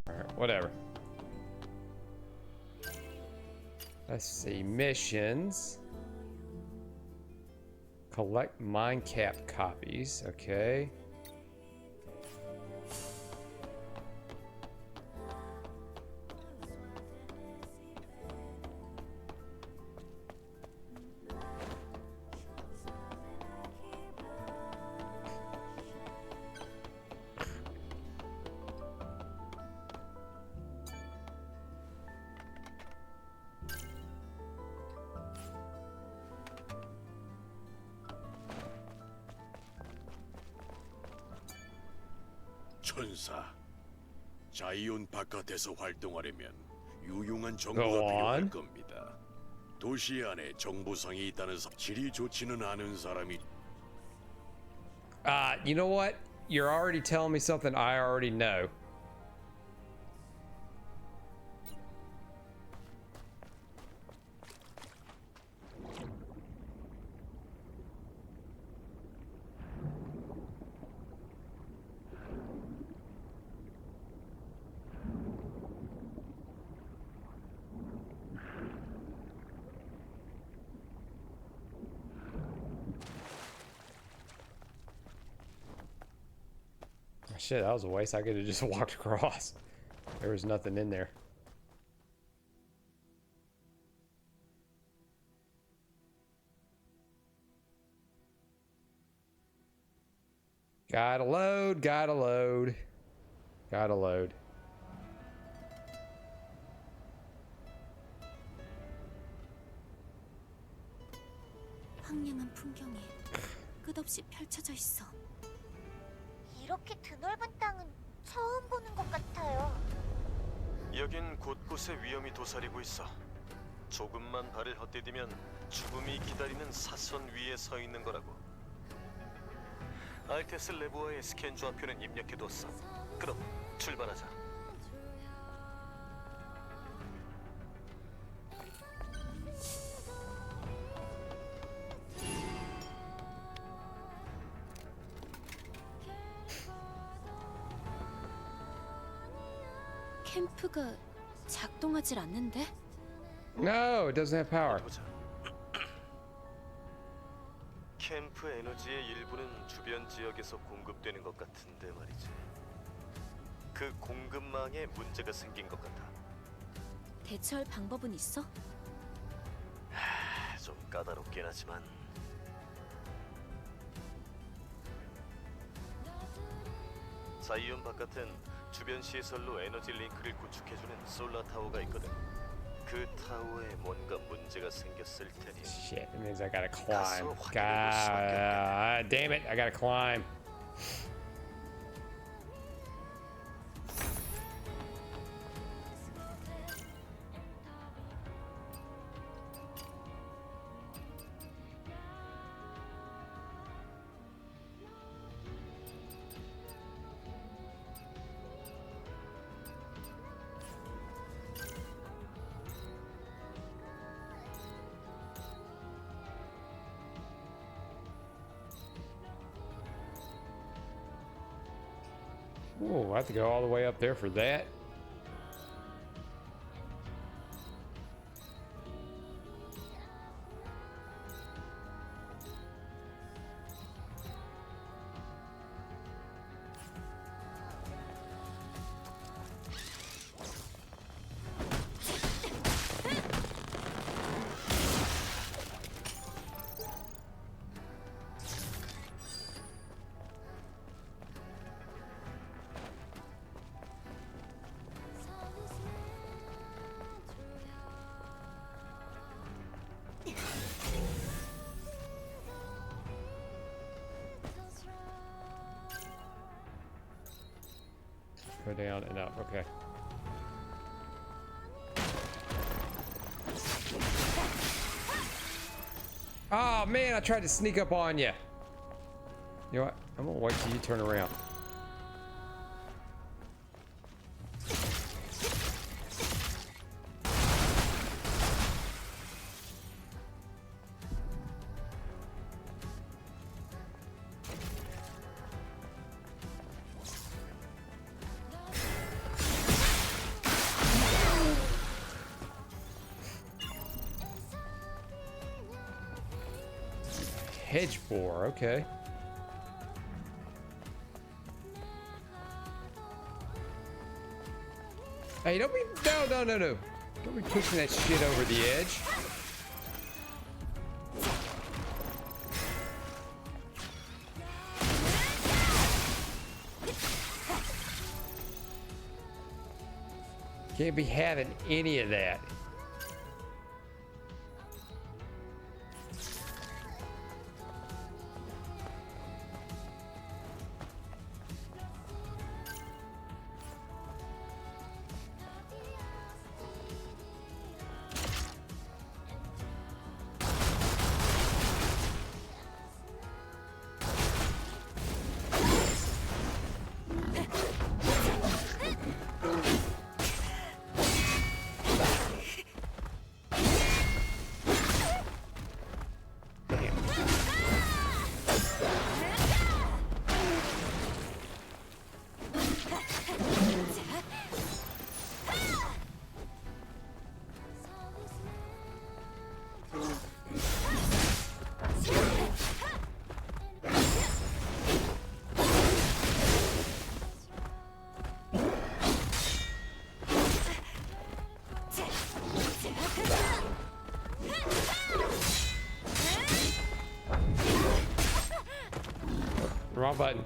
All right, whatever. Let's see, missions. Collect mine cap copies. Okay.
천사. 자이온 바깥에서 활동하려면 유용한
Go
정보가 필요할
on.
겁니다. 도시 안에 정보성이 있다는 질이 좋지는 않은 사람이
You know what? You're already telling me something I already know. Shit, that was a waste. I could have just walked across. There was nothing in there. Gotta load, gotta load, gotta load.
황량한 풍경이 끝없이 펼쳐져 있어.
이렇게 드넓은 땅은 처음 보는 것 같아요.
여긴 곳곳에 위험이 도사리고 있어. 조금만 발을 헛디디면 죽음이 기다리는 사선 위에 서 있는 거라고. 알테스 레보아의 스캔 좌표는 입력해뒀어. 그럼 출발하자.
캠프가 작동하질 않는데?
No, it doesn't have power.
보자. 캠프 에너지의 일부는 주변 지역에서 공급되는 것 같은데 말이지. 그 공급망에 문제가 생긴 것 같아.
대처할 방법은 있어?
좀 까다롭긴 하지만. 자이온 바깥엔 주변 시설로 에너지 링크를 구축해주는 솔라 타워가 있거든. 그 타워에 뭔가 문제가 생겼을 테니.
Shit, it means I gotta climb. God damn it, I gotta climb. Oh, I have to go all the way up there for that. Go down and up. Okay. Oh man, I tried to sneak up on you. You know what? I'm gonna wait till you turn around. Hedge boar, okay. Hey, don't be, no. Don't be pushing that shit over the edge. Can't be having any of that. Wrong button.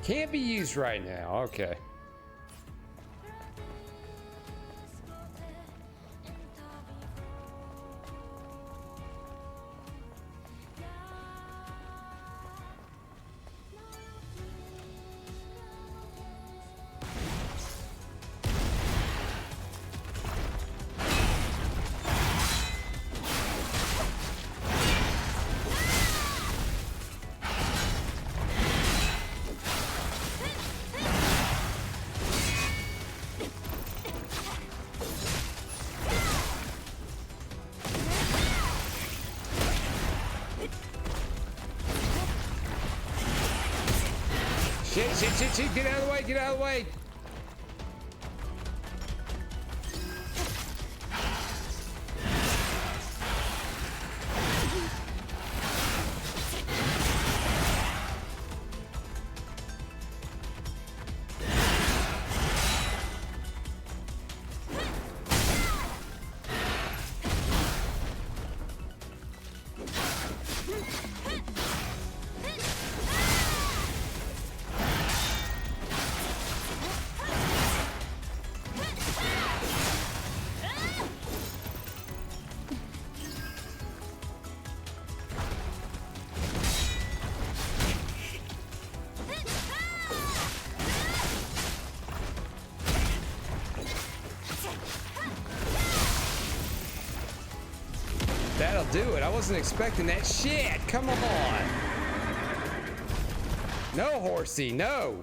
Can't be used right now. Okay. Shit, get out of the way, get out of the way. That'll do it. I wasn't expecting that shit. Come on. No, horsey, no.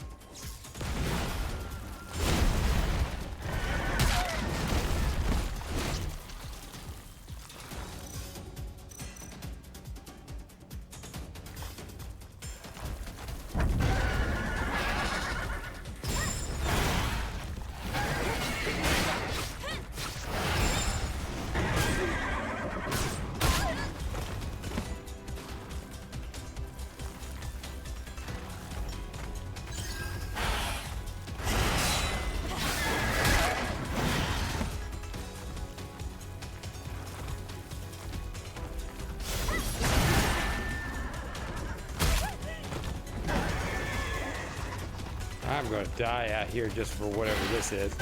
I'm gonna die out here just for whatever this is.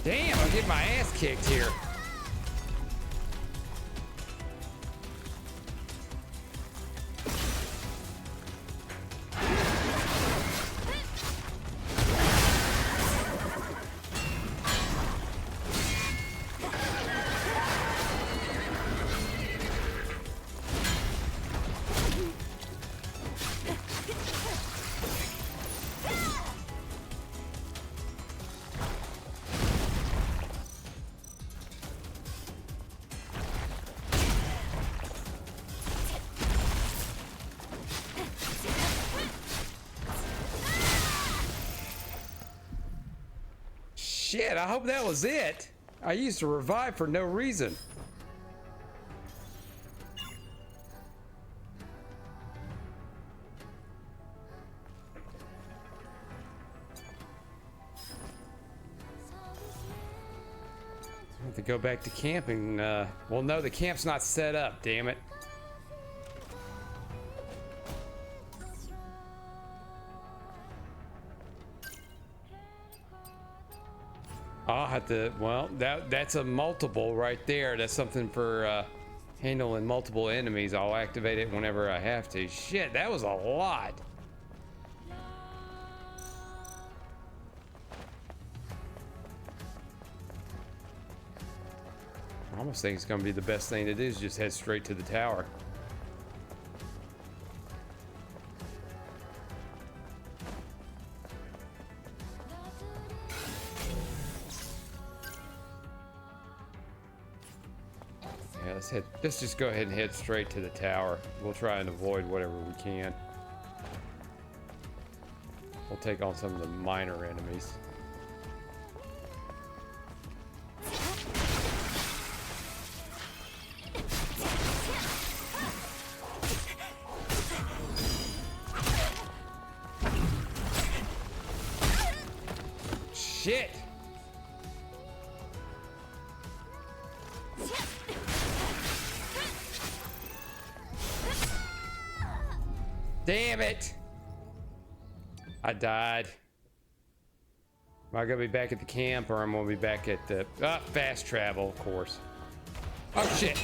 Damn, I'm getting my ass kicked here. Shit, I hope that was it. I used to revive for no reason. I have to go back to camping. Well, no, the camp's not set up, damn it. I'll have to, well, that's a multiple right there. That's something for Handling multiple enemies, I'll activate it whenever I have to. Shit, that was a lot. I almost think it's gonna be the best thing to do is just head straight to the tower. Yeah, let's just go ahead and head straight to the tower. We'll try and avoid whatever we can. We'll take on some of the minor enemies. Shit! Damn it! I died. Am I gonna be back at the camp or I'm gonna be back at the fast travel, of course. Oh shit!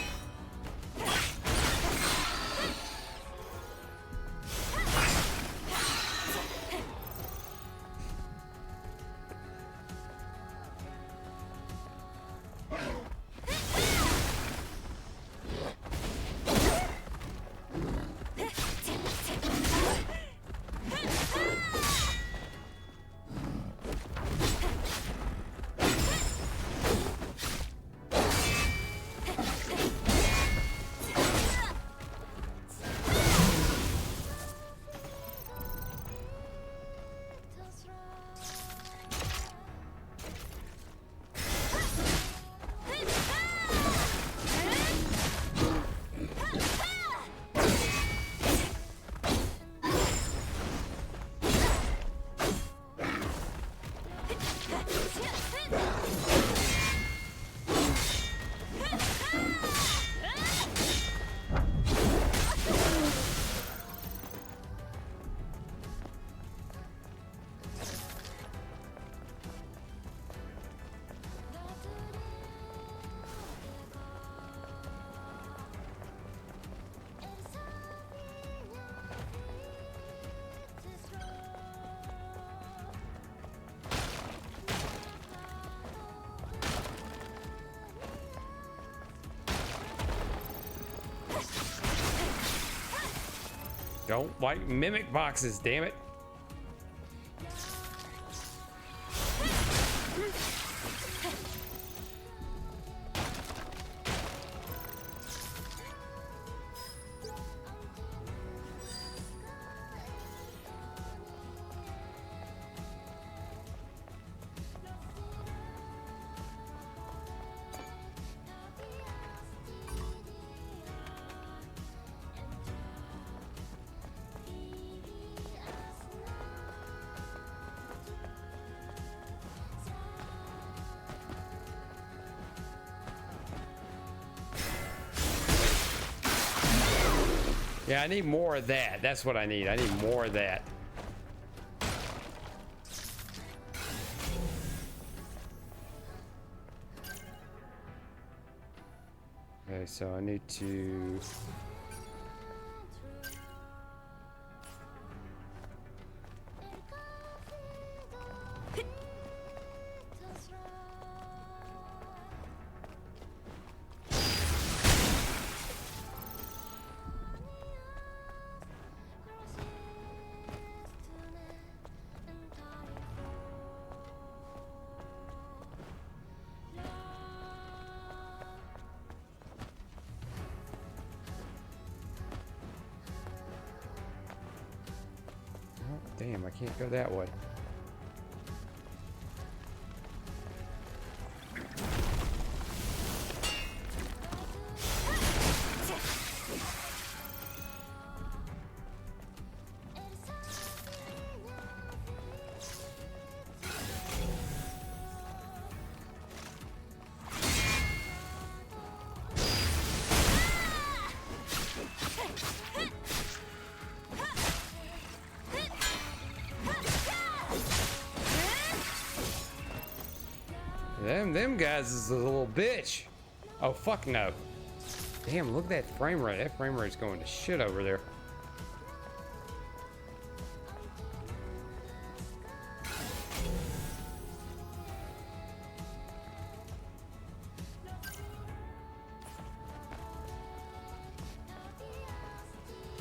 Don't like mimic boxes, damn it. Yeah, I need more of that. That's what I need. I need more of that. Okay, so I need to... Damn, I can't go that way. Them guys is a little bitch. Oh, fuck no. Damn, look at that frame rate. That frame rate's going to shit over there.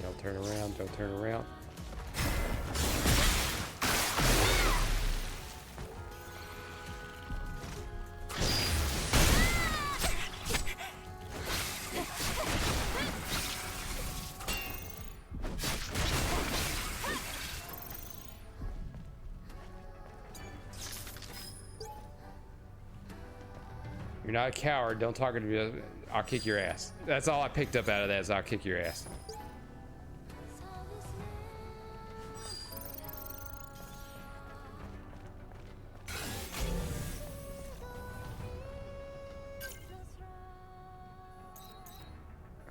Don't turn around, don't turn around. You're not a coward. Don't talk to me. I'll kick your ass. That's all I picked up out of that is I'll kick your ass.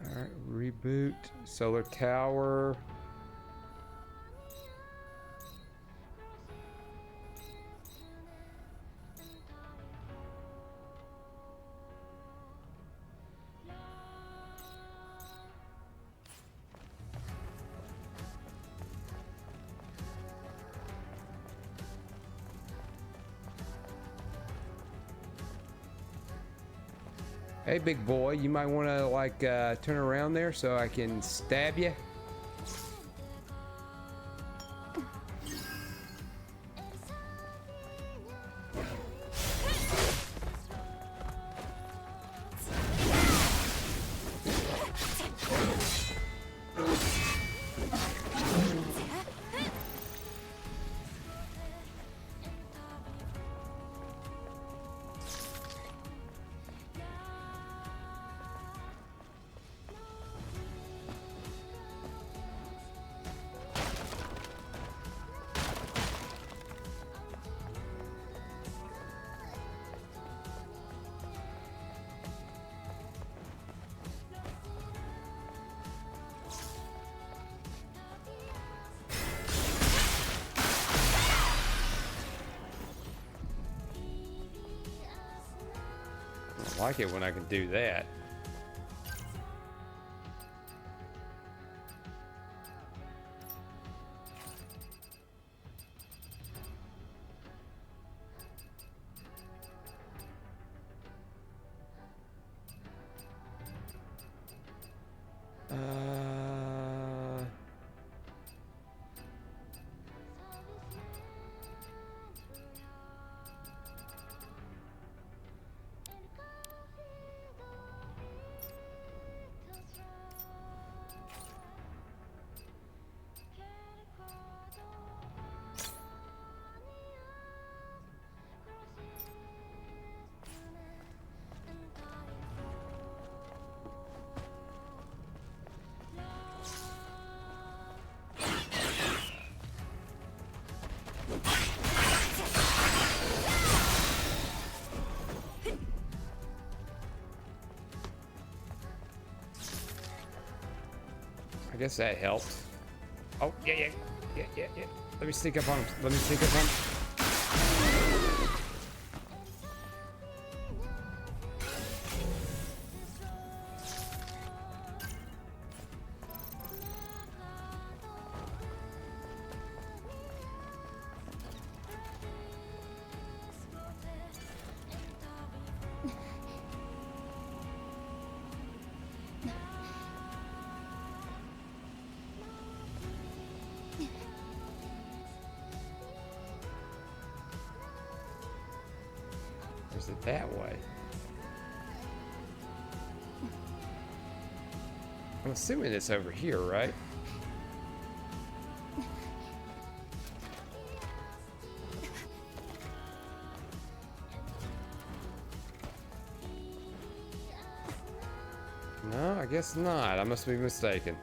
Alright, reboot. Solar tower. Hey, big boy, you might want to like turn around there so I can stab you. I like it when I can do that. I guess that helped. Oh, yeah. Let me sneak up on him. Let me sneak up on him. Is it that way? I'm assuming it's over here, right? No, I guess not. I must be mistaken.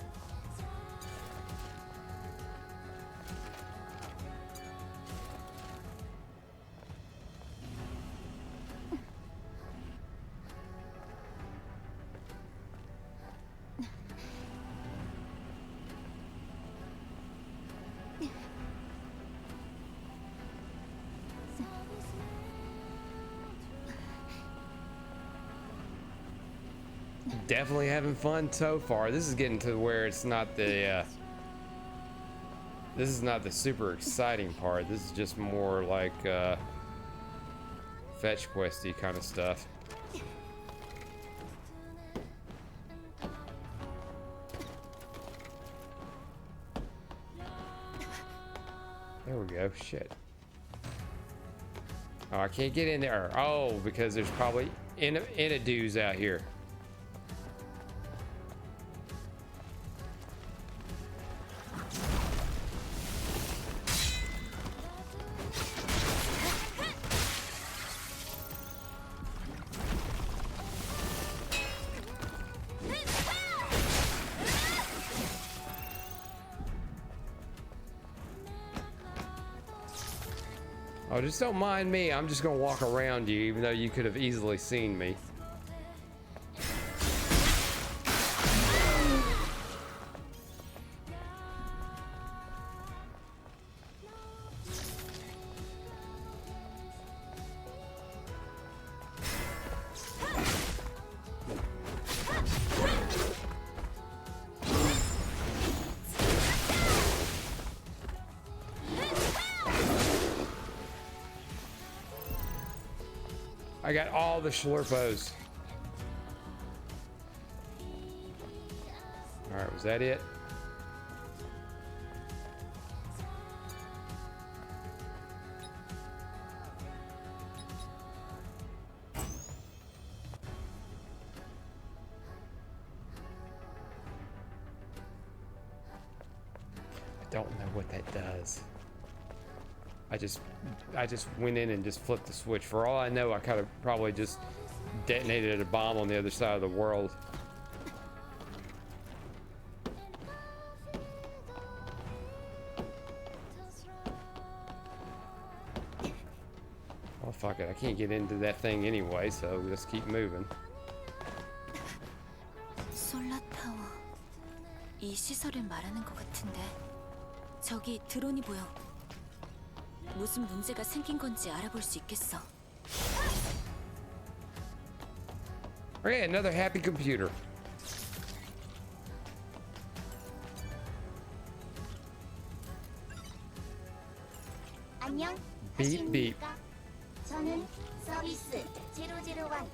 definitely having fun so far. This is getting to where it's not the this is not the super exciting part. This is just more like fetch questy kind of stuff. There we go. Shit. Oh, I can't get in there. Oh, because there's probably dudes out here. Oh, just don't mind me. I'm just gonna walk around you, even though you could have easily seen me. I got all the Schlurpos. All right, was that it? I don't know what that does. I just went in and just flipped the switch. For all I know, I kind of probably just detonated a bomb on the other side of the world. Oh fuck it, I can't get into that thing anyway, so let's keep moving.
솔라타워. 이 시설을 말하는 것 같은데. 저기 드론이 보여. 무슨 문제가 생긴 건지 알아볼 수 있겠어.
Okay, another happy computer.
안녕.
Beep beep.
저는 서비스 001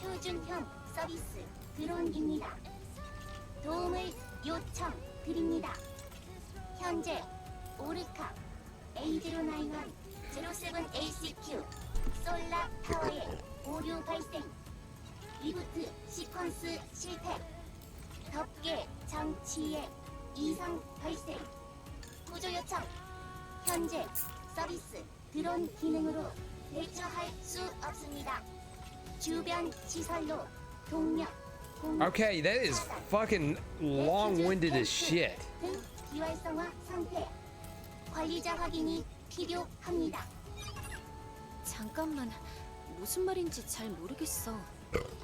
표준형 서비스 드론입니다. 도움을 요청드립니다. 현재 오르카 A091 07ACQ 솔라 타워에 오류 발생. 리부트 시퀀스 실패. 덮개 장치에 이상 발생. 구조 요청. 현재 서비스 드론 기능으로 대처할 수 없습니다. 주변 시설로 동력
Okay, that is fucking long-winded as shit.
등 비활성화 상태. 관리자 확인이 필요합니다.
잠깐만, 무슨 말인지 잘 모르겠어.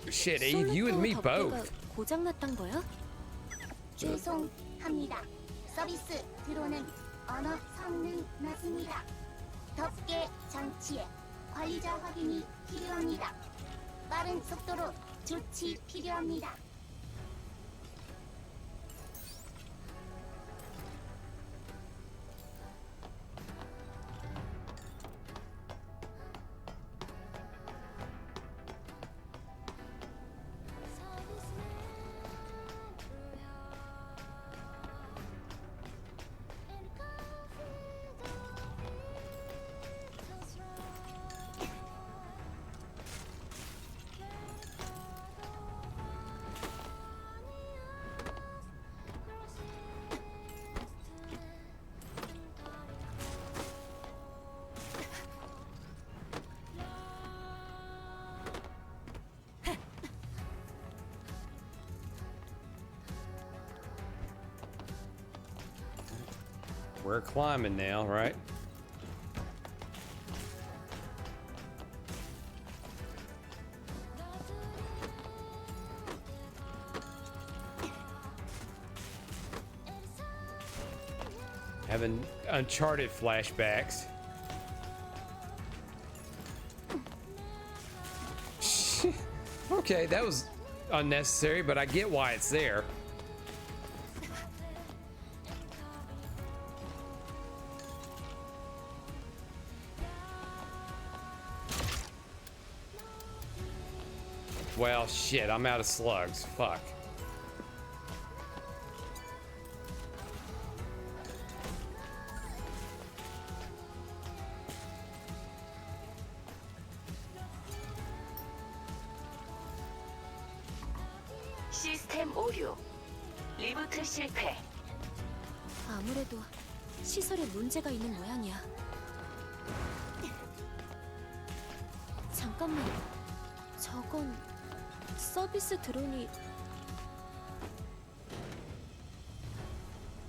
Shit, Eve, you and me both.
고장 났단 거야?
죄송합니다. 서비스 드론은 언어 성능 낮습니다. 덮개 장치에 관리자 확인이 필요합니다. 빠른 속도로 조치 필요합니다.
We're climbing now, right? Having Uncharted flashbacks. Okay, that was unnecessary, but I get why it's there. Well, shit, I'm out of slugs. Fuck.
시스템 오류. 리부트 실패.
아무래도 시설에 문제가 있는 모양이야. 잠깐만. 저건 서비스 드론이.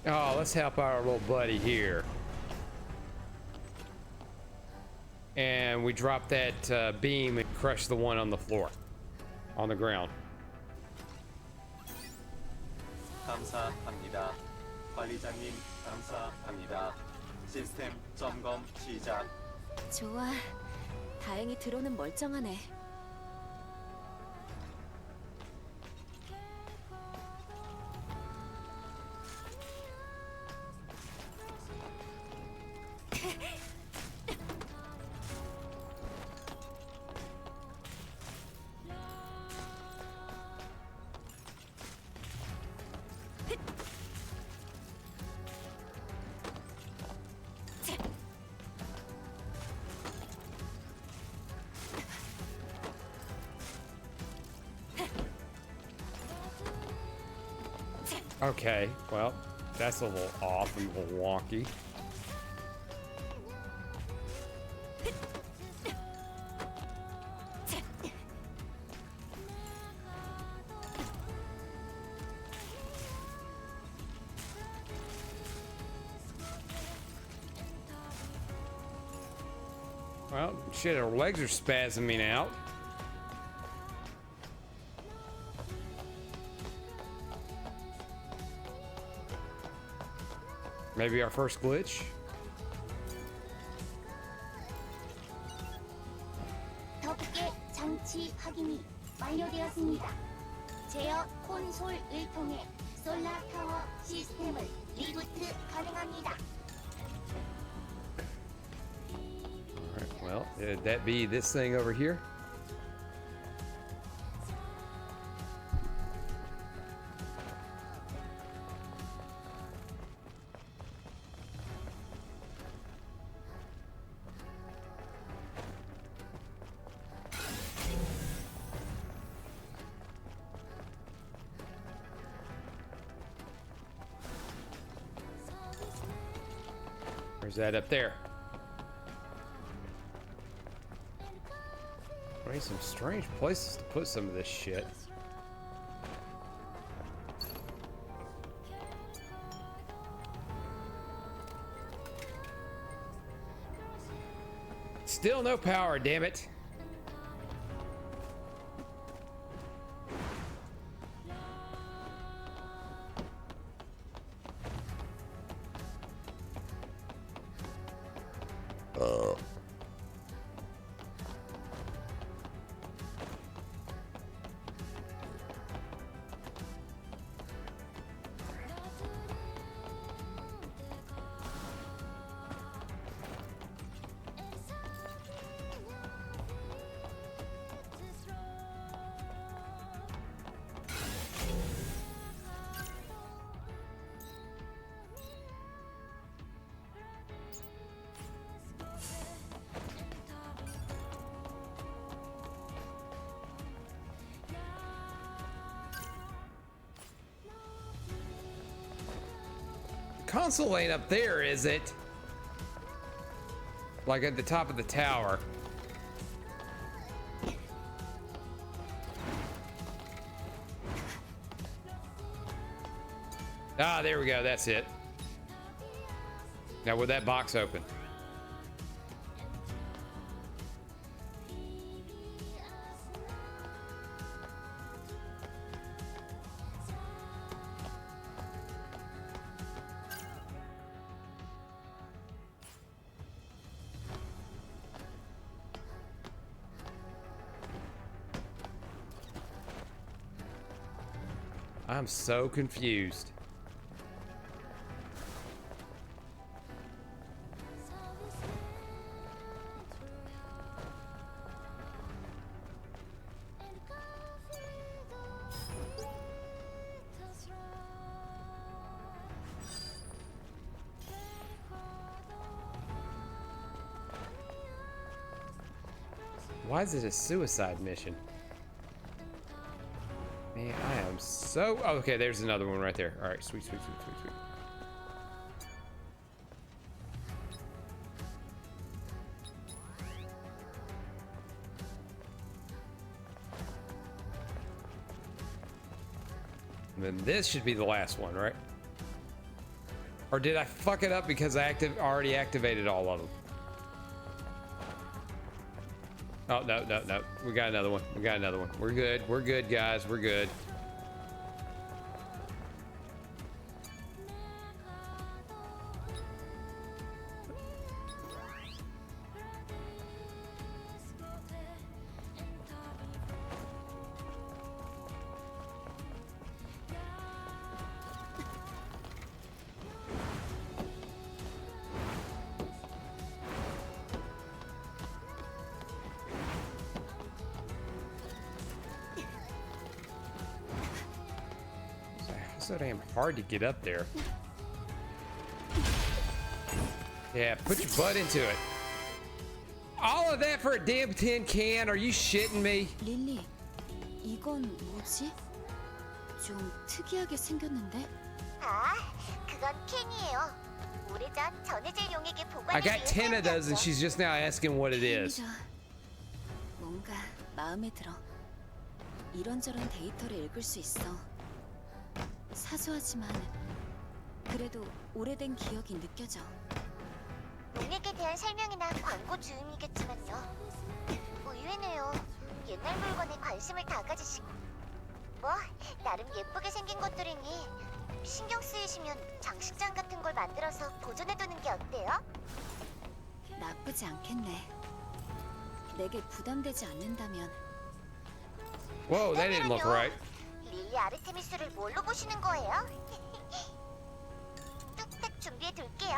Oh, let's help our little buddy here. And we drop that beam and crush the one on the floor, on the ground.
감사합니다. 관리자님, 감사합니다. 시스템 점검 시작.
좋아. 다행히 드론은 멀쩡하네.
Okay, well, that's a little off and a little wonky. Well, shit, her legs are spasming out. Maybe our first glitch?
덮개 장치 확인이 완료되었습니다. 제어 콘솔을 통해 솔라 타워 시스템을 리부트 가능합니다.
Alright, well, would that be this thing over here? Or is that up there? I need some strange places to put some of this shit. Still no power, damn it. Console ain't up there, is it? Like at the top of the tower. Ah, there we go. That's it. Now, with that box open? I'm so confused. Why is it a suicide mission? Man, I am so... Oh, okay, there's another one right there. All right, sweet, sweet, sweet, sweet, sweet. And then this should be the last one, right? Or did I fuck it up because I already activated all of them? Oh, no, no, no. We got another one. We got another one. We're good. We're good, guys. We're good. So damn hard to get up there. Yeah, put your butt into it. All of that for a damn tin can? Are you shitting me?
릴리, 이건 뭐지? 좀 특이하게 생겼는데?
아, 그건 캔이에요. 오래전 전해질 용에게
I
보관을
got 10 of those and she's just now asking what it is.
뭔가 마음에 들어. 이런저런 데이터를 읽을 수 있어. 사소하지만 그래도 오래된 기억이 느껴져.
용액에 대한 설명이나 광고 주음이겠지만요. 의외네요. 옛날 물건에 관심을 다 가지시고. 뭐 나름 예쁘게 생긴 것들이니 신경 쓰이시면 장식장 같은 걸 만들어서 보존해두는 게 어때요?
나쁘지 않겠네. 내게 부담되지 않는다면.
Whoa, that didn't look right.
릴리 아르테미스를 뭘로 보시는 거예요? 뚝딱 준비해둘게요.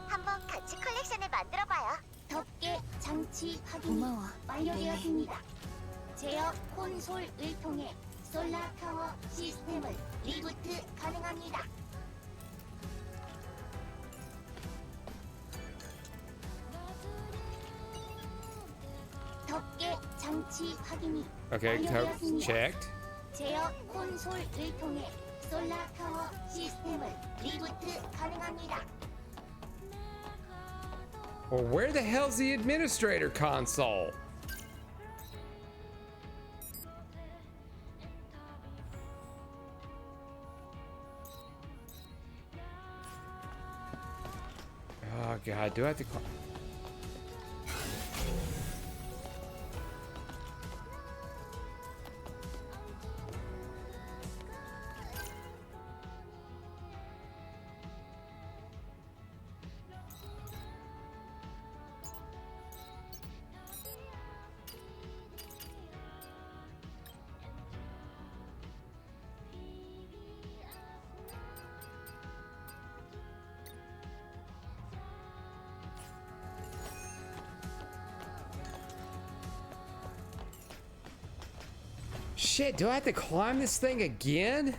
한번 같이 컬렉션을 만들어봐요. 덮개 장치 확인
고마워.
완료되었습니다. 제어 콘솔을 통해 솔라 타워 시스템을 리부트 가능합니다. 덮개 장치 확인이
Okay,
완료되었습니다.
checked.
제어 콘솔을 통해 솔라 타워 시스템을 리부트 가능합니다.
Well, where the hell's the administrator console? Oh god, do I have to call? Shit, do I have to climb this thing again?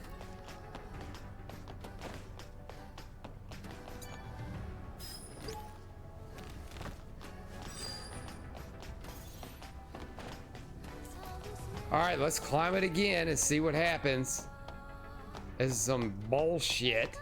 All right, let's climb it again and see what happens. This is some bullshit.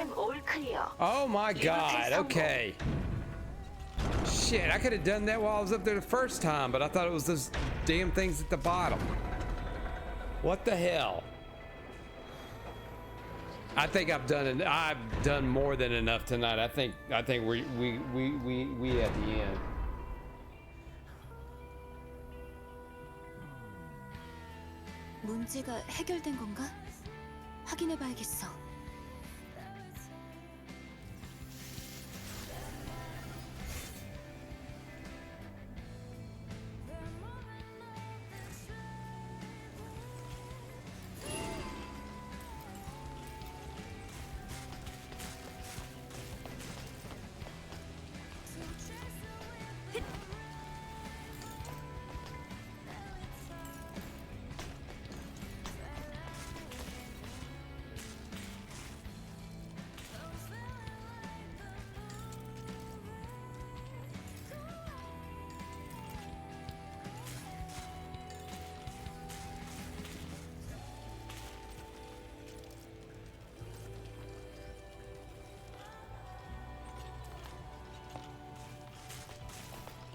시스템 올 클리어.
Oh my god, okay. Shit, I could have done that while I was up there the first time, but I thought it was those damn things at the bottom. What the hell? I think I've done more than enough tonight. I think we at the end.
문제가 해결된 건가? 확인해 봐야겠어.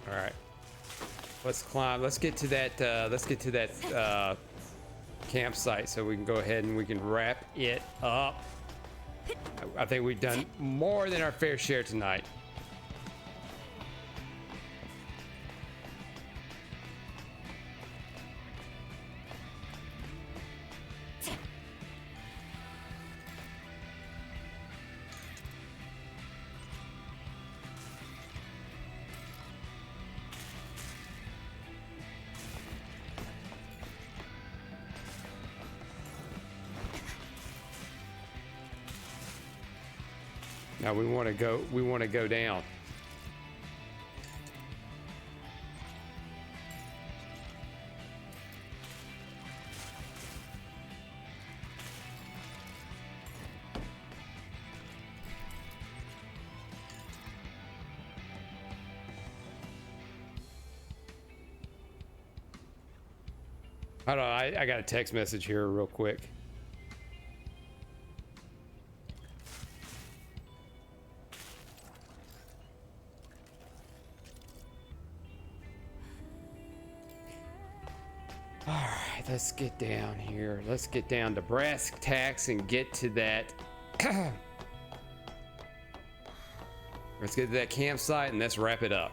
All right, let's climb. Let's get to that campsite so we can go ahead and we can wrap it up. I think we've done more than our fair share tonight. Now we want to go down. Hold on, I got a text message here real quick. Let's get down here. Let's get down to brass tacks and get to that. Let's get to that campsite and let's wrap it up.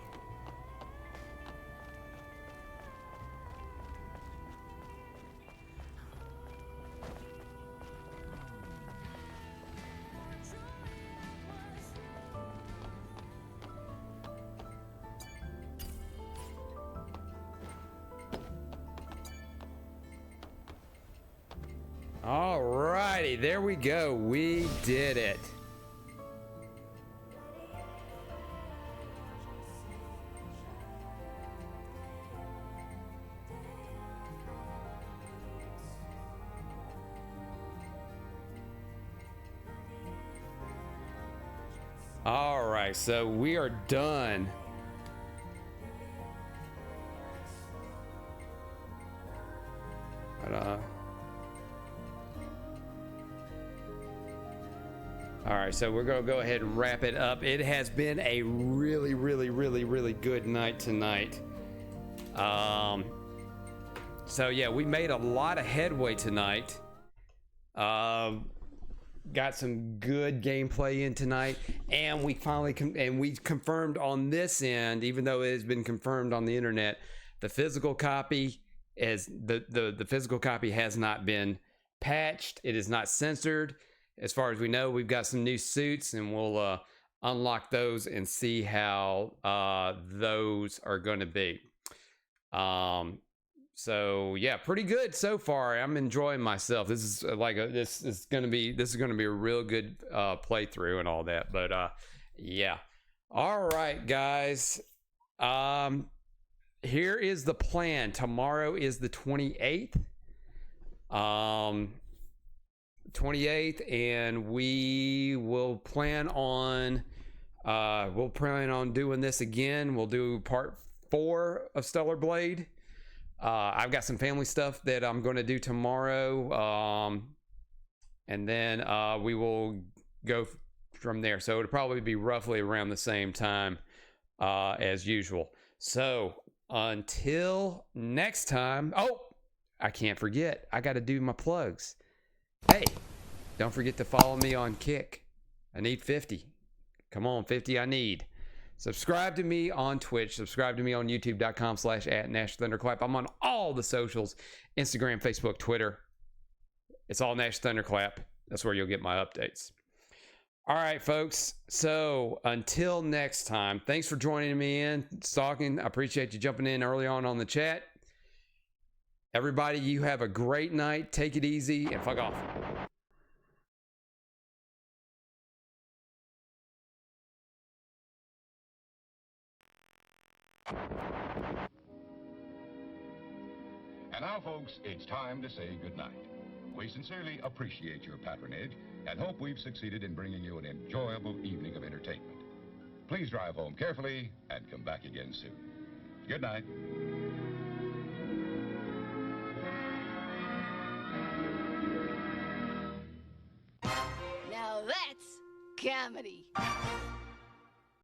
Alrighty, there we go. We did it. All right, so we are done. All right, so we're gonna go ahead and wrap it up. It has been a really good night tonight. So yeah, we made a lot of headway tonight. Got some good gameplay in tonight, and we finally we confirmed on this end, even though it has been confirmed on the internet, the physical copy is the physical copy has not been patched. It is not censored. As far as we know, we've got some new suits, and we'll unlock those and see how those are going to be. So yeah, pretty good so far. I'm enjoying myself. This is this is gonna be a real good playthrough and all that. But yeah. All right, guys. Here is the plan. Tomorrow is the 28th. 28th, and we will plan on doing this again. We'll do part 4 of Stellar Blade. I've got some family stuff that I'm going to do tomorrow, and then we will go from there. So it'll probably be roughly around the same time as usual. So until next time. Oh, I can't forget. I got to do my plugs. Hey, don't forget to follow me on Kick. I need 50. Come on, 50 I need. Subscribe to me on Twitch. Subscribe to me on youtube.com/@NashThunderClap. I'm on all the socials, Instagram, Facebook, Twitter. It's all Nash Thunderclap. That's where you'll get my updates. All right, folks. So until next time, thanks for joining me in, Stalking. I appreciate you jumping in early on the chat. Everybody, you have a great night. Take it easy and fuck off.
And now, folks, it's time to say goodnight. We sincerely appreciate your patronage and hope we've succeeded in bringing you an enjoyable evening of entertainment. Please drive home carefully and come back again soon. Good night.
Now that's comedy.